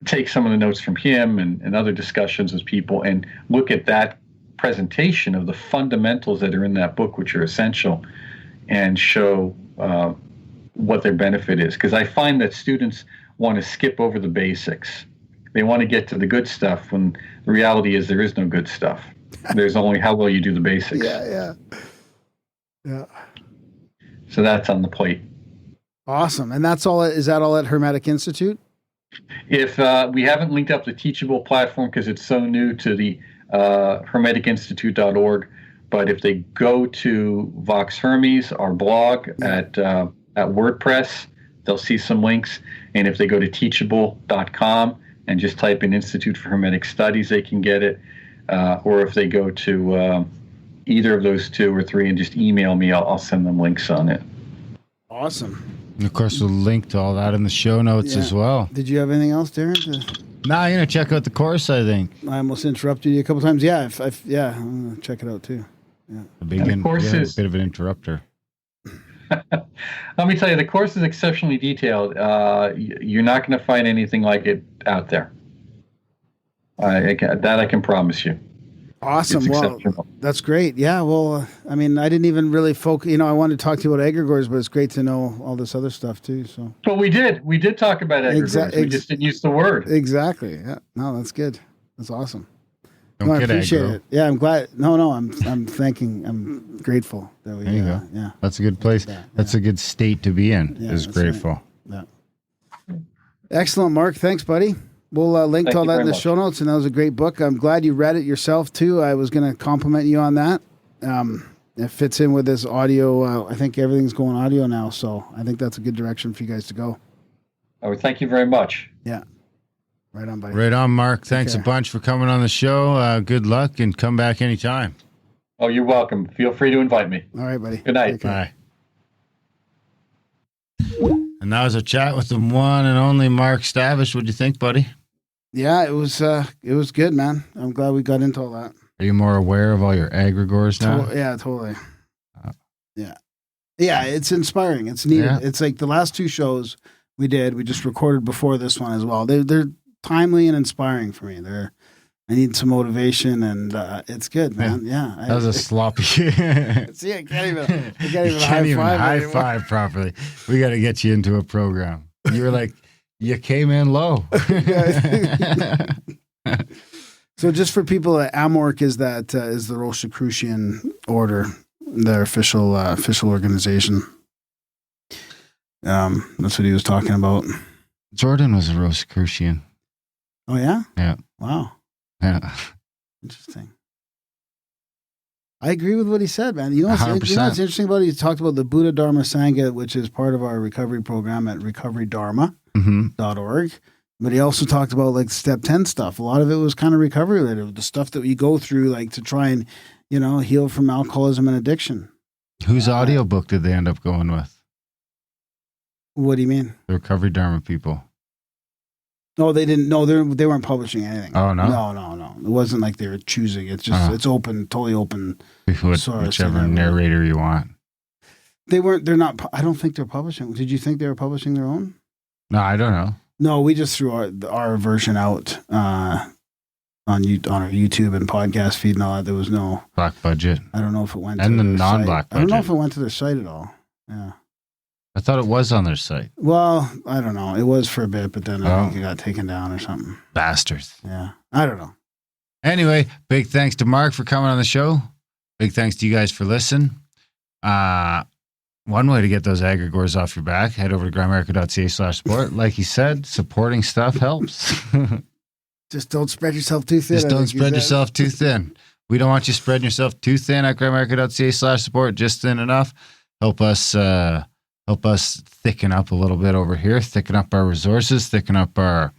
take some of the notes from him and other discussions with people and look at that presentation of the fundamentals that are in that book, which are essential, and show what their benefit is. Because I find that students want to skip over the basics. They want to get to the good stuff when the reality is there is no good stuff. There's only how well you do the basics. Yeah. So that's on the plate. Awesome. And that's all. Is that all at Hermetic Institute? If we haven't linked up the Teachable platform because it's so new to the hermeticinstitute.org, but if they go to Vox Hermes, our blog at WordPress, they'll see some links. And if they go to teachable.com and just type in Institute for Hermetic Studies, they can get it. Or if they go to either of those two or three and just email me, I'll send them links on it. Awesome. And of course, we'll link to all that in the show notes as well. Did you have anything else, Darren? No, I'm going to check out the course, I think. I almost interrupted you a couple times. Yeah, I'm going to check it out too. Yeah. A bit of an interrupter. Let me tell you, the course is exceptionally detailed. You're not going to find anything like it out there. I can promise you. Awesome. It's Well, exceptional. that's great. Yeah. Well, I mean, I didn't even really focus. I wanted to talk to you about egregores, but it's great to know all this other stuff too. So. But we did talk about egregores. We just didn't use the word. Exactly. Yeah. No, that's good. That's awesome. Don't I get appreciate aggro. it. Yeah, I'm glad. No, I'm grateful that we. There you go. Yeah. That's a good place. That's a good state to be in. Yeah, is that's grateful. Yeah. Excellent, Mark. Thanks, buddy. We'll link Thank to all you that in very the much. show notes, and that was a great book. I'm glad you read it yourself too. I was going to compliment you on that. It fits in with this audio. I think everything's going audio now, so I think that's a good direction for you guys to go. Oh, thank you very much. Yeah. Right on, buddy. Right on, Mark. Thanks care. a bunch for coming on the show. Good luck and come back anytime. Oh, you're welcome. Feel free to invite me. All right, buddy. Good night. Take care. Bye. And that was a chat with the one and only Mark Stavish. What'd you think, buddy? Yeah, it was good, man. I'm glad we got into all that. Are you more aware of all your egregores now? Yeah, totally. Yeah, it's inspiring. It's needed. Yeah. It's like the last two shows we did. We just recorded before this one as well. They're timely and inspiring for me. I need some motivation, and it's good, man. Yeah, That was a sloppy. See, I can't even high five properly. We got to get you into a program. You were like, you came in low. So, just for people, Amorc is the Rosicrucian order, their official organization. That's what he was talking about. Jordan was a Rosicrucian. Oh yeah. Yeah. Wow. Yeah. Interesting. I agree with what he said, man. You know what's 100%. interesting about it? He talked about the Buddha Dharma Sangha, which is part of our recovery program at recoverydharma.org. But he also talked about like step 10 stuff. A lot of it was kind of recovery related, the stuff that you go through, like to try and, heal from alcoholism and addiction. Whose audiobook did they end up going with? What do you mean? The Recovery Dharma people. No, they didn't. No, they weren't publishing anything. Oh, no? No. It wasn't like they were choosing. It's just, it's open, totally open. Whichever narrator you want. They're not, I don't think they're publishing. Did you think they were publishing their own? No, I don't know. No, we just threw our version out on our YouTube and podcast feed and all that. There was no black budget. I don't know if it went and to the their non-black site. budget. I don't know if it went to their site at all. Yeah. I thought it was on their site. Well, I don't know. It was for a bit, but then I think it got taken down or something. Bastards. Yeah. I don't know. Anyway, big thanks to Mark for coming on the show. Big thanks to you guys for listening. One way to get those egregores off your back, head over to Grimerica.ca/support. Like he said, supporting stuff helps. Just don't spread yourself too thin. Just don't spread yourself too thin. We don't want you spreading yourself too thin at Grimerica.ca/support. Just thin enough. Help us thicken up a little bit over here. Thicken up our resources. Thicken up our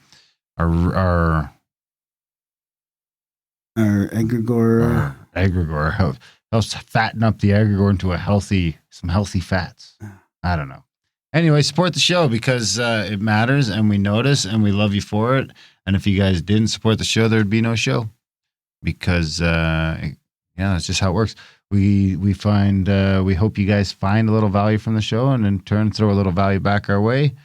egregore. Helps fatten up the egregore into some healthy fats. I don't know. Anyway, support the show because it matters and we notice and we love you for it. And if you guys didn't support the show, there'd be no show because, that's just how it works. We hope you guys find a little value from the show and in turn throw a little value back our way.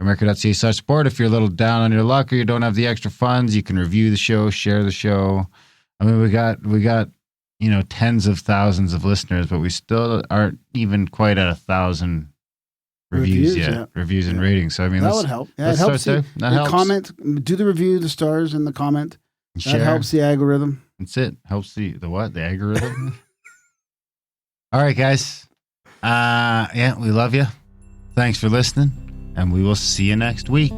Grimerica.ca/support. If you're a little down on your luck or you don't have the extra funds, you can review the show, share the show. I mean, we got tens of thousands of listeners, but we still aren't even quite at 1,000 reviews yet. Yeah. Reviews and ratings. So I mean, that would help. Yeah, it helps. That helps. Comment, do the review, the stars, and the comment. Share. That helps the algorithm. That's it. Helps the what? The algorithm. All right, guys. We love you. Thanks for listening, and we will see you next week.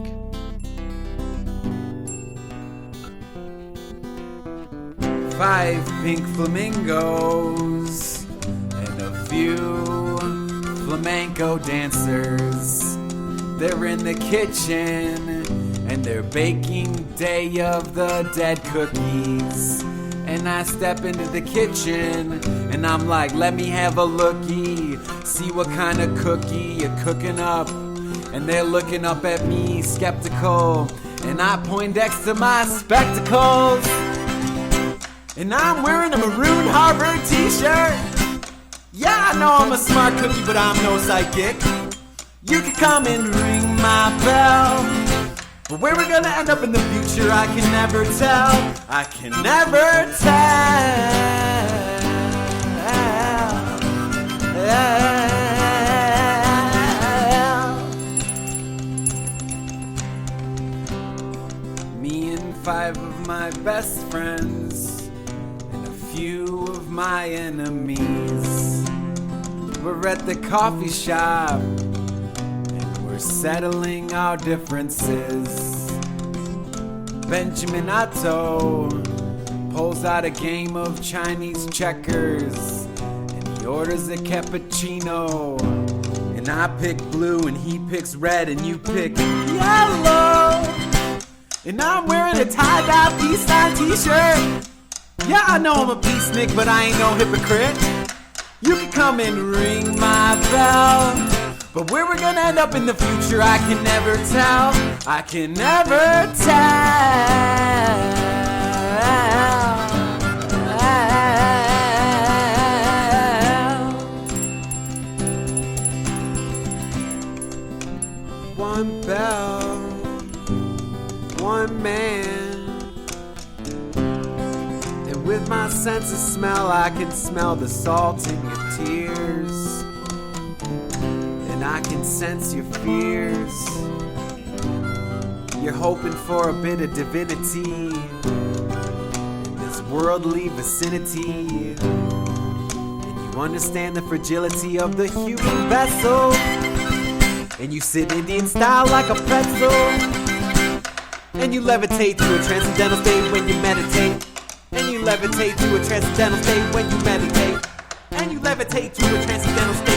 Five pink flamingos and a few flamenco dancers. They're in the kitchen and they're baking Day of the Dead cookies. And I step into the kitchen and I'm like, let me have a lookie, see what kind of cookie you're cooking up. And they're looking up at me skeptical, and I Poindexter to my spectacles. And I'm wearing a maroon Harvard t-shirt. Yeah, I know I'm a smart cookie, but I'm no psychic. You can come and ring my bell, but where we're gonna end up in the future, I can never tell. I can never tell. Me and 5 of my best friends and a few of my enemies, we're at the coffee shop and we're settling our differences. Benjamin Otto pulls out a game of Chinese checkers and he orders a cappuccino. And I pick blue and he picks red and you pick yellow. And I'm wearing a tie-dye peace sign t-shirt. Yeah, I know I'm a peacenik, but I ain't no hypocrite. You can come and ring my bell, but where we're gonna end up in the future, I can never tell. I can never tell. One bell, one man. With my sense of smell, I can smell the salt in your tears, and I can sense your fears. You're hoping for a bit of divinity in this worldly vicinity, and you understand the fragility of the human vessel, and you sit Indian style like a pretzel, and you levitate to a transcendental state when you meditate. And you levitate to a transcendental state when you meditate. And you levitate to a transcendental state